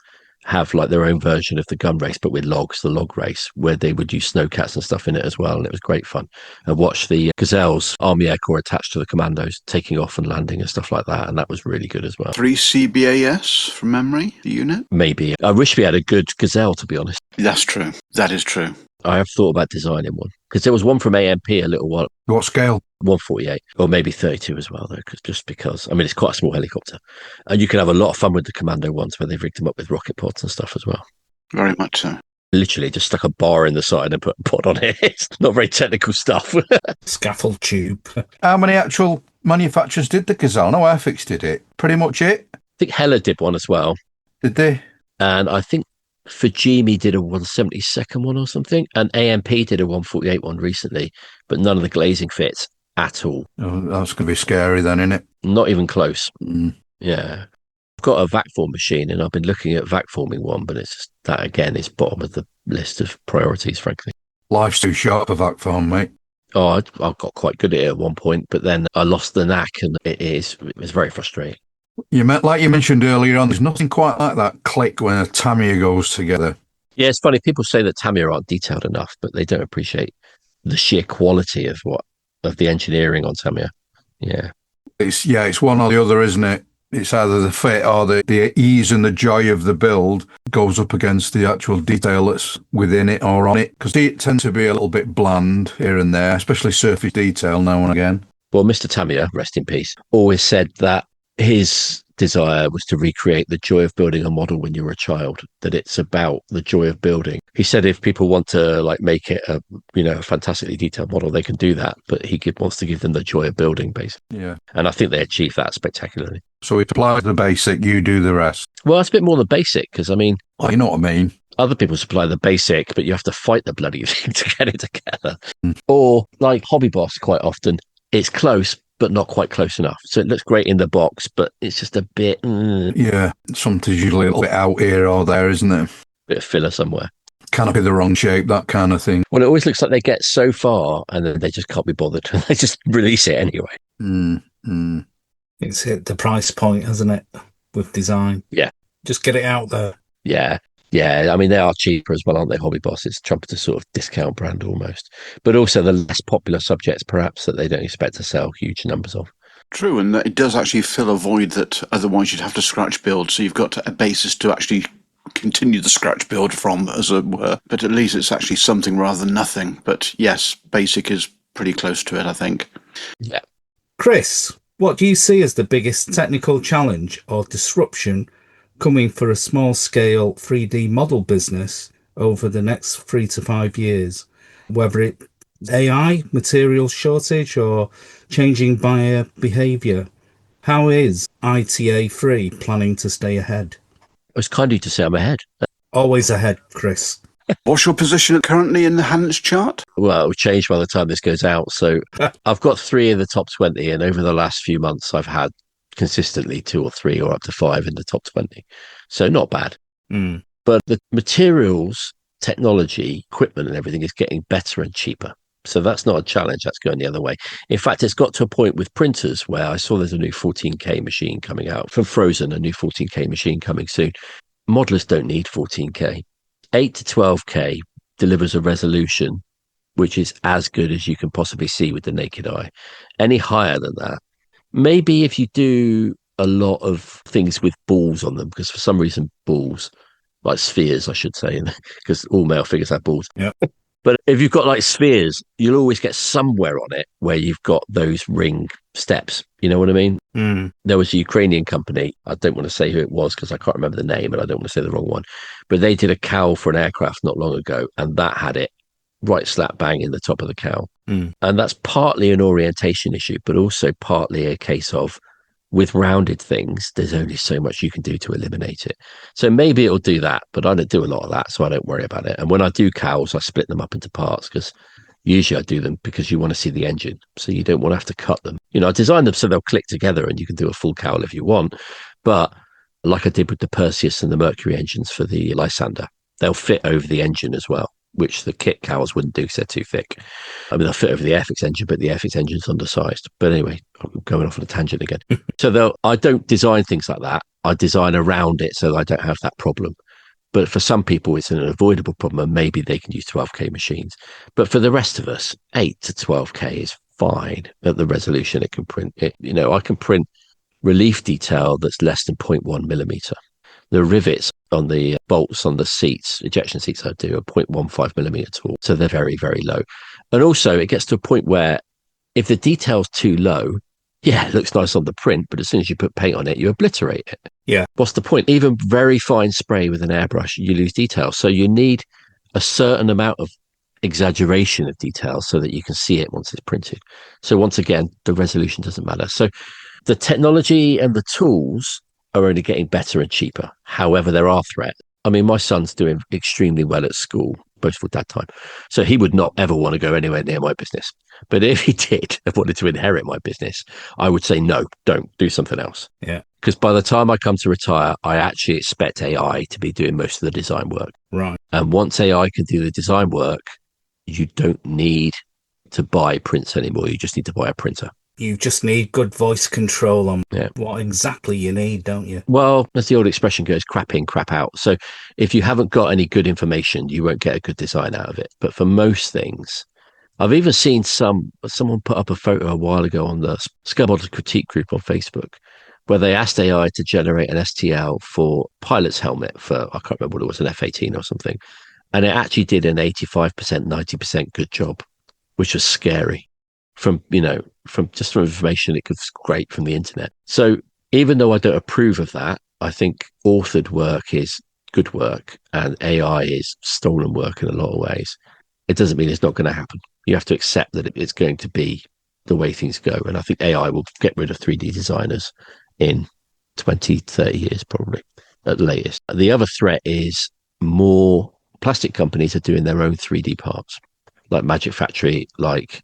have like their own version of the gun race, but with logs, the log race, where they would use snowcats and stuff in it as well. And it was great fun. And watch the Gazelles, Army Air Corps attached to the Commandos, taking off and landing and stuff like that. And that was really good as well.
3 CBAS from memory, the unit?
Maybe. I wish we had a good Gazelle, to be honest.
That's true. That is true.
I have thought about designing one, because there was one from AMP a little while.
What scale?
148, or maybe 32 as well, though, because I mean, it's quite a small helicopter. And you can have a lot of fun with the Commando ones where they've rigged them up with rocket pods and stuff as well.
Very much so.
Literally just stuck a bar in the side and put a pod on it. It's not very technical stuff.
Scaffold tube.
How many actual manufacturers did the Gazelle? No, Airfix did it. Pretty much it.
I think Hella did one as well.
Did they?
And I think Fujimi did a 172nd one or something. And AMP did a 148 one recently, but none of the glazing fits at all.
Oh, that's going to be scary then, isn't it?
Not even close. Yeah. I've got a vac form machine and I've been looking at vac forming one, but it's just, that again is bottom of the list of priorities, frankly.
Life's too short for vac form, mate.
Oh, I got quite good at it at one point, but then I lost the knack and it was very frustrating.
Like you mentioned earlier on, there's nothing quite like that click when a Tamiya goes together.
Yeah, it's funny. People say that Tamiya aren't detailed enough, but they don't appreciate the sheer quality of the engineering on Tamiya. Yeah.
It's one or the other, isn't it? It's either the fit or the ease and the joy of the build goes up against the actual detail that's within it or on it. Because it tends to be a little bit bland here and there, especially surface detail now and again.
Well, Mr. Tamiya, rest in peace, always said that his desire was to recreate the joy of building a model when you were a child, that it's about the joy of building. He said if people want to like make it a fantastically detailed model, they can do that, but he wants to give them the joy of building, basically.
Yeah.
And I think they achieve that spectacularly.
So it applies the basic, you do the rest.
Well, it's a bit more than basic, because I mean...
Well, you know what I mean.
Other people supply the basic, but you have to fight the bloody thing to get it together. Or like Hobby Boss, quite often, it's close, but not quite close enough. So it looks great in the box, but it's just a bit...
Yeah, something's usually a little bit out here or there, isn't it?
Bit of filler somewhere.
Can't be the wrong shape, that kind of thing.
Well, it always looks like they get so far and then they just can't be bothered. They just release it anyway.
It's hit the price point, hasn't it, with design?
Yeah.
Just get it out there.
Yeah. Yeah, I mean, they are cheaper as well, aren't they, Hobby Boss? It's trumped a sort of discount brand almost. But also the less popular subjects, perhaps, that they don't expect to sell huge numbers of.
True, and it does actually fill a void that otherwise you'd have to scratch build, so you've got a basis to actually continue the scratch build from, as it were. But at least it's actually something rather than nothing. But yes, basic is pretty close to it, I think.
Yeah.
Chris, what do you see as the biggest technical challenge or disruption coming for a small-scale 3D model business over the next 3 to 5 years? Whether it AI, material shortage, or changing buyer behaviour. How is ITA3 planning to stay ahead?
It's kind of you to say I'm ahead.
Always ahead, Chris.
What's your position currently in the Hans chart?
Well, it will change by the time this goes out. So I've got 3 in the top 20, and over the last few months, I've had consistently 2 or 3 or up to 5 in the top 20. So not bad. But the materials, technology, equipment and everything is getting better and cheaper. So that's not a challenge. That's going the other way. In fact, it's got to a point with printers where I saw there's a new 14K machine coming out from Frozen, a new 14K machine coming soon. Modelers don't need 14K. 8 to 12K delivers a resolution which is as good as you can possibly see with the naked eye. Any higher than that, maybe if you do a lot of things with balls on them, because for some reason balls, like spheres, I should say, because all male figures have balls.
Yeah.
But if you've got like spheres, you'll always get somewhere on it where you've got those ring steps. You know what I mean? There was a Ukrainian company. I don't want to say who it was because I can't remember the name and I don't want to say the wrong one. But they did a cowl for an aircraft not long ago, and that had it right slap bang in the top of the cowl. And that's partly an orientation issue, but also partly a case of with rounded things, there's only so much you can do to eliminate it. So maybe it'll do that, but I don't do a lot of that, so I don't worry about it. And when I do cowls, I split them up into parts because usually I do them because you want to see the engine. So you don't want to have to cut them. You know, I designed them so they'll click together and you can do a full cowl if you want. But like I did with the Perseus and the Mercury engines for the Lysander, they'll fit over the engine as well, which the kit cowls wouldn't do because they're too thick. I mean, they'll fit over the Airfix engine, but the Airfix engine's undersized. But anyway, I'm going off on a tangent again. So I don't design things like that. I design around it so I don't have that problem. But for some people, it's an unavoidable problem, and maybe they can use 12K machines. But for the rest of us, 8 to 12K is fine at the resolution it can print. You know, I can print relief detail that's less than 0.1 millimeter. The rivets on the bolts on the seats, ejection seats I do, are 0.15 millimeter tall. So they're very, very low. And also it gets to a point where if the detail's too low, yeah, it looks nice on the print, but as soon as you put paint on it, you obliterate it.
Yeah.
What's the point? Even very fine spray with an airbrush, you lose detail. So you need a certain amount of exaggeration of detail so that you can see it once it's printed. So once again, the resolution doesn't matter. So the technology and the tools are only getting better and cheaper. However, there are threats. I mean, my son's doing extremely well at school, both for dad time. So he would not ever want to go anywhere near my business. But if he did and wanted to inherit my business, I would say, no, don't, do something else.
Yeah.
Because by the time I come to retire, I actually expect AI to be doing most of the design work.
Right.
And once AI can do the design work, you don't need to buy prints anymore. You just need to buy a printer.
You just need good voice control on what exactly you need, don't you?
Well, as the old expression goes, crap in, crap out. So if you haven't got any good information, you won't get a good design out of it. But for most things, I've even seen someone put up a photo a while ago on the Scale Model Critique group on Facebook, where they asked AI to generate an STL for pilot's helmet for, I can't remember what it was, an F-18 or something. And it actually did an 85%, 90% good job, which was scary. From information it could scrape from the internet. So even though I don't approve of that, I think authored work is good work and AI is stolen work in a lot of ways. It doesn't mean it's not going to happen. You have to accept that it's going to be the way things go. And I think AI will get rid of 3D designers in 20, 30 years, probably at latest. The other threat is more plastic companies are doing their own 3D parts, like Magic Factory, like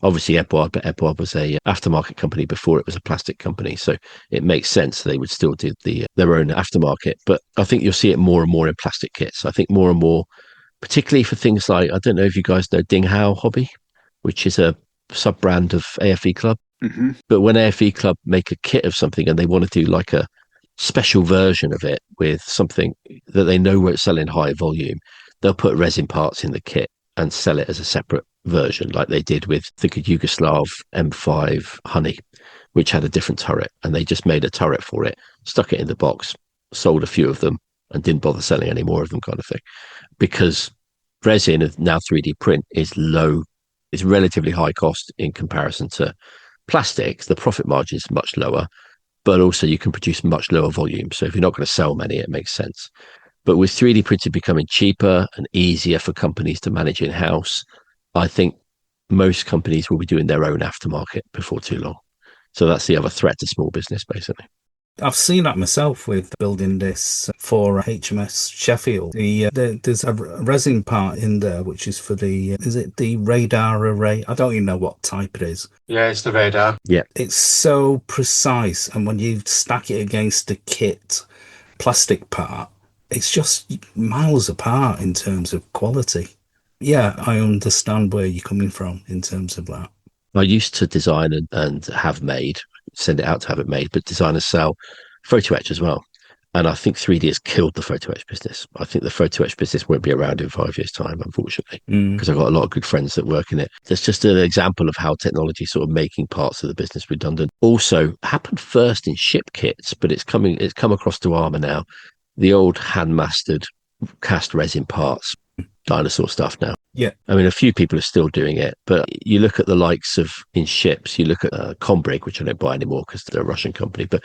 obviously Edward, but Edward was a aftermarket company before it was a plastic company. So it makes sense they would still do their own aftermarket. But I think you'll see it more and more in plastic kits. I think more and more, particularly for things like, I don't know if you guys know Ding Hao Hobby, which is a sub-brand of AFE Club.
Mm-hmm.
But when AFE Club make a kit of something and they want to do like a special version of it with something that they know won't sell in high volume, they'll put resin parts in the kit and sell it as a separate version, like they did with the Yugoslav M5 Honey, which had a different turret, and they just made a turret for it, stuck it in the box, sold a few of them, and didn't bother selling any more of them, kind of thing. Because resin, now 3D print, is low, it's relatively high cost in comparison to plastics. The profit margin is much lower, but also you can produce much lower volume. So if you're not going to sell many, it makes sense. But with 3D printing becoming cheaper and easier for companies to manage in-house, I think most companies will be doing their own aftermarket before too long. So that's the other threat to small business, basically.
I've seen that myself with building this for HMS Sheffield. There's a resin part in there, which is for is it the radar array? I don't even know what type it is.
Yeah, it's the radar.
Yeah.
It's so precise. And when you stack it against the kit plastic part, it's just miles apart in terms of quality. Yeah, I understand where you're coming from in terms of that.
I used to design and have made, send it out to have it made, but designers sell photo etch as well. And I think 3D has killed the photo etch business. I think the photo etch business won't be around in 5 years' time, unfortunately, because I've got a lot of good friends that work in it. That's just an example of how technology is sort of making parts of the business redundant. Also, happened first in ship kits, but it's come across to Armour now. The old hand-mastered cast resin parts, dinosaur stuff now.
Yeah.
I mean, a few people are still doing it, but you look at the likes of in ships, you look at Combrig, which I don't buy anymore because they're a Russian company, but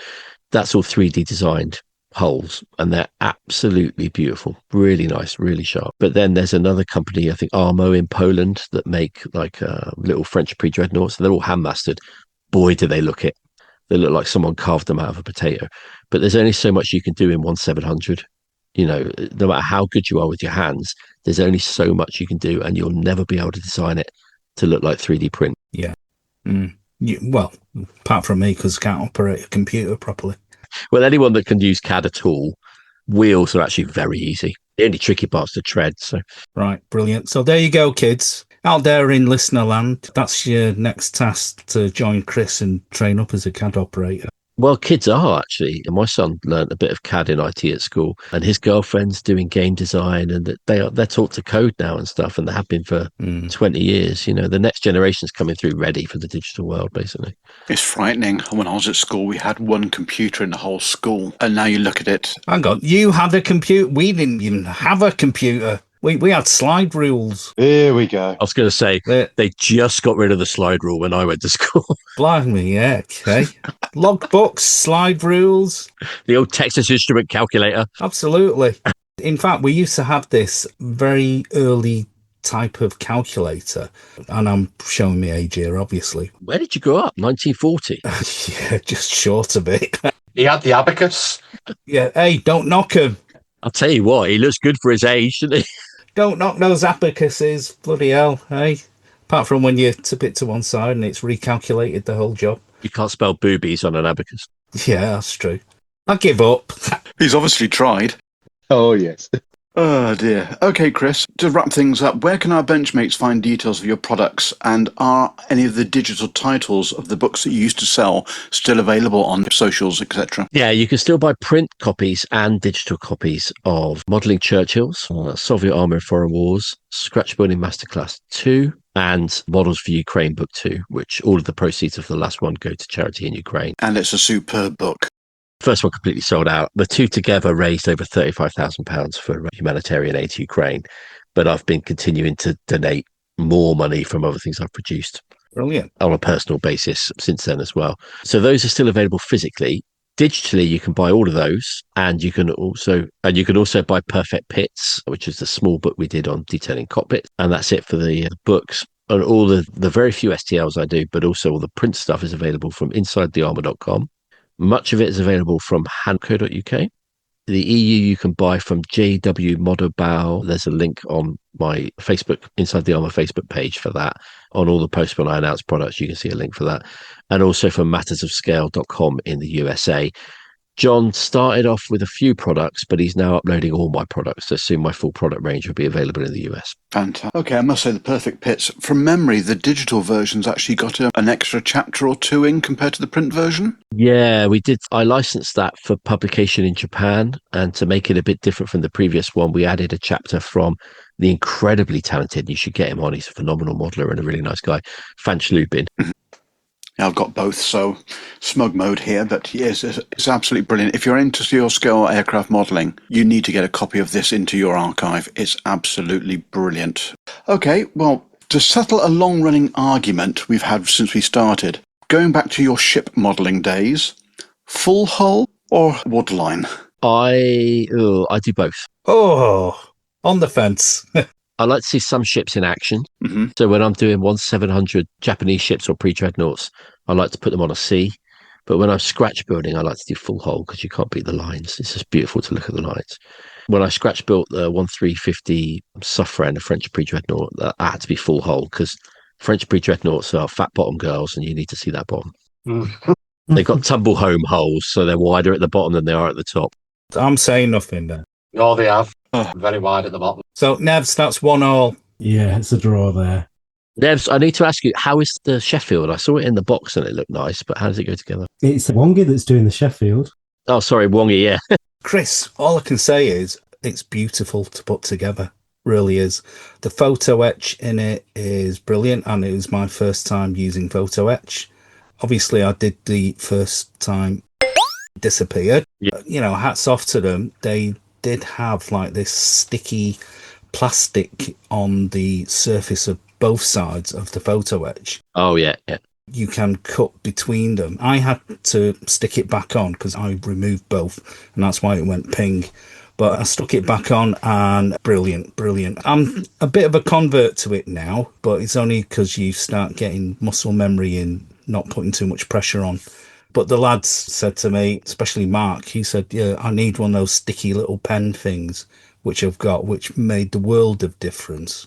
that's all 3D designed hulls and they're absolutely beautiful, really nice, really sharp. But then there's another company, I think Armour in Poland, that make like little French pre-dreadnoughts. They're all hand-mastered. Boy, do they look it. They look like someone carved them out of a potato. But there's only so much you can do in 1/700. You know, no matter how good you are with your hands, there's only so much you can do, and you'll never be able to design it to look like 3D print.
Yeah. Well, apart from me, because I can't operate a computer properly.
Well, anyone that can use CAD at all, wheels are actually very easy. The only tricky part's to tread. So,
right, brilliant. So there you go, kids. Out there in listener land, that's your next task, to join Chris and train up as a CAD operator.
Well, kids are actually. My son learned a bit of CAD in IT at school, and his girlfriend's doing game design, and they're taught to code now and stuff, and they have been for 20 years. You know, the next generation's coming through ready for the digital world, basically.
It's frightening. When I was at school, we had one computer in the whole school, and now you look at it.
Hang on, you had a computer? We didn't even have a computer. We had slide rules.
Here we go.
I was going to say, they just got rid of the slide rule when I went to school.
Blimey, yeah, okay. Logbooks, slide rules.
The old Texas Instrument calculator.
Absolutely. In fact, we used to have this very early type of calculator, and I'm showing my age here, obviously.
Where did you grow up? 1940?
Yeah, just short of it.
He had the abacus.
Yeah, hey, don't knock him.
I'll tell you what, he looks good for his age, doesn't he?
Don't knock those abacuses, bloody hell, hey? Apart from when you tip it to one side and it's recalculated the whole job.
You can't spell boobies on an abacus.
Yeah, that's true. I give up.
He's obviously tried.
Oh, yes.
Oh, dear. Okay, Chris, to wrap things up, where can our Benchmates find details of your products, and are any of the digital titles of the books that you used to sell still available on socials, etc.?
Yeah, you can still buy print copies and digital copies of Modelling Churchills, Soviet Armour in Foreign Wars, Scratchbuilding Masterclass 2, and Models for Ukraine Book 2, which all of the proceeds of the last one go to charity in Ukraine.
And it's a superb book.
First one completely sold out. The two together raised over £35,000 for humanitarian aid to Ukraine. But I've been continuing to donate more money from other things I've produced.
Brilliant.
On a personal basis since then as well. So those are still available physically. Digitally, you can buy all of those, and you can also buy Perfect Pits, which is the small book we did on detailing cockpits, and that's it for the books. And all the very few STLs I do, but also all the print stuff is available from InsideTheArmour.com. Much of it is available from handco.uk, The EU you can buy from JW Modebau. There's a link on my Facebook, Inside the Armour Facebook page for that. On all the posts when I announce products, you can see a link for that. And also from mattersofscale.com in the USA. John started off with a few products, but he's now uploading all my products. So soon my full product range will be available in the US.
Fantastic. Okay, I must say the perfect pits. From memory, the digital version's actually got an extra chapter or two in compared to the print version?
Yeah, we did. I licensed that for publication in Japan. And to make it a bit different from the previous one, we added a chapter from the incredibly talented, you should get him on, he's a phenomenal modeler and a really nice guy, Fanch Lubin.
Yeah, I've got both, so smug mode here, but yes, it's absolutely brilliant. If you're into your scale aircraft modelling, you need to get a copy of this into your archive. It's absolutely brilliant. Okay, well, to settle a long-running argument we've had since we started, going back to your ship modelling days, full hull or woodline?
I do both.
Oh, on the fence.
I like to see some ships in action.
Mm-hmm.
So when I'm doing 1/700 Japanese ships or pre-dreadnoughts, I like to put them on a sea. But when I'm scratch building, I like to do full hull because you can't beat the lines. It's just beautiful to look at the lines. When I scratch built the 1350 Suffren, a French pre-dreadnought, that had to be full hull because French pre-dreadnoughts are fat bottom girls and you need to see that bottom. They've got tumble home hulls, so they're wider at the bottom than they are at the top.
I'm saying nothing there.
No, they have. Very wide at the bottom.
So, Nevs, that's 1-1.
Yeah, it's a draw there.
Nevs, I need to ask you, how is the Sheffield? I saw it in the box and it looked nice, but how does it go together?
It's Wongy that's doing the Sheffield.
Oh, sorry, Wongy, yeah.
Chris, all I can say is it's beautiful to put together. Really is. The photo etch in it is brilliant, and it was my first time using photo etch. Obviously, I did the first time, disappeared.
Yeah.
You know, hats off to them. They did have like this sticky plastic on the surface of both sides of the photo etch.
Oh, yeah.
You can cut between them. I had to stick it back on because I removed both, and that's why it went ping. But I stuck it back on, and brilliant. I'm a bit of a convert to it now, but it's only because you start getting muscle memory and not putting too much pressure on. But the lads said to me, especially Mark, he said, yeah, I need one of those sticky little pen things, which I've got, which made the world of difference.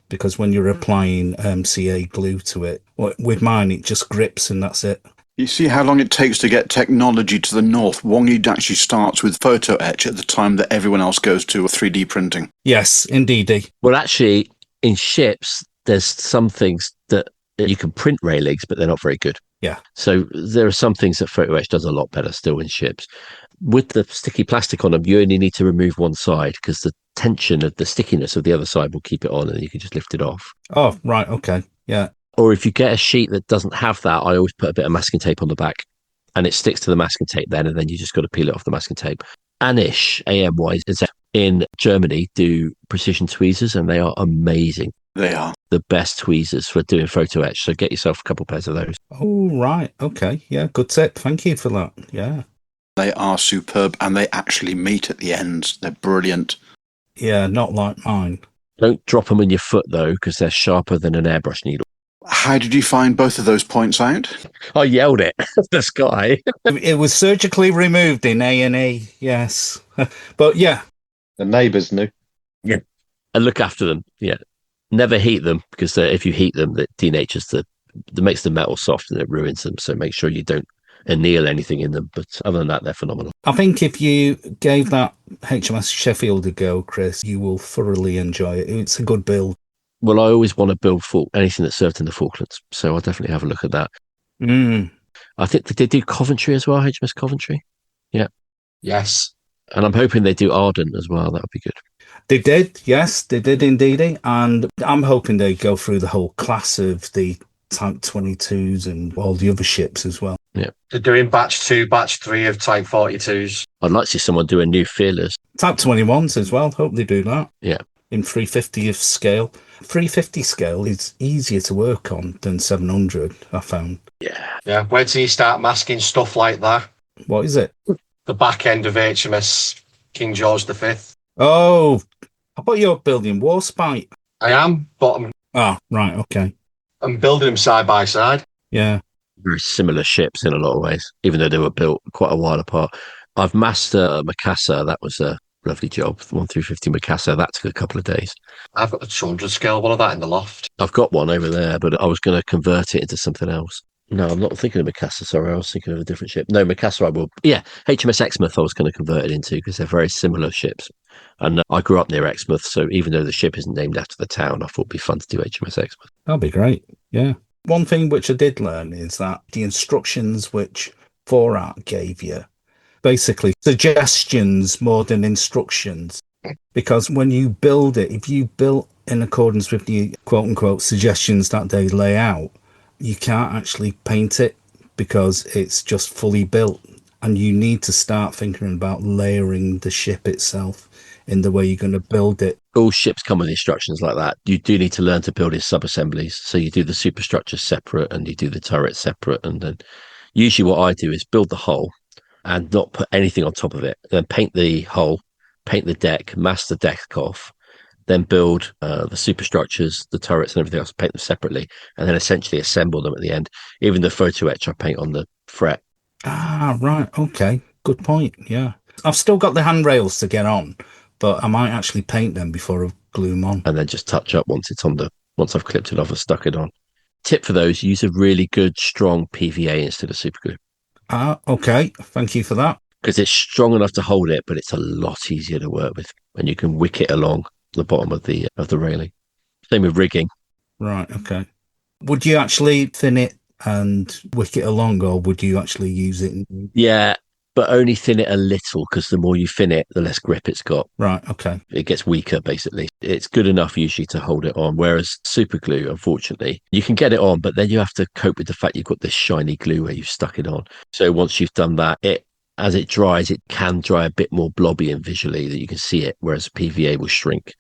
Because when you're applying CA glue to it, with mine, it just grips and that's it.
You see how long it takes to get technology to the north. Wongy actually starts with photo etch at the time that everyone else goes to 3D printing.
Yes, indeedy.
Well, actually, in ships, there's some things that you can print railings, but they're not very good.
Yeah.
So there are some things that photo etch does a lot better still in ships. With the sticky plastic on them, you only need to remove one side because the tension of the stickiness of the other side will keep it on and you can just lift it off.
Oh, right. Okay. Yeah.
Or if you get a sheet that doesn't have that, I always put a bit of masking tape on the back and it sticks to the masking tape then, and then you just got to peel it off the masking tape. Anish, AMY, in Germany do precision tweezers and they are amazing.
They are.
The best tweezers for doing photo etch. So get yourself a couple pairs of those.
Oh, right. Okay. Yeah. Good tip. Thank you for that. Yeah.
They are superb and they actually meet at the ends. They're brilliant.
Yeah. Not like mine.
Don't drop them in your foot though, because they're sharper than an airbrush needle.
How did you find both of those points out?
I yelled it at the sky.
It was surgically removed in A&E. Yes. But yeah.
The neighbours knew.
Yeah. And look after them. Yeah. Never heat them because if you heat them, it denatures that makes the metal soft and it ruins them. So make sure you don't anneal anything in them. But other than that, they're phenomenal.
I think if you gave that HMS Sheffield a go, Chris, you will thoroughly enjoy it. It's a good build.
Well, I always want to build anything that's served in the Falklands. So I'll definitely have a look at that. I think they do Coventry as well, HMS Coventry. Yeah.
Yes.
And I'm hoping they do Ardent as well. That would be good.
They did, yes, they did indeed. And I'm hoping they go through the whole class of the Type 22s and all the other ships as well.
Yeah.
They're doing batch 2, batch 3 of Type 42s.
I'd like to see someone do a new Fearless.
Type 21s as well. Hope they do that.
Yeah.
In 350th scale. 350 scale is easier to work on than 700, I found.
Yeah.
Yeah. Where do you start masking stuff like that?
What is it?
The back end of HMS King George V.
Oh, I thought you were building Warspite.
I am, but
Oh, right, okay.
I'm building them side by side.
Yeah.
Very similar ships in a lot of ways, even though they were built quite a while apart. I've mastered a Mikasa. That was a lovely job. 1 through 50 Mikasa. That took a couple of days.
I've got the 200 scale one of that in the loft.
I've got one over there, but I was going to convert it into something else. No, I'm not thinking of Mikasa. Sorry, I was thinking of a different ship. No, Mikasa I will. Yeah, HMS Exmouth I was going to convert it into because they're very similar ships. And I grew up near Exmouth, so even though the ship isn't named after the town, I thought it'd be fun to do HMS Exmouth.
That'll be great. Yeah. One thing which I did learn is that the instructions which 4-Art gave you, basically suggestions more than instructions. Because when you build it, if you built in accordance with the quote unquote suggestions that they lay out, you can't actually paint it because it's just fully built. And you need to start thinking about layering the ship itself in the way you're going to build it.
All ships come with instructions like that. You do need to learn to build in sub-assemblies. So you do the superstructure separate and you do the turret separate. And then usually what I do is build the hull and not put anything on top of it. Then paint the hull, paint the deck, mask the deck off, then build the superstructures, the turrets and everything else, paint them separately, and then essentially assemble them at the end. Even the photo etch I paint on the fret.
Ah, right. Okay. Good point. Yeah. I've still got the handrails to get on, but I might actually paint them before I glue them on.
And then just touch up once once I've clipped it off and stuck it on. Tip for those, use a really good, strong PVA instead of super glue.
Ah, okay. Thank you for that.
Because it's strong enough to hold it, but it's a lot easier to work with. And you can wick it along the bottom of the railing. Same with rigging.
Right, okay. Would you actually thin it and wick it along, or would you actually use it?
Yeah, but only thin it a little, because the more you thin it, the less grip it's got.
Right, okay.
It gets weaker, basically. It's good enough usually to hold it on, whereas super glue, unfortunately, you can get it on, but then you have to cope with the fact you've got this shiny glue where you've stuck it on. So once you've done that, as it dries, it can dry a bit more blobby and visually that you can see it, whereas PVA will shrink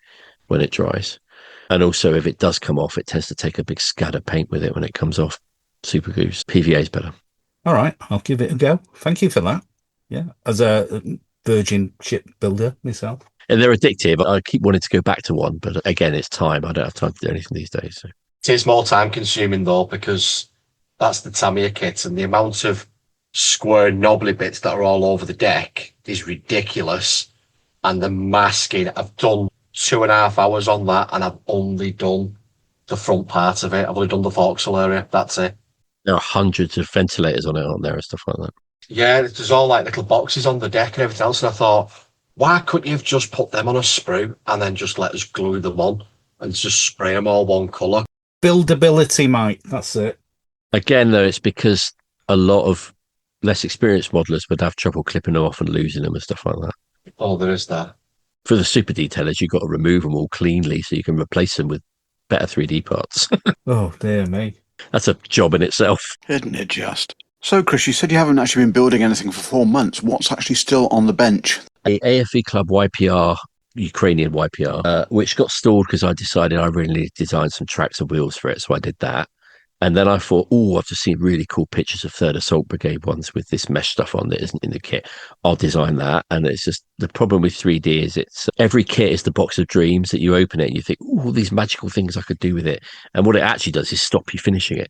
when it dries. And also, if it does come off, it tends to take a big scad of paint with it when it comes off. Super glues, PVA is better.
All right, I'll give it a go. Thank you for that. Yeah, as a virgin ship builder myself.
And they're addictive. I keep wanting to go back to one, but again, it's time. I don't have time to do anything these days. So.
It is more time consuming though, because that's the Tamiya kit, and the amount of square knobbly bits that are all over the deck is ridiculous. And the masking, I've done 2.5 hours on that, and I've only done the front part of it. I've only done the forecastle area. That's it.
There are hundreds of ventilators on it, aren't there, and stuff like that.
Yeah, there's all like little boxes on the deck and everything else. And I thought, why couldn't you have just put them on a sprue and then just let us glue them on and just spray them all one colour?
Buildability, Mike. That's it.
Again, though, it's because a lot of less experienced modelers would have trouble clipping them off and losing them and stuff like that.
Oh, there is that.
For the super detailers, you've got to remove them all cleanly so you can replace them with better 3D parts.
Oh, dear me.
That's a job in itself.
Isn't it just? So, Chris, you said you haven't actually been building anything for 4 months. What's actually still on the bench?
A AFV Club YPR, Ukrainian YPR, which got stalled because I decided I really needed to design some tracks and wheels for it. So I did that. And then I thought, I've just seen really cool pictures of 3rd Assault Brigade ones with this mesh stuff on that isn't in the kit. I'll design that. And it's just the problem with 3D is it's every kit is the box of dreams that you open it and you think, all these magical things I could do with it. And what it actually does is stop you finishing it.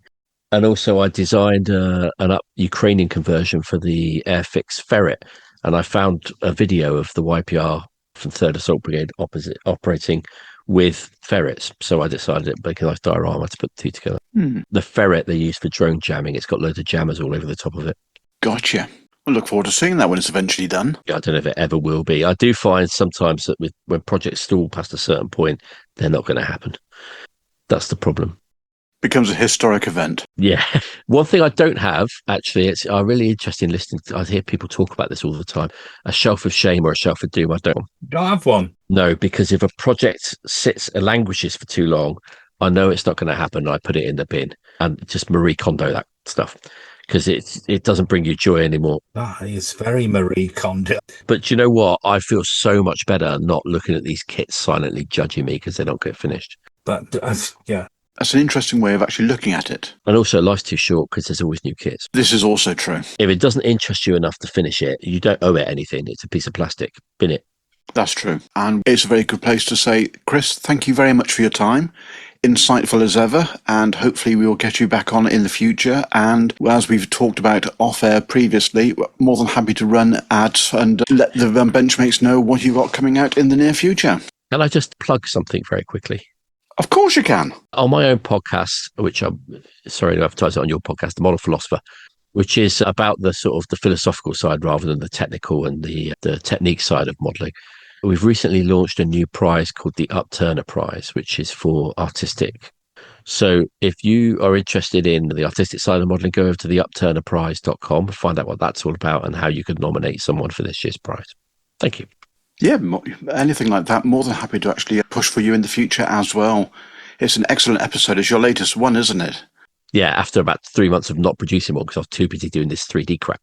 And also I designed an Ukrainian conversion for the Airfix Ferret. And I found a video of the YPR from 3rd Assault Brigade operating with ferrets. So I decided it make a nice diorama to put the two together. The ferret they use for drone jamming, it's got loads of jammers all over the top of it.
Gotcha. I look forward to seeing that when it's eventually done.
I don't know if it ever will be. I do find sometimes that when projects stall past a certain point, they're not going to happen. That's the problem.
Becomes a historic event.
Yeah. One thing I don't have, actually, I'm really interested in listening. I hear people talk about this all the time. A shelf of shame or a shelf of doom. I don't.
Don't have one.
No, because if a project sits and languishes for too long, I know it's not going to happen. I put it in the bin and just Marie Kondo that stuff because it doesn't bring you joy anymore.
That is very Marie Kondo.
But you know what? I feel so much better not looking at these kits silently judging me because they don't get finished.
But yeah.
That's an interesting way of actually looking at it.
And also, life's too short because there's always new kits.
This is also true.
If it doesn't interest you enough to finish it, you don't owe it anything. It's a piece of plastic. Bin it.
That's true. And it's a very good place to say, Chris, thank you very much for your time. insightful as ever, and hopefully we will get you back on in the future. And as we've talked about off-air previously, we're more than happy to run ads and let the Benchmates know what you've got coming out in the near future.
Can I just plug something very quickly?
Of course you can.
On my own podcast, which I'm sorry to advertise it on your podcast, The Model Philosopher, which is about the sort of the philosophical side rather than the technical and the technique side of modelling. We've recently launched a new prize called the Upturner Prize, which is for artistic. So if you are interested in the artistic side of modelling, go over to theupturnerprize.com, find out what that's all about and how you could nominate someone for this year's prize. Thank you.
Yeah, anything like that, more than happy to actually push for you in the future as well. It's an excellent episode. It's your latest one, isn't it?
Yeah, after about 3 months of not producing one because I was too busy doing this 3D crap.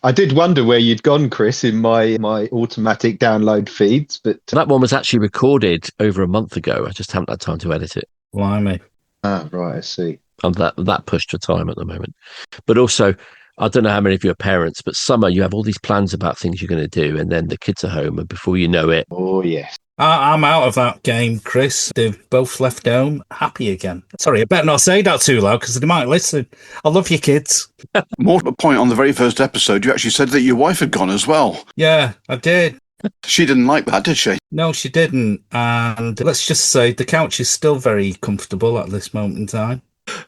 I did wonder where you'd gone, Chris, in my automatic download feeds, but
that one was actually recorded over a month ago. I just haven't had time to edit it.
Blimey.
Ah, right, I see.
I'm that pushed for time at the moment. But also, I don't know how many of you are parents, but summer, you have all these plans about things you're going to do, and then the kids are home, and before you know it...
Oh, yes.
I'm out of that game, Chris. They've both left home happy again. Sorry, I better not say that too loud because they might listen. I love you, kids.
More to the point, on the very first episode, you actually said that your wife had gone as well.
Yeah, I did.
She didn't like that, did she?
No, she didn't. And let's just say the couch is still very comfortable at this moment in time.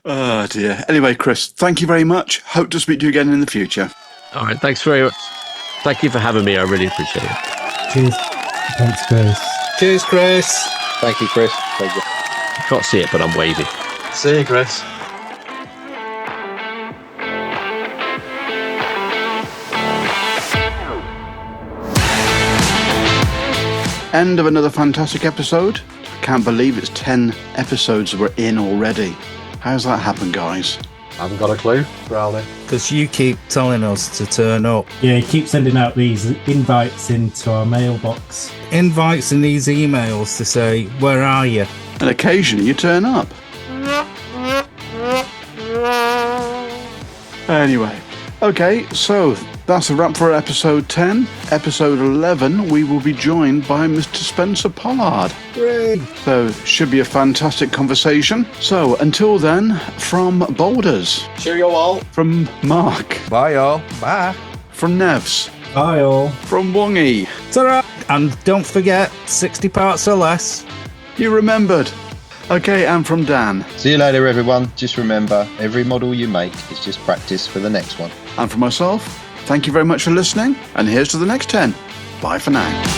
Oh, dear. Anyway, Chris, thank you very much. Hope to speak to you again in the future.
All right, thanks very much. Thank you for having me. I really appreciate it.
Cheers. Thanks, Chris.
Cheers, Chris.
Thank you, Chris. Thank you.
You can't see it, but I'm waving.
See you, Chris.
End of another fantastic episode. I can't believe it's 10 episodes we're in already. How's that happen, guys?
I haven't got a clue, Rowley.
Because you keep telling us to turn up.
Yeah, you keep sending out these invites into our mailbox.
Invites in these emails to say, where are you?
And occasionally you turn up. Anyway, okay, so that's a wrap for episode 10. Episode 11, we will be joined by Mr. Spencer Pollard.
Great.
So, should be a fantastic conversation. So, until then, from Boulders.
Cheerio all.
From Mark.
Bye, all. Bye.
From Nevs.
Bye, all.
From Wongy.
Ta-ra! And don't forget, 60 parts or less.
You remembered. Okay, and from Dan.
See you later, everyone. Just remember, every model you make is just practice for the next one.
And from myself, thank you very much for listening, and here's to the next 10. Bye for now.